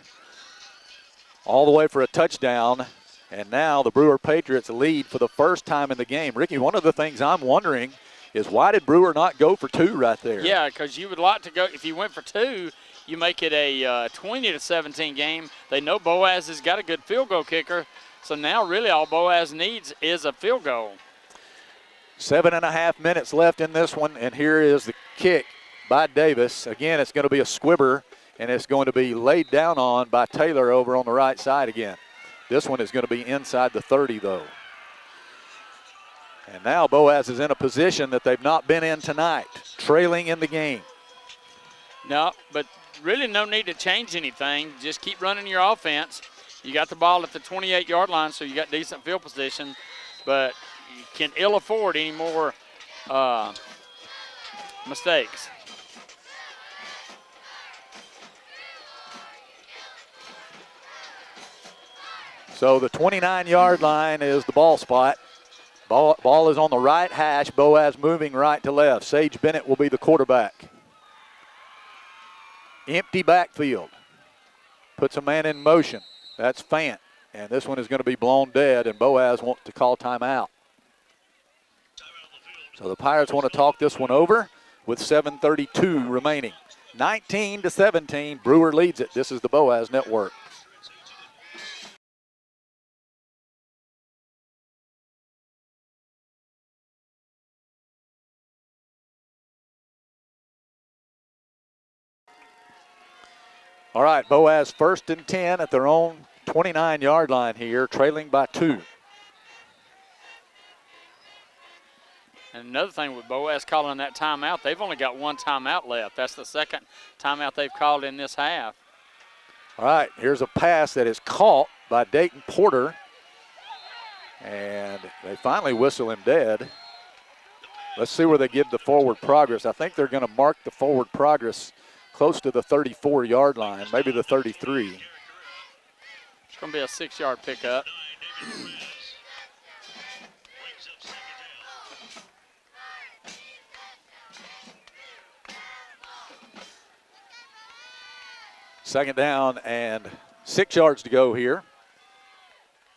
all the way for a touchdown. And now the Brewer Patriots lead for the first time in the game. Ricky, one of the things I'm wondering is why did Brewer not go for 2 right there? Yeah, because you would like to go, if you went for 2, you make it a 20-17 game. They know Boaz has got a good field goal kicker, so now really all Boaz needs is a field goal. 7.5 minutes left in this one, and here is the kick by Davis. Again, it's going to be a squibber, and it's going to be laid down on by Taylor over on the right side again. This one is going to be inside the 30, though. And now Boaz is in a position that they've not been in tonight, trailing in the game. No, but really no need to change anything. Just keep running your offense. You got the ball at the 28-yard line, so you got decent field position, but you can ill afford any more mistakes. So the 29-yard line is the ball spot. Ball is on the right hash. Boaz moving right to left. Sage Bennett will be the quarterback. Empty backfield. Puts a man in motion. That's Fant. And this one is going to be blown dead, and Boaz wants to call timeout. So the Pirates want to talk this one over with 7:32 remaining. 19-17, Brewer leads it. This is the Boaz Network. All right, Boaz 1st and 10 at their own 29-yard line here, trailing by 2. And another thing with Boaz calling that timeout, they've only got 1 timeout left. That's the second timeout they've called in this half. All right, here's a pass that is caught by Dayton Porter. And they finally whistle him dead. Let's see where they give the forward progress. I think they're going to mark the forward progress close to the 34-yard line, maybe the 33. It's going to be a 6-yard pickup. Second down and 6 yards to go here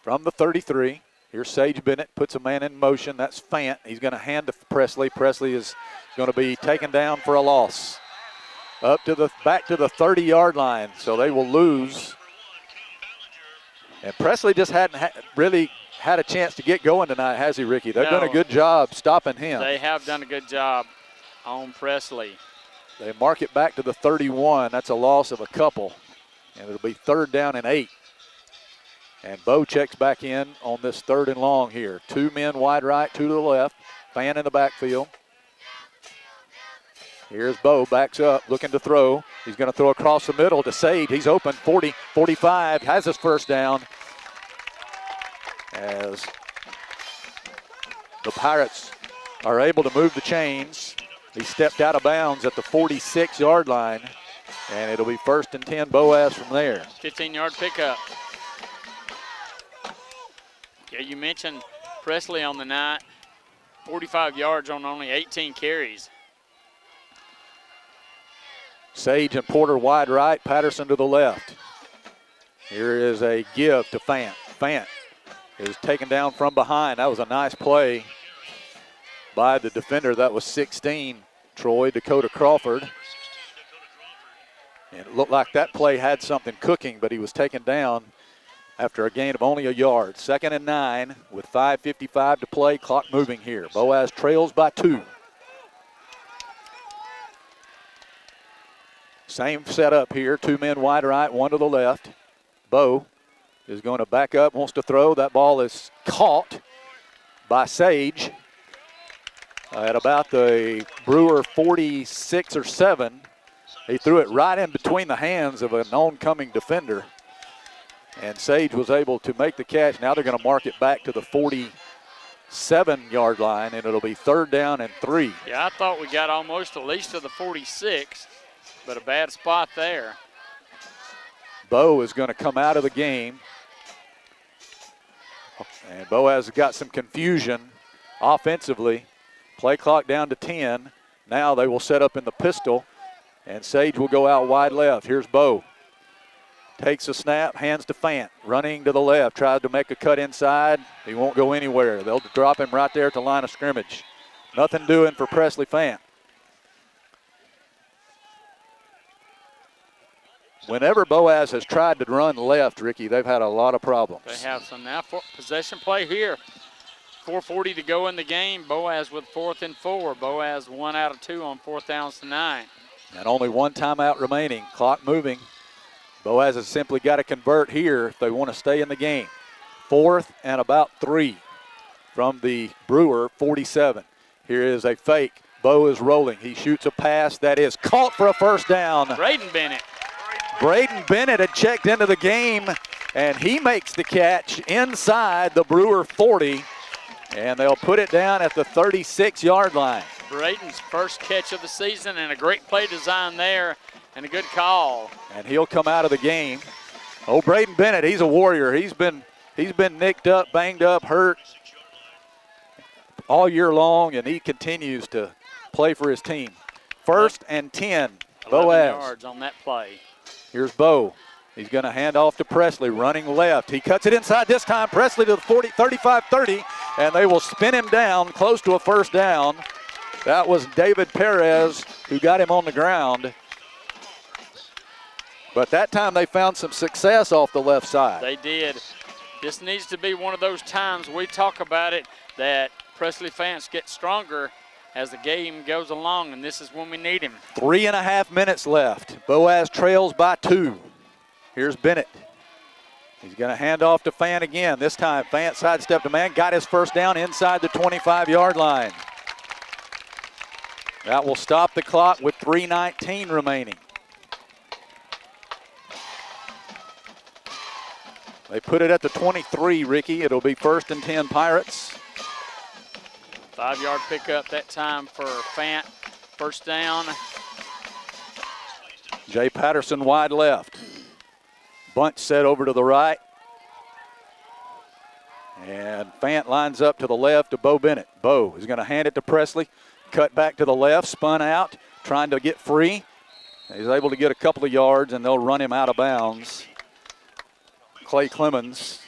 from the 33. Here's Sage Bennett, puts a man in motion. That's Fant. He's going to hand to Presley. Presley is going to be taken down for a loss. Back to the 30-yard line, so they will lose. And Presley just hadn't really had a chance to get going tonight, has he, Ricky? They've done a good job stopping him. They have done a good job on Presley. They mark it back to the 31. That's a loss of a couple. And it'll be 3rd down and 8. And Bo checks back in on this 3rd and long here. 2 men wide right, 2 to the left. Fan in the backfield. Here's Bo, backs up, looking to throw. He's going to throw across the middle to Sage. He's open, 40, 45, has his first down. as the Pirates are able to move the chains. He stepped out of bounds at the 46-yard line, and it'll be 1st and 10 Boaz from there. 15-yard pickup. Yeah, you mentioned Presley on the night, 45 yards on only 18 carries. Sage and Porter wide right, Patterson to the left. Here is a give to Fant. Fant is taken down from behind. That was a nice play by the defender. That was 16, Troy, Dakota Crawford. And it looked like that play had something cooking, but he was taken down after a gain of only a yard. 2nd and 9 with 5:55 to play. Clock moving here. Boaz trails by 2. Same setup here. 2 men wide right, 1 to the left. Bo is going to back up, wants to throw. That ball is caught by Sage at about the Brewer 46 or 7. He threw it right in between the hands of an oncoming defender. And Sage was able to make the catch. Now they're going to mark it back to the 47-yard line, and it'll be 3rd down and 3. Yeah, I thought we got almost at least to the 46, but a bad spot there. Bo is going to come out of the game. And Boaz has got some confusion offensively. Play clock down to 10. Now they will set up in the pistol, and Sage will go out wide left. Here's Bo. Takes a snap, hands to Fant. Running to the left, tries to make a cut inside. He won't go anywhere. They'll drop him right there at the line of scrimmage. Nothing doing for Presley Fant. Whenever Boaz has tried to run left, Ricky, they've had a lot of problems. They have some now. Possession play here. 4:40 to go in the game. Boaz with 4th and 4. Boaz 1 out of 2 on 4th downs tonight. And only 1 timeout remaining. Clock moving. Boaz has simply got to convert here if they want to stay in the game. 4th and about 3 from the Brewer 47. Here is a fake. Bo is rolling. He shoots a pass that is caught for a 1st down. Braden Bennett. Braden Bennett had checked into the game, and he makes the catch inside the Brewer 40, and they'll put it down at the 36-yard line. Braden's first catch of the season, and a great play design there, and a good call. And he'll come out of the game. Oh, Braden Bennett, he's a warrior. He's been nicked up, banged up, hurt all year long, and he continues to play for his team. 1st and 10, 11 Boaz. yards on that play. Here's Bo. He's going to hand off to Presley, running left. He cuts it inside this time. Presley to the 40, 35-30, and they will spin him down close to a 1st down. That was David Perez who got him on the ground. But that time they found some success off the left side. They did. This needs to be one of those times we talk about it that Presley Fants get stronger as the game goes along, and this is when we need him. 3.5 minutes left. Boaz trails by 2. Here's Bennett. He's going to hand off to Fant again. This time, Fant sidestepped a man, got his 1st down inside the 25-yard line. That will stop the clock with 3:19 remaining. They put it at the 23, Ricky. It'll be 1st and 10 Pirates. 5-yard pickup that time for Fant. 1st down. Jay Patterson wide left. Bunt set over to the right. And Fant lines up to the left to Bo Bennett. Bo is going to hand it to Presley. Cut back to the left, spun out, trying to get free. He's able to get a couple of yards, and they'll run him out of bounds. Clay Clemens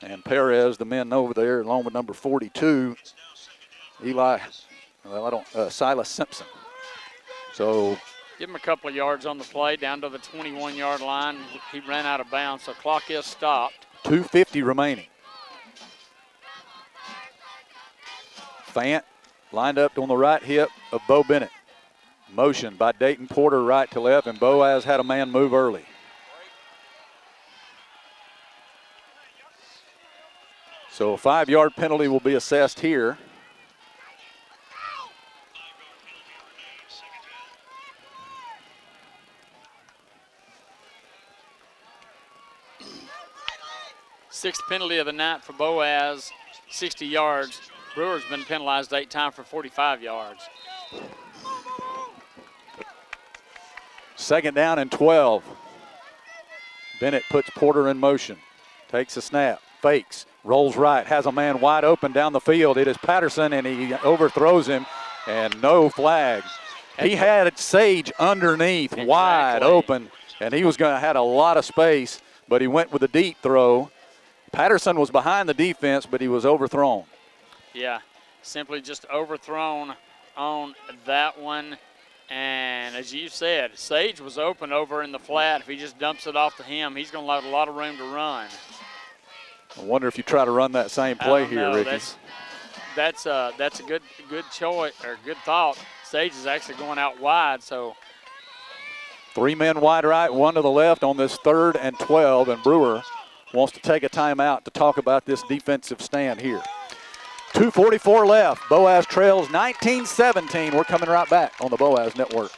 and Perez, the men over there, along with number 42. Silas Simpson. So give him a couple of yards on the play, down to the 21-yard line. He ran out of bounds, so clock is stopped. 2:50 remaining. Fant lined up on the right hip of Bo Bennett. Motion by Dayton Porter right to left, and Boaz had a man move early. So a 5-yard penalty will be assessed here. Sixth penalty of the night for Boaz, 60 yards. Brewer's been penalized 8 times for 45 yards. Second down and 12. Bennett puts Porter in motion. Takes a snap, fakes, rolls right, has a man wide open down the field. It is Patterson, and he overthrows him, and no flag. He had Sage underneath, wide open, and he was going to have a lot of space, but he went with a deep throw. Patterson was behind the defense, but he was overthrown. Yeah, simply just overthrown on that one. And as you said, Sage was open over in the flat. If he just dumps it off to him, he's going to have a lot of room to run. I wonder if you try to run that same play here, Ricky. That's a good choice or good thought. Sage is actually going out wide, so 3 men wide right, 1 to the left on this 3rd and 12, and Brewer wants to take a timeout to talk about this defensive stand here. 2:44 left. Boaz trails 19-17. We're coming right back on the Boaz Network.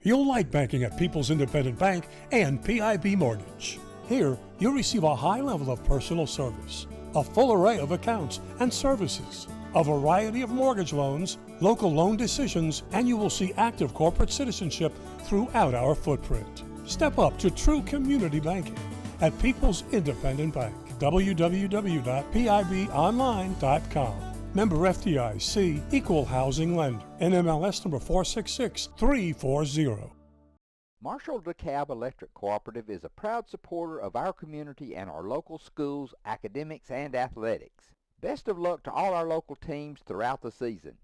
You'll like banking at People's Independent Bank and PIB Mortgage. Here, you'll receive a high level of personal service, a full array of accounts and services, a variety of mortgage loans, local loan decisions, and you will see active corporate citizenship throughout our footprint. Step up to true community banking at People's Independent Bank. www.pibonline.com. Member FDIC, Equal Housing Lender. NMLS number 466340. Marshall DeKalb Electric Cooperative is a proud supporter of our community and our local schools, academics, and athletics. Best of luck to all our local teams throughout the season.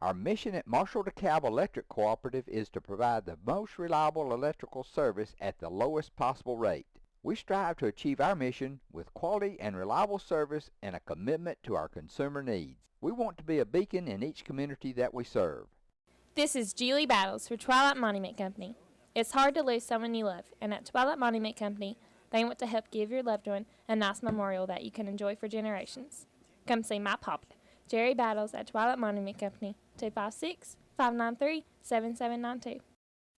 Our mission at Marshall DeKalb Electric Cooperative is to provide the most reliable electrical service at the lowest possible rate. We strive to achieve our mission with quality and reliable service and a commitment to our consumer needs. We want to be a beacon in each community that we serve. This is Julie Battles for Twilight Monument Company. It's hard to lose someone you love, and at Twilight Monument Company, they want to help give your loved one a nice memorial that you can enjoy for generations. Come see my papa, Jerry Battles, at Twilight Monument Company, 256-593-7792.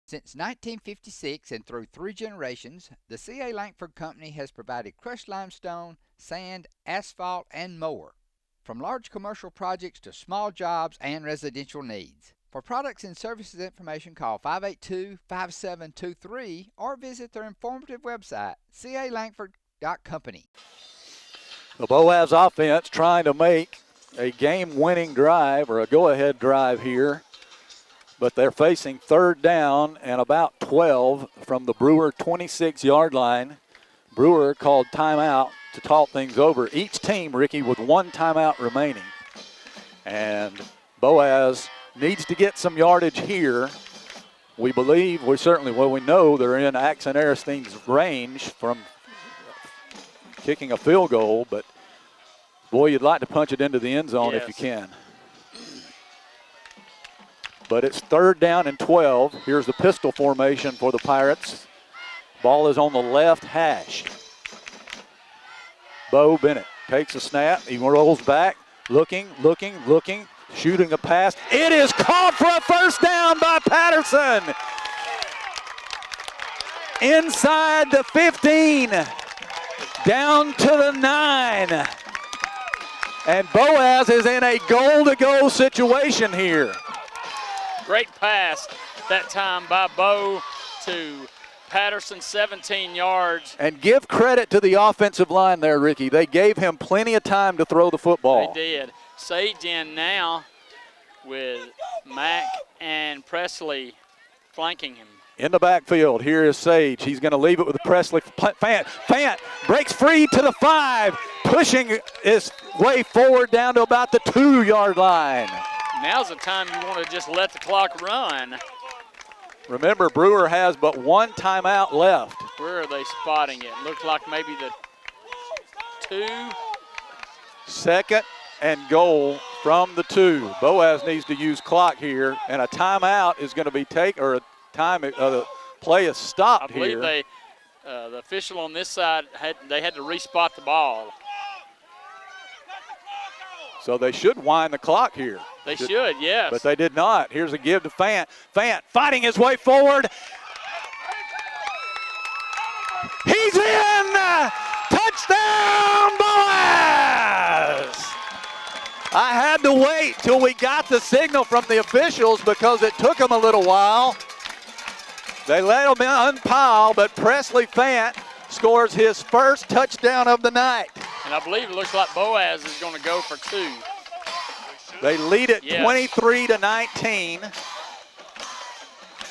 Since 1956 and through 3 generations, the C.A. Langford Company has provided crushed limestone, sand, asphalt, and more. From large commercial projects to small jobs and residential needs. For products and services information, call 582-5723 or visit their informative website, calangford.company. The Boaz offense trying to make a game-winning drive or a go-ahead drive here, but they're facing 3rd down and about 12 from the Brewer 26-yard line. Brewer called timeout to talk things over. Each team, Ricky, with 1 timeout remaining. And Boaz needs to get some yardage here. We believe, we know they're in Axon Aristein's range from kicking a field goal, but boy, you'd like to punch it into the end zone if you can. But it's 3rd down and 12. Here's the pistol formation for the Pirates. Ball is on the left hash. Bo Bennett takes a snap. He rolls back, looking, shooting a pass. It is caught for a first down by Patterson. Inside the 15, down to the 9. And Boaz is in a goal-to-go situation here. Great pass that time by Bo to Patterson, 17 yards. And give credit to the offensive line there, Ricky. They gave him plenty of time to throw the football. They did. Sage in now with Mack and Presley flanking him. In the backfield, here is Sage. He's going to leave it with Presley. Fant breaks free to the 5, pushing his way forward down to about the 2-yard line. Now's the time you want to just let the clock run. Remember, Brewer has but 1 timeout left. Where are they spotting it? Looks like maybe the 2. 2nd and goal from the 2. Boaz needs to use clock here, and a timeout is going to be taken, or a time the play is stopped here. I believe they, the official on this side, had to respot the ball. So they should wind the clock here. They should, yes. But they did not. Here's a give to Fant. Fant fighting his way forward. He's in! Touchdown, Boaz! I had to wait till we got the signal from the officials because it took them a little while. They let him unpile, but Presley Fant scores his first touchdown of the night. And I believe it looks like Boaz is going to go for 2. They lead it Yes. 23-19,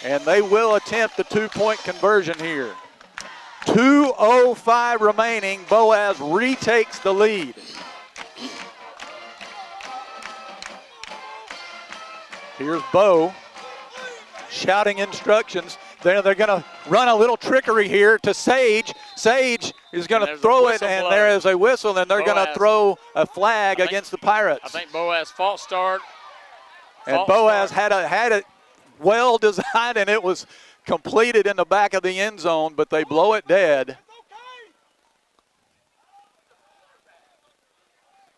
and they will attempt the 2-point conversion here. 2:05 remaining. Boaz retakes the lead. Here's Bo shouting instructions. They're going to run a little trickery here to Sage. Sage is going to throw it, and there is a whistle, and they're going to throw a flag against the Pirates. I think Boaz false start. And Boaz had it well designed, and it was completed in the back of the end zone, but they blow it dead.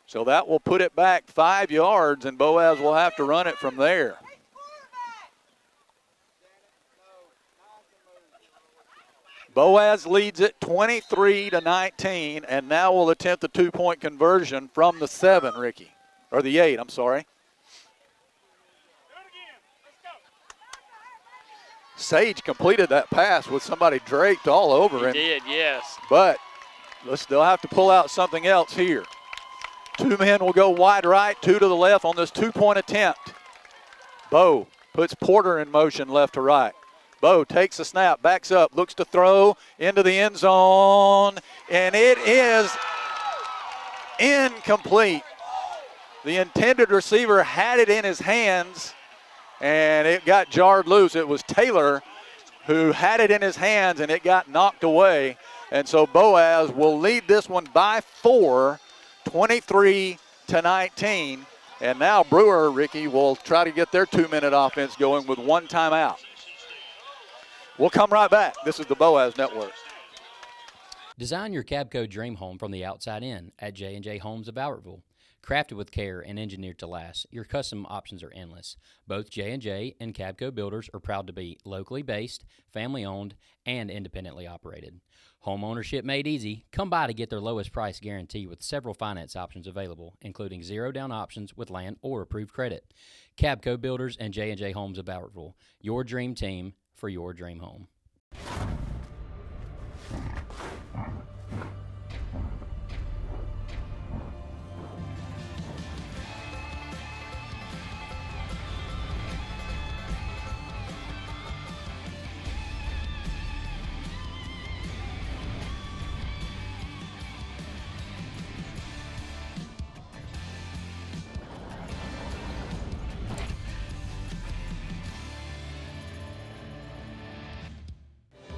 So that will put it back 5 yards, and Boaz will have to run it from there. Boaz leads it 23-19, and now will attempt the 2-point conversion from the 7, Ricky. Or the 8, I'm sorry. Sage completed that pass with somebody draped all over him. He did, yes. But they'll have to pull out something else here. 2 men will go wide right, 2 to the left on this 2-point attempt. Bo puts Porter in motion left to right. Bo takes the snap, backs up, looks to throw into the end zone, and it is incomplete. The intended receiver had it in his hands, and it got jarred loose. It was Taylor who had it in his hands, and it got knocked away. And so Boaz will lead this one by 4, 23-19. And now Brewer, Ricky, will try to get their 2-minute offense going with 1 timeout. We'll come right back. This is the Boaz Network. Design your Cabco dream home from the outside in at J&J Homes of Albertville. Crafted with care and engineered to last, your custom options are endless. Both J&J and Cabco builders are proud to be locally based, family-owned, and independently operated. Home ownership made easy. Come by to get their lowest price guarantee with several finance options available, including zero-down options with land or approved credit. Cabco Builders and J&J Homes of Albertville, your dream team for your dream home.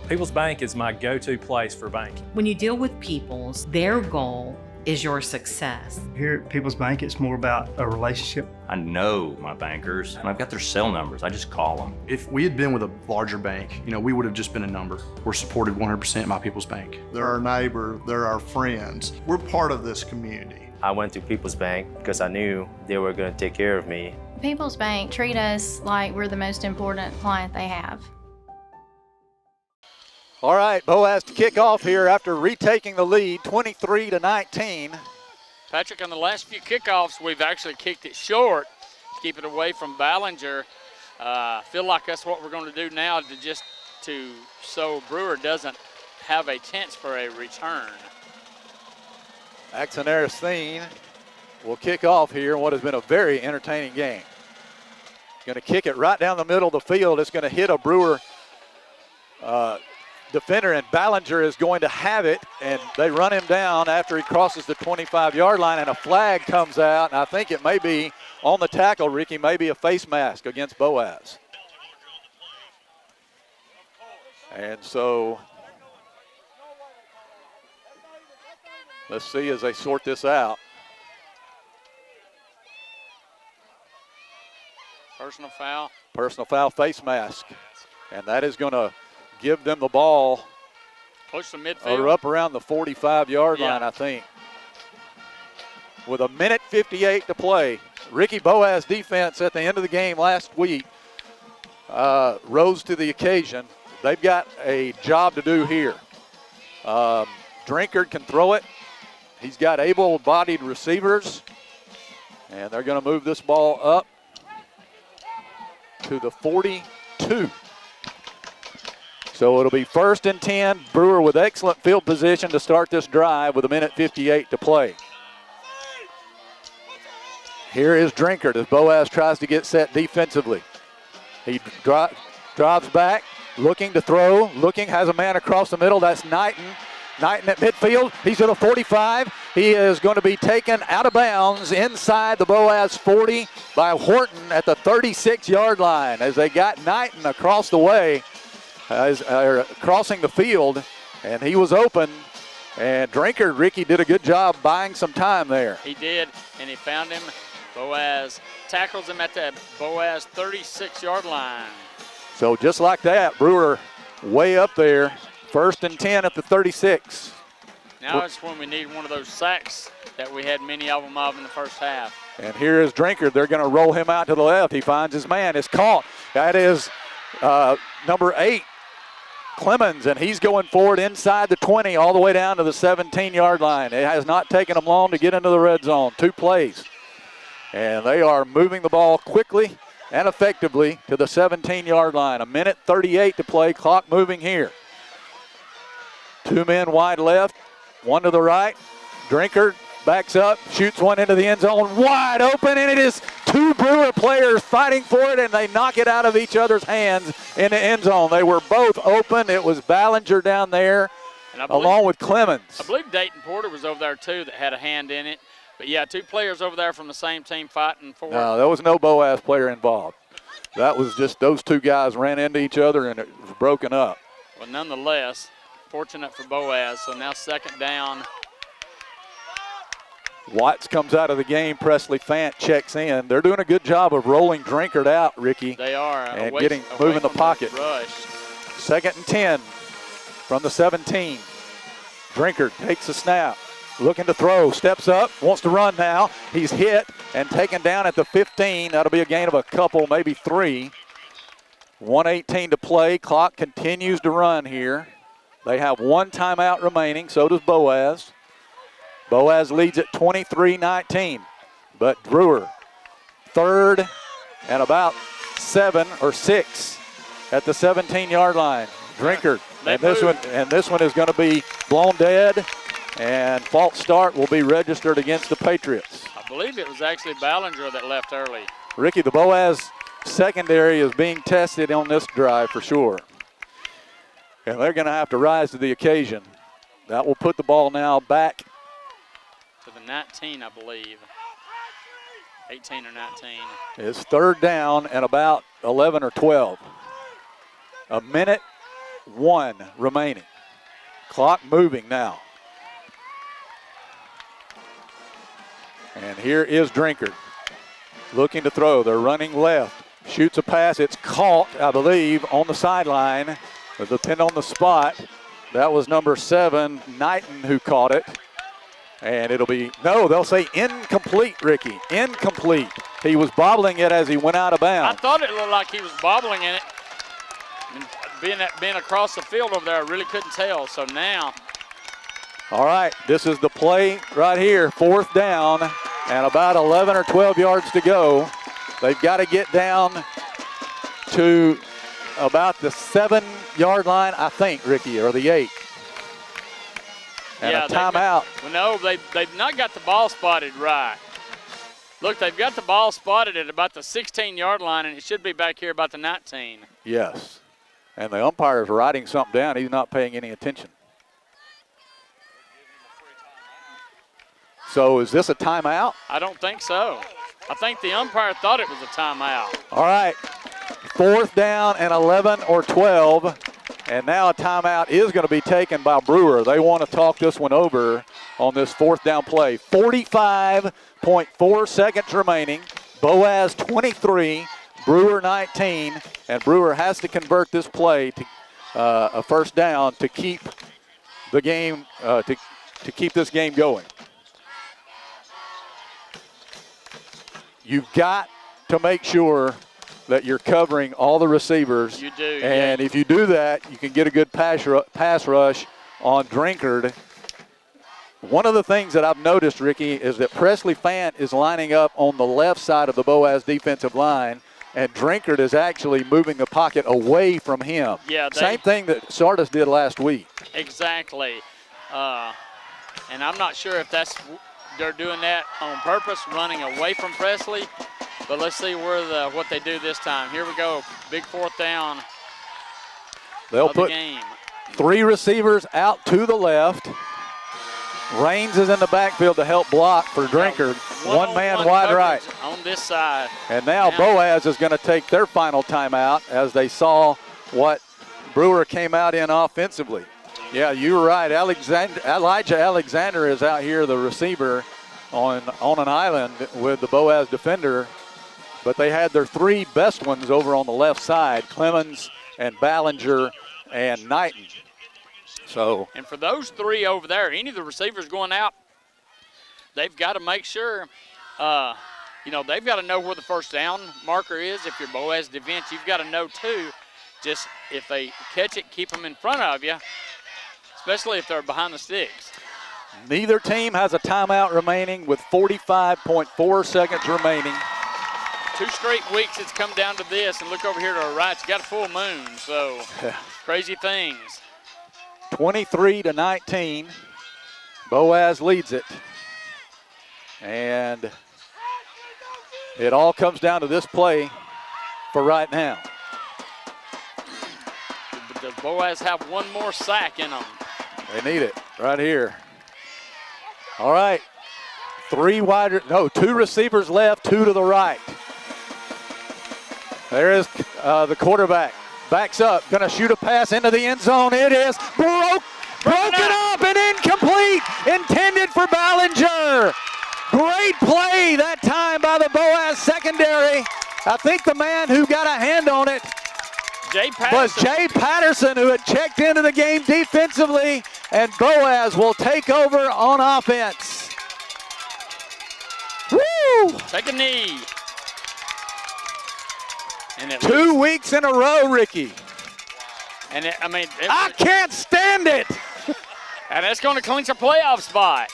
People's Bank is my go-to place for banking. When you deal with People's, their goal is your success. Here at People's Bank, it's more about a relationship. I know my bankers, and I've got their cell numbers. I just call them. If we had been with a larger bank, we would have just been a number. We're supported 100% by People's Bank. They're our neighbor, they're our friends. We're part of this community. I went to People's Bank because I knew they were going to take care of me. People's Bank treat us like we're the most important client they have. All right, Boaz to kick off here after retaking the lead, 23-19. Patrick, on the last few kickoffs, we've actually kicked it short to keep it away from Ballinger. I feel like that's what we're going to do now so Brewer doesn't have a chance for a return. Axonaris will kick off here in what has been a very entertaining game. Going to kick it right down the middle of the field. It's going to hit a Brewer defender, and Ballinger is going to have it, and they run him down after he crosses the 25-yard line, and a flag comes out, and I think it may be on the tackle, Ricky, maybe a face mask against Boaz. And so let's see as they sort this out. Personal foul. Personal foul, face mask, and that is going to give them the ball close to midfield, or up around the 45-yard line, I think. With 1:58 to play, Ricky Boaz defense at the end of the game last week rose to the occasion. They've got a job to do here. Drinkard can throw it. He's got able-bodied receivers, and they're going to move this ball up to the 42. So it'll be 1st and 10. Brewer with excellent field position to start this drive with 1:58 to play. Here is Drinkard as Boaz tries to get set defensively. He drives back, looking to throw, has a man across the middle. That's Knighton. Knighton at midfield. He's at a 45. He is going to be taken out of bounds inside the Boaz 40 by Horton at the 36-yard line as they got Knighton across the way, crossing the field, and he was open. And Drinkard, Ricky, did a good job buying some time there. He did, and he found him. Boaz tackles him at the Boaz 36-yard line. So just like that, Brewer way up there. 1st and 10 at the 36. Now it's when we need one of those sacks that we had many of them of in the first half. And here is Drinkard. They're going to roll him out to the left. He finds his man. It's caught. That is number 8, Clemens, and he's going forward inside the 20 all the way down to the 17-yard line. It has not taken them long to get into the red zone. 2 plays. And they are moving the ball quickly and effectively to the 17-yard line. 1:38 to play. Clock moving here. 2 men wide left, 1 to the right. Drinkard backs up, shoots one into the end zone, wide open, and it is 2 Brewer players fighting for it, and they knock it out of each other's hands in the end zone. They were both open. It was Ballinger down there along with Clemens. I believe Dayton Porter was over there too that had a hand in it. But yeah, 2 players over there from the same team fighting for it. No, there was no Boaz player involved. That was just those 2 guys ran into each other and it was broken up. Well, nonetheless, fortunate for Boaz. So now 2nd down. Watts comes out of the game. Presley Fant checks in. They're doing a good job of rolling Drinkard out, Ricky. They are. And moving the pocket. Rush. 2nd and 10 from the 17. Drinkard takes a snap. Looking to throw, steps up, wants to run now. He's hit and taken down at the 15. That'll be a gain of a couple, maybe 3. 1:18 to play. Clock continues to run here. They have 1 timeout remaining, so does Boaz. Boaz leads at 23-19. But Brewer, 3rd and about 7 or 6 at the 17-yard line. Drinkard, and this one is going to be blown dead. And false start will be registered against the Patriots. I believe it was actually Ballinger that left early. Ricky, the Boaz secondary is being tested on this drive for sure. And they're going to have to rise to the occasion. That will put the ball now back to the 19, I believe. 18 or 19. It's 3rd down and about 11 or 12. 1:01 remaining. Clock moving now. And here is Drinkard looking to throw. They're running left. Shoots a pass. It's caught, I believe, on the sideline. It'll depend on the spot. That was number 7, Knighton, who caught it. And it'll be, no, they'll say incomplete, Ricky. Incomplete. He was bobbling it as he went out of bounds. I thought it looked like he was bobbling in it. And being across the field over there, I really couldn't tell. So now. All right, this is the play right here. 4th down and about 11 or 12 yards to go. They've got to get down to about the 7-yard line, I think, Ricky, or the 8. And a timeout. No, they've not got the ball spotted right. Look, they've got the ball spotted at about the 16-yard line, and it should be back here about the 19. Yes. And the umpire is writing something down. He's not paying any attention. So is this a timeout? I don't think so. I think the umpire thought it was a timeout. All right. 4th down and 11 or 12. And now a timeout is going to be taken by Brewer. They want to talk this one over on this 4th down play. 45.4 seconds remaining. Boaz 23, Brewer 19. And Brewer has to convert this play to a 1st down to keep the game, to keep this game going. You've got to make sure that you're covering all the receivers. You do. And if you do that, you can get a good pass rush on Drinkard One of the things that I've noticed, Ricky, is that Presley Fant is lining up on the left side of the Boaz defensive line, and Drinkard is actually moving the pocket away from him. Yeah, same thing that Sardis did last week. Exactly. And I'm not sure if they're doing that on purpose, running away from Presley. But let's see what they do this time. Here we go. Big 4th down. They'll put 3 receivers out to the left. Raines is in the backfield to help block for Drinkard. One man wide right. On this side. And now Boaz is going to take their final timeout as they saw what Brewer came out in offensively. Yeah, you were right. Elijah Alexander is out here, the receiver, on an island with the Boaz defender. But they had their 3 best ones over on the left side, Clemens and Ballinger and Knighton. And for those 3 over there, any of the receivers going out, they've got to make sure, they've got to know where the first down marker is. If you're Boaz defense, you've got to know too. Just if they catch it, keep them in front of you, especially if they're behind the sticks. Neither team has a timeout remaining with 45.4 seconds remaining. 2 straight weeks it's come down to this, and look over here to our right, you got a full moon, so crazy things. 23-19, Boaz leads it. And it all comes down to this play for right now. Does Boaz have one more sack in them? They need it right here. All right, 2 receivers left, 2 to the right. There is the quarterback. Backs up, going to shoot a pass into the end zone. It is broken up and incomplete, intended for Ballinger. Great play that time by the Boaz secondary. I think the man who got a hand on it was Jay Patterson, who had checked into the game defensively, and Boaz will take over on offense. Woo! Take a knee. And 2 weeks in a row, Ricky. And I can't stand it. And it's going to clinch a playoff spot.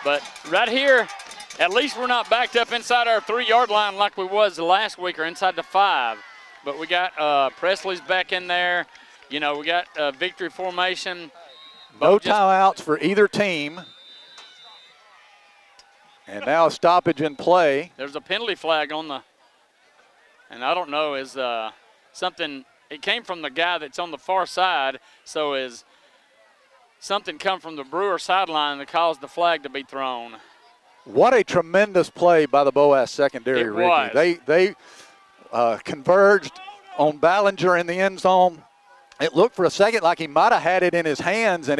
But right here, at least we're not backed up inside our 3-yard line like we was last week, or inside the 5. But we got Presley's back in there. We got victory formation. No timeouts for either team. And now a stoppage in play. There's a penalty flag on the, and I don't know, is something, it came from the guy that's on the far side, so is something come from the Brewer sideline that caused the flag to be thrown. What a tremendous play by the Boaz secondary, it Ricky. Was. They converged on Ballinger in the end zone. It looked for a second like he might have had it in his hands, and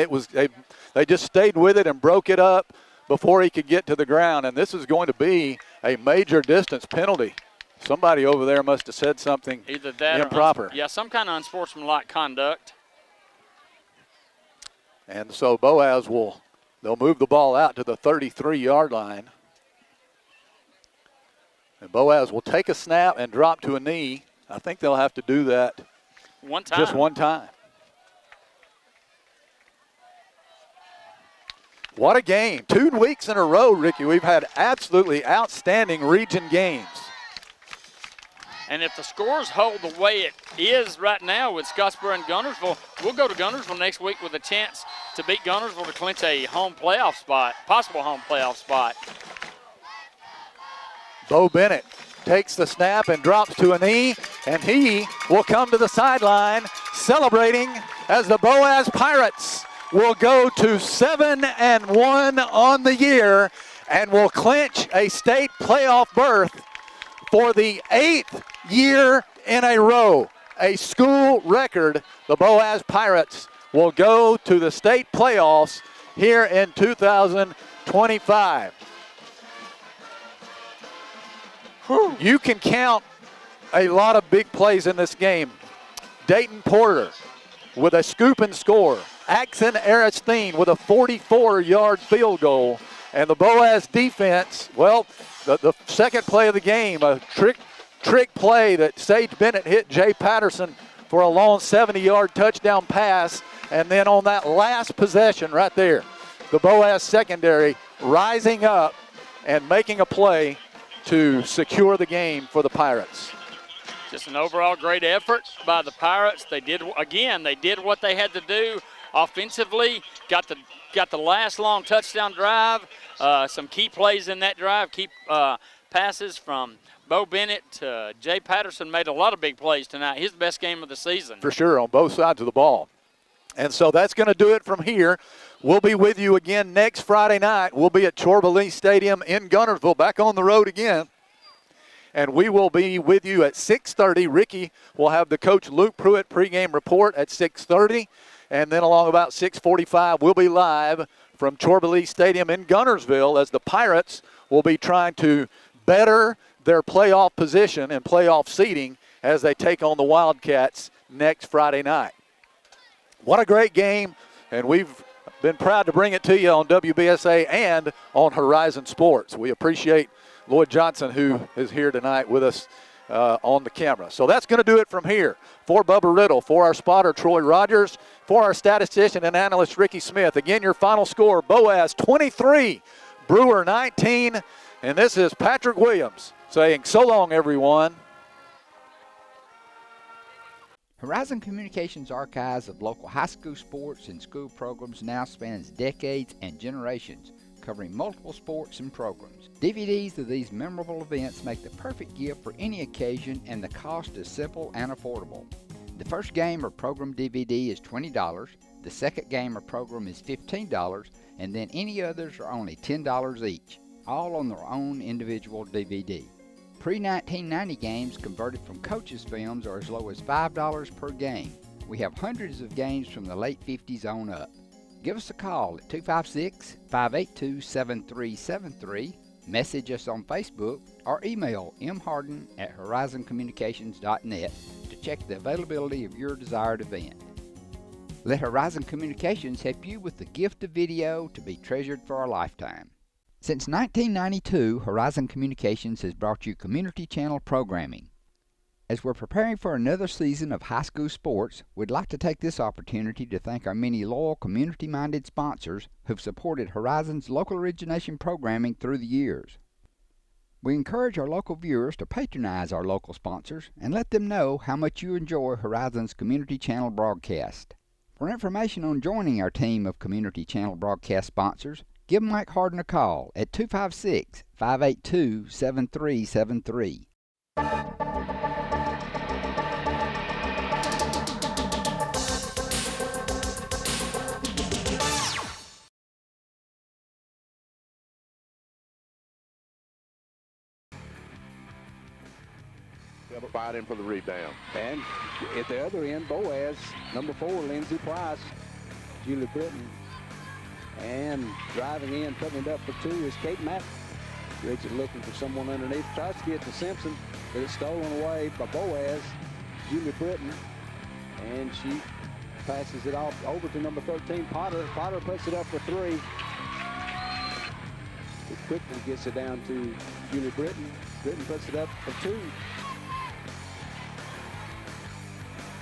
they just stayed with it and broke it up before he could get to the ground. And this is going to be a major distance penalty. Somebody over there must have said something either that improper. Or some kind of unsportsmanlike conduct. And so Boaz they'll move the ball out to the 33-yard line. And Boaz will take a snap and drop to a knee. I think they'll have to do that just one time. What a game. 2 weeks in a row, Ricky. We've had absolutely outstanding region games. And if the scores hold the way it is right now with Scottsboro and Guntersville, we'll go to Guntersville next week with a chance to beat Guntersville to clinch a home playoff spot, possible home playoff spot. Bo Bennett takes the snap and drops to a knee, and he will come to the sideline celebrating as the Boaz Pirates will go to 7-1 on the year and will clinch a state playoff berth for the 8th year in a row. A school record. The Boaz Pirates will go to the state playoffs here in 2025. You can count a lot of big plays in this game. Dayton Porter with a scoop and score. Axon Aristine with a 44-yard field goal. And the Boaz defense, well, the second play of the game, a trick play that Sage Bennett hit Jay Patterson for a long 70-yard touchdown pass. And then on that last possession right there, the Boaz secondary rising up and making a play to secure the game for the Pirates. Just an overall great effort by the Pirates. They did what they had to do offensively. Got the last long touchdown drive. Some key plays in that drive. Key passes from Bo Bennett to Jay Patterson made a lot of big plays tonight. His best game of the season. For sure, on both sides of the ball. And so that's going to do it from here. We'll be with you again next Friday night. We'll be at Chorba-Lee Stadium in Guntersville, back on the road again. And we will be with you at 6:30. Ricky will have the coach Luke Pruitt pregame report at 6:30. And then along about 6:45, we'll be live from Chorba-Lee Stadium in Guntersville as the Pirates will be trying to better their playoff position and playoff seeding as they take on the Wildcats next Friday night. What a great game, and we've been proud to bring it to you on WBSA and on Horizon Sports. We appreciate Lloyd Johnson, who is here tonight with us on the camera. So that's going to do it from here. For Bubba Riddle, for our spotter Troy Rogers, for our statistician and analyst Ricky Smith. Again, your final score, Boaz 23, Brewer 19, and this is Patrick Williams saying so long, everyone. Horizon Communications' archives of local high school sports and school programs now spans decades and generations, covering multiple sports and programs. DVDs of these memorable events make the perfect gift for any occasion, and the cost is simple and affordable. The first game or program DVD is $20, the second game or program is $15, and then any others are only $10 each, all on their own individual DVD. Pre-1990 games converted from coaches' films are as low as $5 per game. We have hundreds of games from the late 50s on up. Give us a call at 256-582-7373, message us on Facebook, or email mharden@horizoncommunications.net to check the availability of your desired event. Let Horizon Communications help you with the gift of video to be treasured for a lifetime. Since 1992, Horizon Communications has brought you community channel programming. As we're preparing for another season of high school sports, we'd like to take this opportunity to thank our many loyal community-minded sponsors who've supported Horizon's local origination programming through the years. We encourage our local viewers to patronize our local sponsors and let them know how much you enjoy Horizon's community channel broadcast. For information on joining our team of community channel broadcast sponsors, give Mike Harden a call at 256-582-7373. Fighting for the rebound. And at the other end, Boaz, number 4, Lindsey Price, Julie Britton. And driving in, putting it up for 2 is Kate Mack. Richard looking for someone underneath. Tries to get to Simpson, but it's stolen away by Boaz, Julie Britton. And she passes it off over to number 13, Potter. Potter puts it up for 3. It quickly gets it down to Julie Britton. Britton puts it up for 2.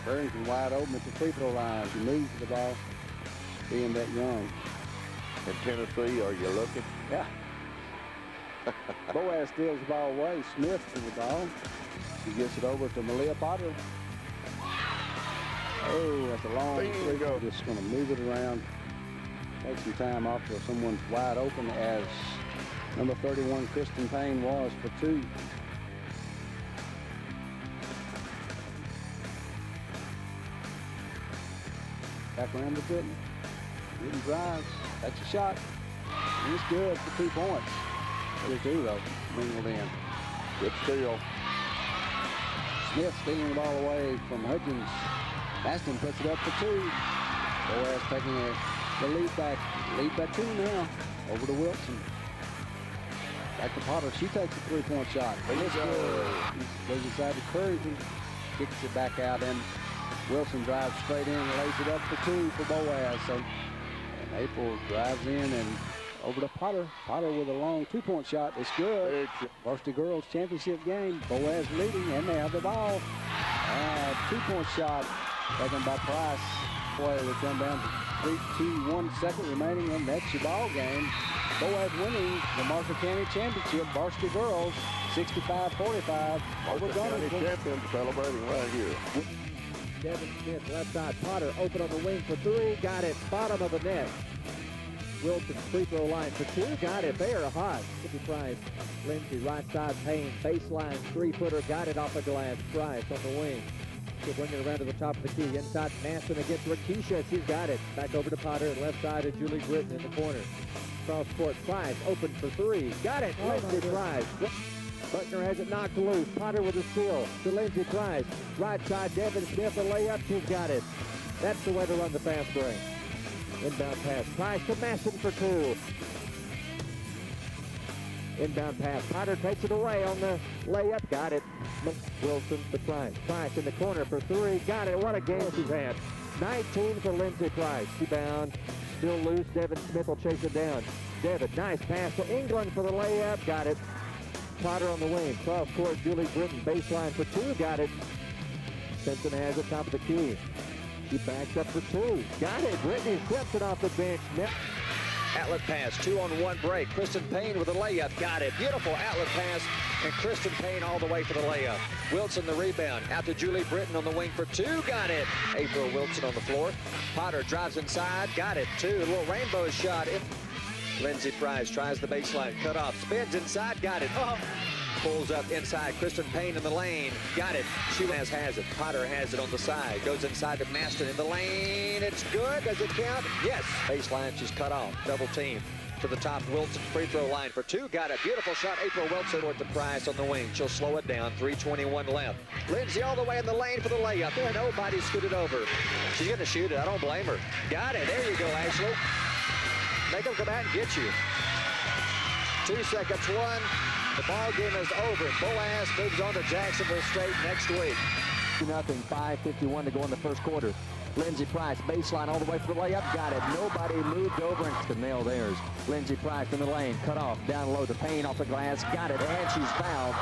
Burrington wide open at the free throw line. She moves the ball, being that young. In Tennessee, are you looking? Yeah. Boaz steals the ball away. Smith to the ball. She gets it over to Malia Potter. Oh, that's a long free throw. Just going to move it around. Take some time off till someone's wide open, as number 31, Kristen Payne, was for 2. Back around to Britton. Britton drives. That's a shot. And it's good for 2 points. There's 2 though, mingled in. Good steal. Smith stealing the ball away from Hudgens. Baston puts it up for 2. Boaz taking the lead back. Lead by 2 now. Over to Wilson. Back to Potter. She takes a 3-point shot. It's good. Goes inside to Currington. Kicks it back out, and Wilson drives straight in and lays it up for 2 for Boaz. So, and April drives in and over to Potter. Potter with a long 2-point shot. It's good. Varsity Girls Championship game. Boaz leading, and they have the ball. 2-point shot taken by Price. Boy, we come down to 3:21 second remaining, and that's your ball game. Boaz winning the Marshall County Championship, varsity girls, 65-45. Marshall County champions celebrating right here. Devin Smith, left side. Potter open on the wing for three. Got it. Bottom of the net. Wilson free throw line for two. Got it. They are hot. Lindsey Price. Lindsey right side. Payne. Baseline. Three-footer. Got it off the glass. Price on the wing. She'll bring it around to the top of the key. Inside Maston against Rakisha. She's got it. Back over to Potter. And left side to Julie Britton in the corner. Cross court. Price open for three. Got it. Lindsey Price. Buckner has it knocked loose. Potter with a steal to Lindsey Price. Right side, Devin Smith, a layup. She's got it. That's the way to run the fast break. Inbound pass. Price to Maston for two. Inbound pass. Potter takes it away on the layup. Got it. Wilson to Price. Price in the corner for three. Got it. What a game she's had. 19 for Lindsey Price. Rebound. Still loose. Devin Smith will chase it down. Devin, nice pass to England for the layup. Got it. Potter on the wing. Cross court, Julie Britton. Baseline for two. Got it. Simpson has it top of the key. She backs up for two. Got it. Brittany Simpson off the bench. Outlet pass, 2-on-1 break. Kristen Payne with a layup. Got it. Beautiful outlet pass. And Kristen Payne all the way for the layup. Wilson the rebound. Out to Julie Britton on the wing for two. Got it. April Wilson on the floor. Potter drives inside. Got it. Two. A little rainbow shot. Lindsey Price tries the baseline. Cut off. Spins inside. Got it. Oh. Pulls up inside. Kristen Payne in the lane. Got it. She has it. Potter has it on the side. Goes inside to Maston in the lane. It's good. Does it count? Yes. Baseline. She's cut off. Double team. To the top. Wilson free throw line for two. Got it. Beautiful shot. April Wilson with the Price on the wing. She'll slow it down. 3:21 left. Lindsey all the way in the lane for the layup. There. Nobody scooted over. She's going to shoot it. I don't blame her. Got it. There you go, Ashley. Make them come out and get you. 2 seconds, one. The ball game is over. Boaz moves on to Jacksonville State next week. 2-0, 5:51 to go in the first quarter. Lindsey Price, baseline all the way for the layup. Got it. Nobody moved over and to nail theirs. Lindsey Price in the lane. Cut off. Down low to Payne off the glass. Got it. And she's fouled.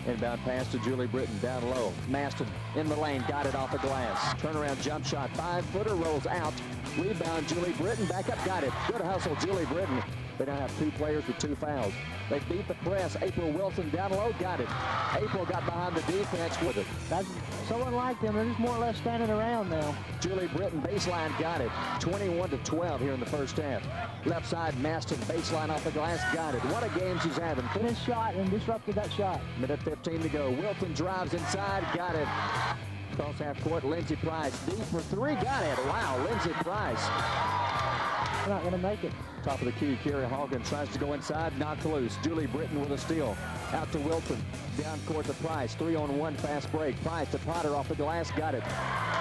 Inbound pass to Julie Britton. Down low. Maston in the lane. Got it off the glass. Turnaround jump shot. 5-footer rolls out. Rebound, Julie Britton. Back up. Got it. Good hustle, Julie Britton. They now have two players with two fouls. They beat the press. April Wilson down low. Got it. April got behind the defense with it. That's so unlike them. They're just more or less standing around now. Julie Britton baseline. Got it. 21-12 here in the first half. Left side, Maston baseline off the glass. Got it. What a game she's having. Finished shot and disrupted that shot. Minute 15 to go. Wilson drives inside. Got it. Cross half court. Lindsey Price deep for three. Got it. Wow, Lindsey Price. They're not going to make it. Top of the key, Carrie Hogan tries to go inside, knocked loose. Julie Britton with a steal. Out to Wilson. Down court to Price. 3-on-1 fast break. Price to Potter off the glass. Got it.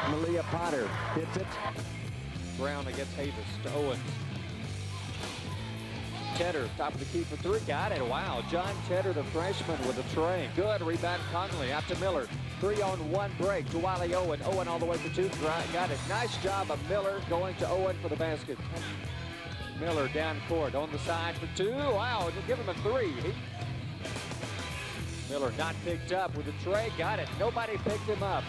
Malia Potter hits it. Brown against Havis to Owens. Cheddar, top of the key for three. Got it. Wow. John Cheddar, the freshman, with a tray. Good. Rebound Conley. Out to Miller. 3-on-1 break to Wiley Owen. Owen all the way for two. Got it. Nice job of Miller going to Owen for the basket. Miller down court on the side for two. Wow, just give him a three. Miller not picked up with a tray. Got it. Nobody picked him up.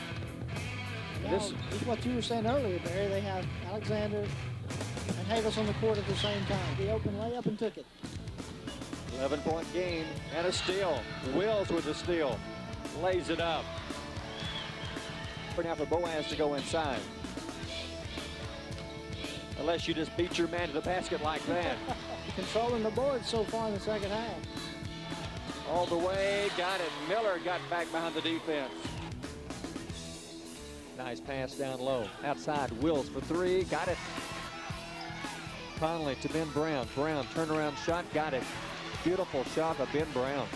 Now, this is what you were saying earlier, Barry. They have Alexander and Havis on the court at the same time. The open layup and took it. 11-point game and a steal. Wills with the steal. Lays it up. For now for Boaz to go inside. Unless you just beat your man to the basket like that. Controlling the board so far in the second half. All the way, got it. Miller got back behind the defense. Nice pass down low. Outside, Wills for three, got it. Conley to Ben Brown. Brown, turnaround shot, got it. Beautiful shot by Ben Brown.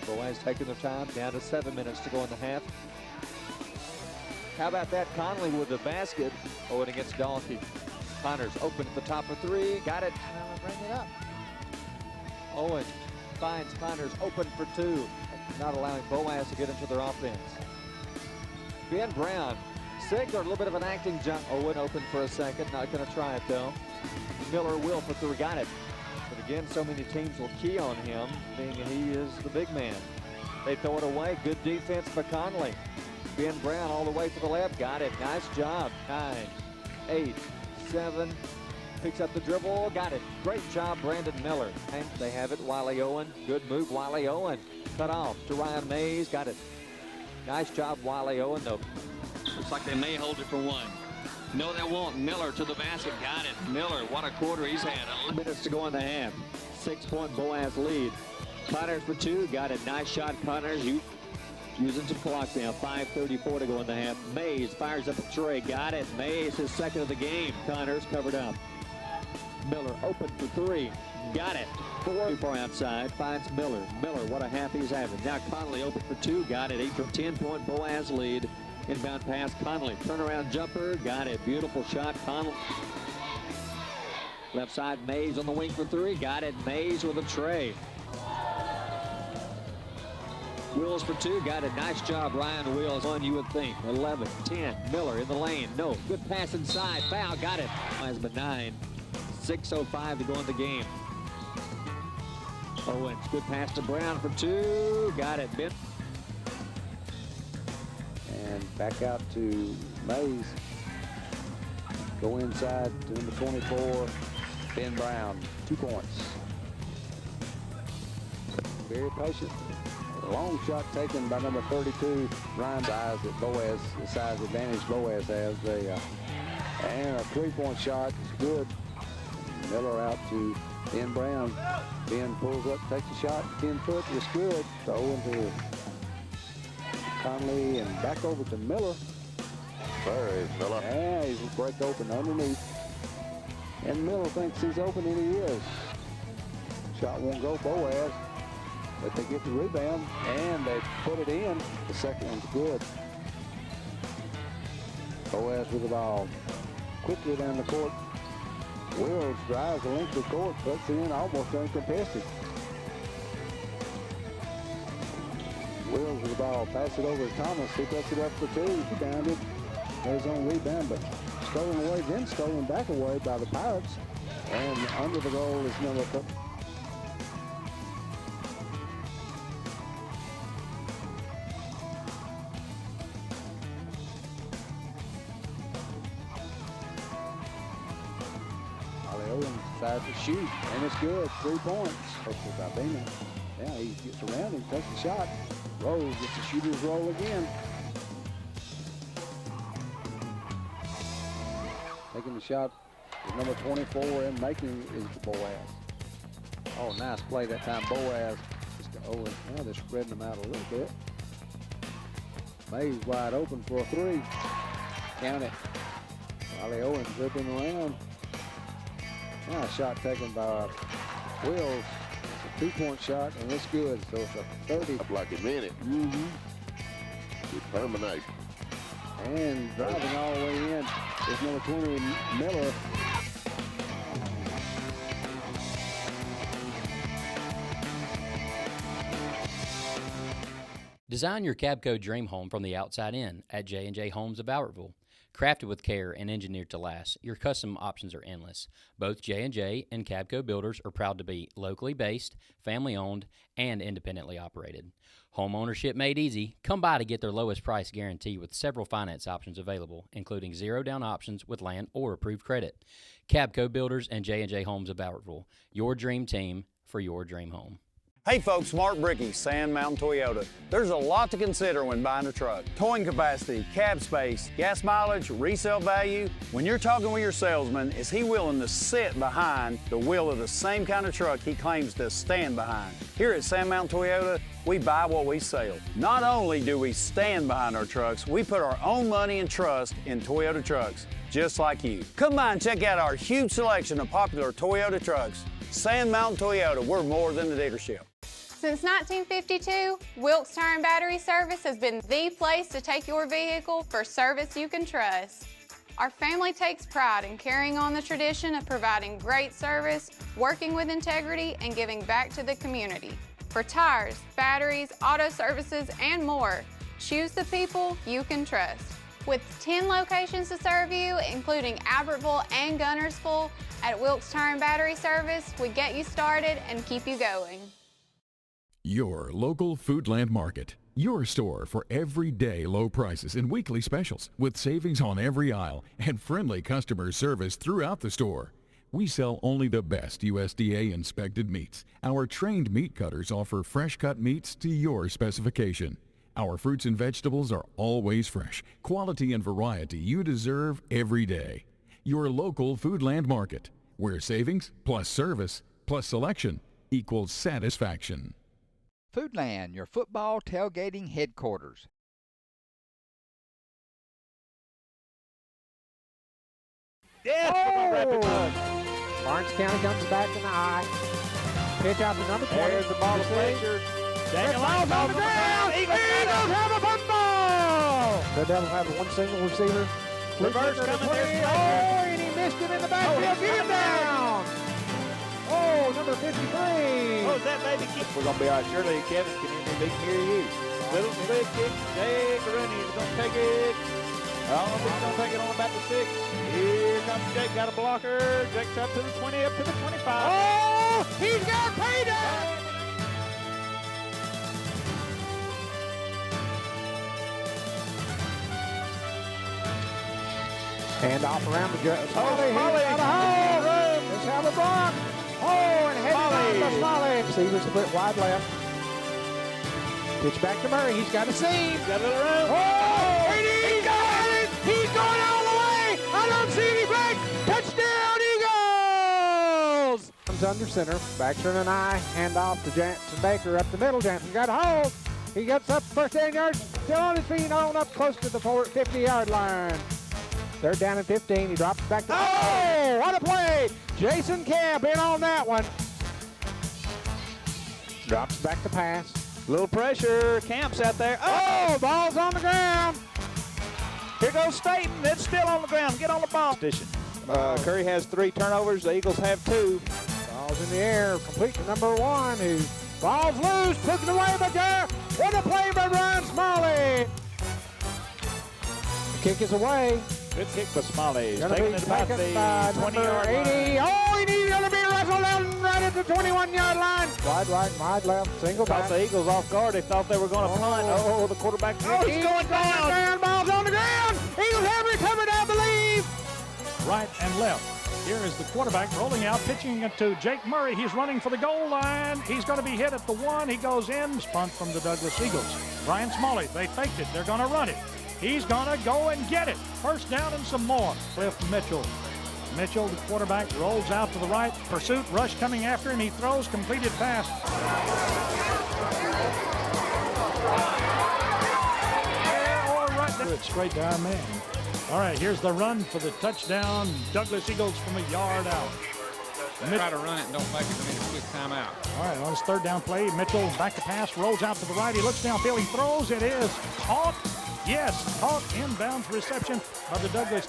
Boaz taking their time, down to 7 minutes to go in the half. How about that? Conley with the basket. Owen against Donkey. Connors open at the top for three. Got it. Bring it up. Owen finds Connors open for two. Not allowing Boaz to get into their offense. Ben Brown. Sigler, a little bit of an acting jump. Owen open for a second. Not going to try it, though. Miller will for three. Got it. But again, so many teams will key on him, being he is the big man. They throw it away. Good defense by Conley. Ben Brown all the way for the left. Got it. Nice job. 9. 8, 7, picks up the dribble, got it. Great job, Brandon Miller. And they have it, Wiley Owen. Good move, Wiley Owen. Cut off to Ryan Mays, got it. Nice job, Wiley Owen, though. Looks like they may hold it for one. No, they won't. Miller to the basket, got it. Miller, what a quarter he's had. 11 minutes to go in the half. 6-point Boaz lead. Connors for 2, got it. Nice shot, Connors. Using some clock now. 5:34 to go in the half. Mays fires up a tray, got it. Mays, his second of the game. Connors covered up. Miller open for 3, got it. 4 far outside, finds Miller. Miller, what a half he's having. Now Conley open for 2, got it. 8 from 10-point Boaz lead. Inbound pass, Conley. Turnaround jumper, got it. Beautiful shot, Conley. Left side, Mays on the wing for 3, got it. Mays with a tray. Wills for 2, got it. Nice job, Ryan Wills. One, you would think. 11, 10, Miller in the lane. No, good pass inside. Foul, got it. But 9, 6:05 to go in the game. Owens, good pass to Brown for 2, got it. Ben. And back out to Mays. Go inside to number 24, Ben Brown. 2 points. Very patient. A long shot taken by number 32, Ryan. Size that Boaz, the size advantage Boaz has. And a 3-point shot is good. Miller out to Ben Brown. Ben pulls up, takes a shot, 10 foot, it's good. Throw into Conley and back over to Miller. There is Miller. Yeah, he's break open underneath. And Miller thinks he's open, and he is. Shot won't go Boaz, but they get the rebound, and they put it in. The second one's good. Boaz with the ball. Quickly down the court. Wills drives the length of the court, puts it in almost uncontested. Wills with the ball, pass it over to Thomas. He puts it up for 2, rebounded. There's his own rebound, but stolen away, then stolen back away by the Pirates. And under the goal is number 3. Decides to shoot, and it's good. 3 points. Now he gets around him, takes the shot. Rose gets the shooter's roll again. Taking the shot is number 24, and making is Boaz. Oh, nice play that time. Boaz is to Owen. Now they're spreading them out a little bit. Mays wide open for a 3. Count it. Wiley Owen dribbling around. Now a shot taken by Wills. It's a 2-point shot, and it's good. So it's a 30. Up like a minute. Determination. And driving all the way in is number 20, Miller. Design your Cabco dream home from the outside in at J&J Homes of Albertville. Crafted with care and engineered to last, your custom options are endless. Both J&J and Cabco Builders are proud to be locally based, family-owned, and independently operated. Home ownership made easy. Come by to get their lowest price guarantee with several finance options available, including zero-down options with land or approved credit. Cabco Builders and J&J Homes of Albertville, your dream team for your dream home. Hey folks, Mark Brickey, Sand Mountain Toyota. There's a lot to consider when buying a truck. Towing capacity, cab space, gas mileage, resale value. When you're talking with your salesman, is he willing to sit behind the wheel of the same kind of truck he claims to stand behind? Here at Sand Mountain Toyota, we buy what we sell. Not only do we stand behind our trucks, we put our own money and trust in Toyota trucks, just like you. Come by and check out our huge selection of popular Toyota trucks. Sand Mountain Toyota, we're more than a dealership. Since 1952, Wilkes Tire and Battery Service has been the place to take your vehicle for service you can trust. Our family takes pride in carrying on the tradition of providing great service, working with integrity, and giving back to the community. For tires, batteries, auto services, and more, choose the people you can trust. With 10 locations to serve you, including Albertville and Gunnersville, at Wilkes Tire and Battery Service, we get you started and keep you going. Your local Foodland Market. Your store for everyday low prices and weekly specials with savings on every aisle and friendly customer service throughout the store. We sell only the best USDA inspected meats. Our trained meat cutters offer fresh cut meats to your specification. Our fruits and vegetables are always fresh, quality and variety you deserve every day. Your local Foodland Market, where savings plus service plus selection equals satisfaction. Foodland, your football tailgating headquarters. Barnes County comes back in the eye. Pitch out to number 20. There's the ball of pressure. Daniel Lyons on the ground. Eagles have a football. The Devils have one single receiver. Reverse coming there. Oh, and he missed it in the backfield. Get him down. Oh, number 53. Oh, that baby kick. We're going to be all right. Surely, Kevin, they can hear you. Little split kick. Jake Rooney is going to take it. Oh, he's going to take it on about the 6. Here comes Jake. Got a blocker. Jake's up to the 20, up to the 25. Oh, he's got payday. Hand off around the gut. Smalley, Smalley. got a hole. Let's have a block. Oh, and headed on to Smalley. Receiver split wide left. Pitch back to Murray. He's got a seam. Got a little room. Oh, and he's got it. He's going all the way. I don't see any flag. Touchdown, Eagles. Comes under center. Baxter and an eye. Hand off to Jansen Baker up the middle. Jansen got a hold. He gets up first 10 yards. Still on his feet, on up close to the 50-yard line. Third down and 15. He drops back to. Oh, what a play! Jason Camp in on that one. Drops back to pass. Little pressure. Camp's out there. Oh, ball's on the ground. Here goes Staten. It's still on the ground. Get on the ball. Curry has 3 turnovers. The Eagles have 2. Ball's in the air. Complete to number 1. Who ball's loose. Took it away, but there. What a play by Ryan Smalley. The kick is away. Good kick by Smalley. Gonna Taking be it about the taken by 20-yard 80. line. Oh, he's gonna be wrestled down right at the 21-yard line. Wide right, wide left, single back. Caught the Eagles off guard. They thought they were going to punt. Oh, the quarterback. Oh, he's going down. Ball's on the ground. Eagles have recovered, I believe. Right and left. Here is the quarterback rolling out, pitching it to Jake Murray. He's running for the goal line. He's going to be hit at the 1. He goes in. Punt from the Douglas Eagles. Ryan Smalley, they faked it. They're going to run it. He's going to go and get it. First down and some more. Cliff Mitchell. Mitchell, the quarterback, rolls out to the right. Pursuit, rush coming after him. He throws, completed pass. Straight to our man. All right, here's the run for the touchdown. Douglas Eagles from a yard out. Try to run it and don't make it in a quick timeout. All right, on his third down play, Mitchell back to pass, rolls out to the right. He looks downfield, he throws. It is caught. Yes, caught inbounds reception by the Douglas.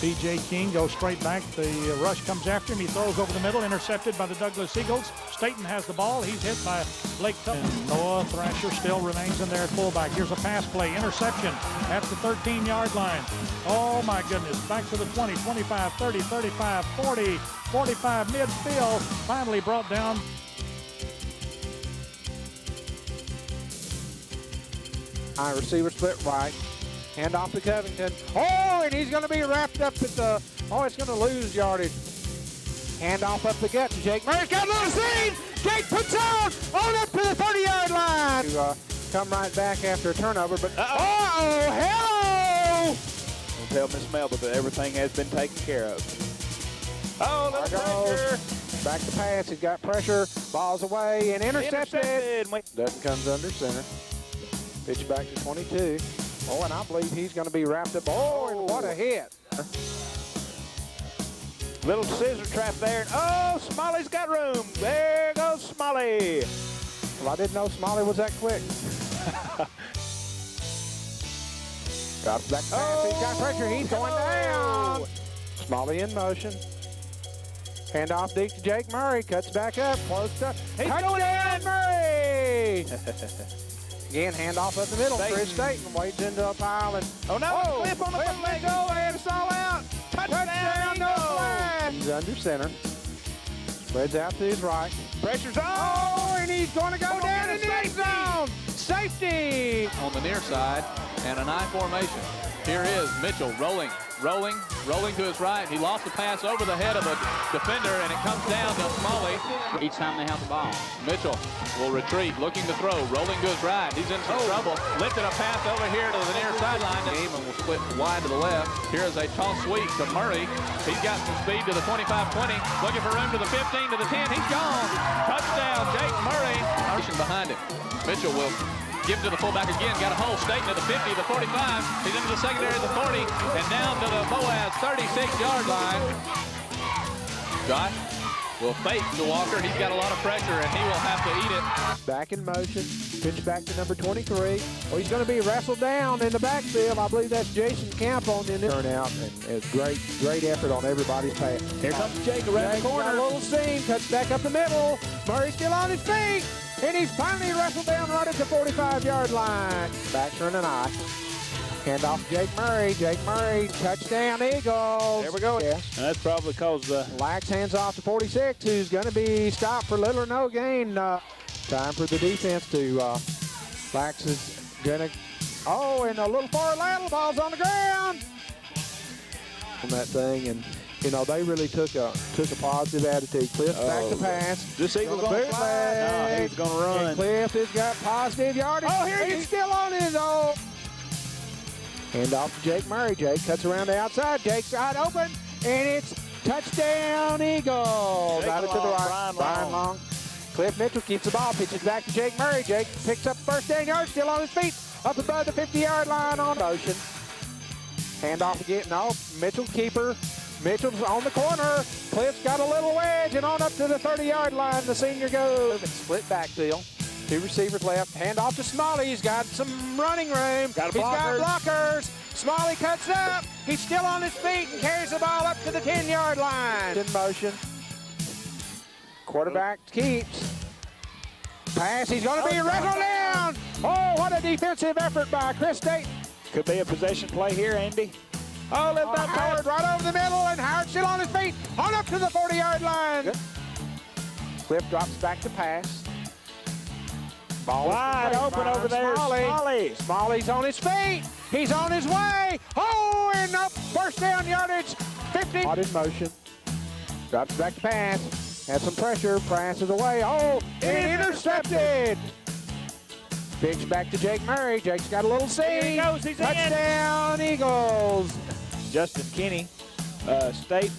P.J. King goes straight back. The rush comes after him. He throws over the middle, intercepted by the Douglas Eagles. Staten has the ball. He's hit by Blake Tupman. Noah Thrasher still remains in there at fullback. Here's a pass play, interception at the 13-yard line. Oh, my goodness. Back to the 20, 25, 30, 35, 40, 45, midfield. Finally brought down. High receiver split right. Hand off to Covington. Oh, and he's going to be wrapped up at the, it's going to lose yardage. Hand off up the gut to Jake Murray's got a little seam. Jake puts on up to the 30-yard line. To come right back after a turnover, but hello! Don't tell Miss Melba that everything has been taken care of. Oh, little pressure. Back to pass. He's got pressure. Ball's away and intercepted. Dutton comes under center. Pitch back to 22. Oh, and I believe he's going to be wrapped up. Oh, and what a hit. Little scissor trap there. Oh, Smalley's got room. There goes Smalley. Well, I didn't know Smalley was that quick. Drops back to pass. He's got pressure. He's going down. Smalley in motion. Hand off deep to Jake Murray. Cuts back up. Close to. He's going down, Murray. Again, hand off up the middle. Chris Staten wades into a pile. And, oh, no. Cliff on the front leg. Go, and it's all out. Touchdown, no flag. He's under center. Spreads out to his right. Pressure's on. Oh, and he's going to go down in the end zone. safety. On the near side, and an I formation. Here is Mitchell rolling to his right. He lost the pass over the head of a defender, and it comes down to Smalley. Each time they have the ball. Mitchell will retreat, looking to throw, rolling to his right. He's in some trouble. Lifted a pass over here to the near sideline. The game will split wide to the left. Here is a toss sweep to Murray. He's got some speed to the 25-20. Looking for room to the 15, to the 10. He's gone. Touchdown, Jake Murray. Behind him. Mitchell will give to the fullback again. Got a hole. Staten to the 50, the 45. He's into the secondary of the 40, and down to the Boaz 36-yard line. Josh will fake to Walker. He's got a lot of pressure, and he will have to eat it. Back in motion. Pitch back to number 23. Oh, he's going to be wrestled down in the backfield. I believe that's Jason Camp on the turnout, and it's great effort on everybody's part. Here comes Jake around the corner. A little seam, cuts back up the middle. Murray still on his feet, and he's finally wrestled down right at the 45-yard line. Back turn an eye. Hand off to Jake Murray. Jake Murray, touchdown Eagles. There we go. Yeah. And that's probably because Lax hands off to 46, who's going to be stopped for little or no gain. Time for the defense to, Lax is going to, and a little far lateral, ball's on the ground. On that thing, and, you know, they really took a positive attitude. Cliff back to pass. This Eagle going to fly? No, he's going to run. And Cliff has got positive yardage. Oh, here he's still on his own. Hand off to Jake Murray. Jake cuts around the outside. Jake's got open, and it's touchdown Eagles. Out it to the right. Brian Long. Cliff Mitchell keeps the ball, pitches back to Jake Murray. Jake picks up first down yard, still on his feet, up above the 50-yard line on motion. Hand off again. No, Mitchell keeper. Mitchell's on the corner. Cliff's got a little wedge, and on up to the 30-yard line, the senior goes. Split backfield. Two receivers left. Hand off to Smalley. He's got some running room. He's got blockers. Smalley cuts up. He's still on his feet and carries the ball up to the 10-yard line. In motion. Quarterback keeps. Pass. He's going to be wrestled down. Oh, what a defensive effort by Chris Staten. Could be a possession play here, Andy. Oh, lift up Howard right over the middle, and Howard still on his feet. On up to the 40-yard line. Good. Cliff drops back to pass. Ball wide open over there. Smalley. Smalley's on his feet. He's on his way. Oh, and up first down yardage. 50. Out in motion. Drops back to pass. Has some pressure. Passes away. Oh, and intercepted. Pitch back to Jake Murray. Jake's got a little seam. Here he goes. He's touchdown Eagles. Justin Kinney, Staten.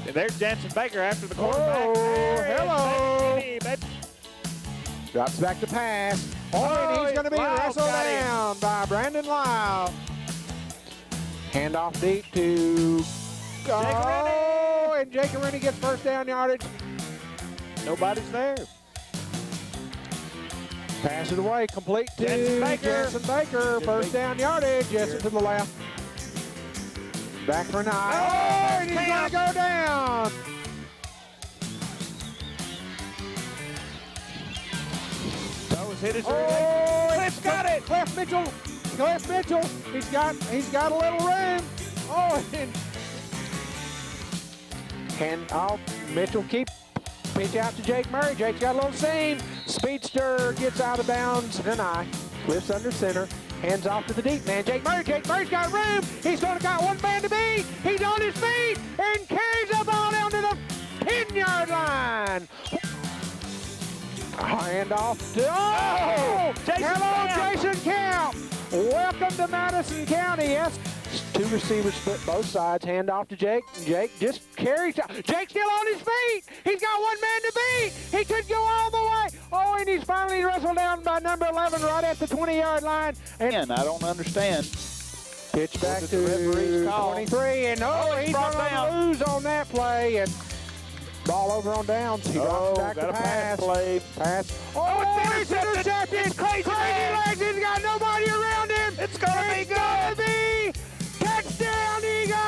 And there's Jansen Baker after the quarterback. Oh, hello. Drops back to pass. And he's going to be wrestled down by Brandon Lyle. Hand off deep to and Jake Rennie gets first down yardage. Nobody's there. Pass it away, complete to Jansen Baker. First down yardage. Jansen to the left. Back for an eye. And he's going to go down. Hit his Cliff's got it. Cliff Mitchell. He's got a little room. Mitchell pitch out to Jake Murray. Jake's got a little seam. Speedster gets out of bounds. Deny. Cliff's under center. Hands off to the deep man. Jake Murray. Jake Murray's got room. He's going to got one man to beat. He's on his feet and carries the ball down to the 10-yard line. Hand off to Jason Camp. Welcome to Madison County. Yes, two receivers split both sides. Hand off to Jake. Jake just carries. Jake's still on his feet. He's got one man to beat. He could go all the way. And he's finally wrestled down by number 11 right at the 20-yard line. And I don't understand. Pitch back to 23, and he's going to lose on that play. And ball over on downs. He drops back to pass. Pass. It's intercepted. It's crazy legs. He's got nobody around him. It's going to be good. Touchdown Eagles.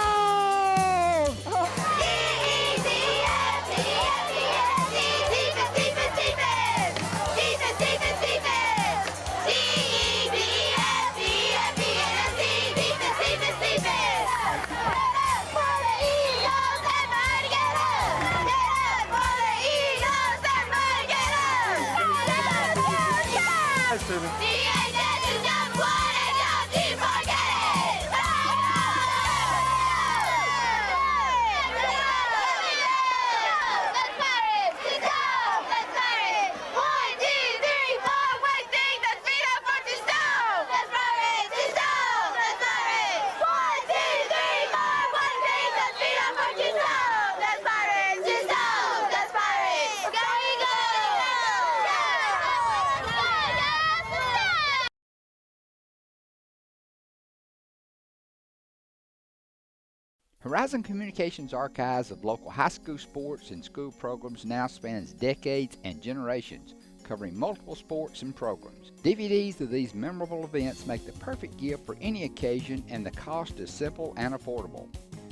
Horizon Communications' archives of local high school sports and school programs now spans decades and generations, covering multiple sports and programs. DVDs of these memorable events make the perfect gift for any occasion, and the cost is simple and affordable.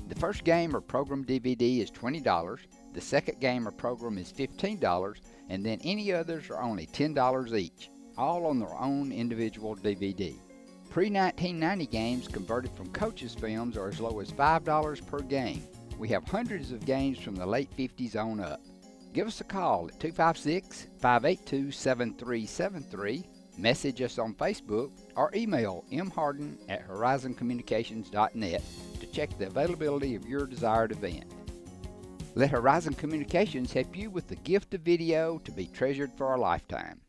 The first game or program DVD is $20, the second game or program is $15, and then any others are only $10 each, all on their own individual DVD. Pre-1990 games converted from coaches' films are as low as $5 per game. We have hundreds of games from the late 50s on up. Give us a call at 256-582-7373, message us on Facebook, or email mharden@horizoncommunications.net to check the availability of your desired event. Let Horizon Communications help you with the gift of video to be treasured for a lifetime.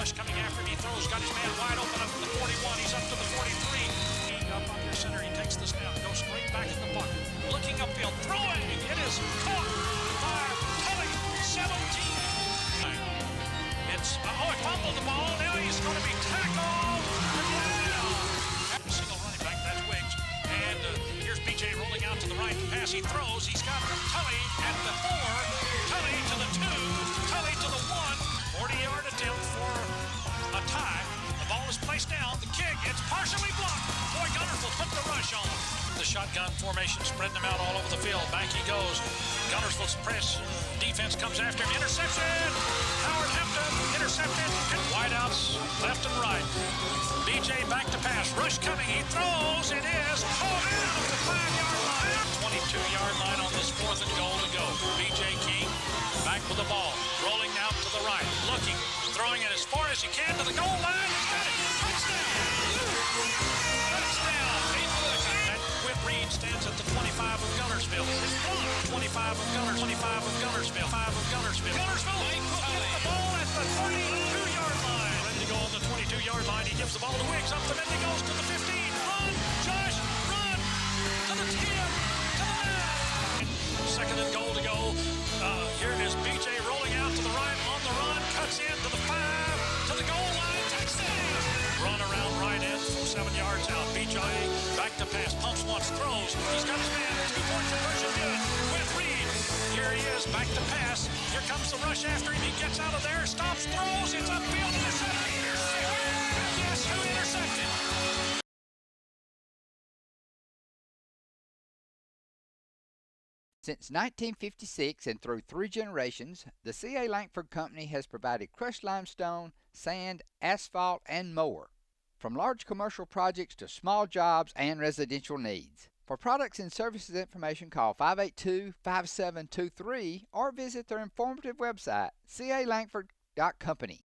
Rush coming after him. He throws, got his man wide open up to the 41. He's up to the 43. Up under center. He takes the snap, goes straight back in the bucket. Looking upfield, throwing. It is caught by Kelly. 17. It's, he fumbled the ball. Now he's going to be tackled. Single running back, that's Wiggs. And here's BJ rolling out to the right. The pass he throws. He's got Tully at the 4. Tully to the 2. Tully to the 1. 40-yard attempt for a tie. The ball is placed down. The kick, it's partially blocked. Boy, Gunner's will put the rush on. The shotgun formation, spreading them out all over the field. Back he goes. Gunnersville's press. Defense comes after him. Interception. Howard Hampton intercepted. Wideouts left and right. BJ back to pass. Rush coming. He throws. It is caught out at the 5-yard line. 22-yard line on this 4th and goal to go. BJ King back with the ball. Rolling out to the right. Looking. Throwing it as far as he can to the goal line. He's got it. Touchdown. Touchdown. And Whit Reed stands at the 25 of Gunnersville. It's blocked. 25 of Gunnersville. 5 of Gunnersville. Gunnersville gets the ball at the 32-yard line. Ready to go on the 22-yard line. He gives the ball to Wiggs. Up the middle. He goes to the 15. Run, Josh. Run. To the 10. To the left. 2nd and goal to go. Here it is. BJ rolling out to the right on the run. Cuts in to the 5. To the goal line. Touchdown. Run around right end from 7 yards out. BJ back to pass. Pumps once. Throws. He's got his man. 2-point conversion good. With Reed. Here he is. Back to pass. Here comes the rush after him. He gets out of there. Stops. Throws. It's upfield. Intercepted. Yes, who intercepted? Since 1956 and through 3 generations, the C.A. Langford Company has provided crushed limestone, sand, asphalt, and more. From large commercial projects to small jobs and residential needs. For products and services information, call 582-5723 or visit their informative website, calangford.company.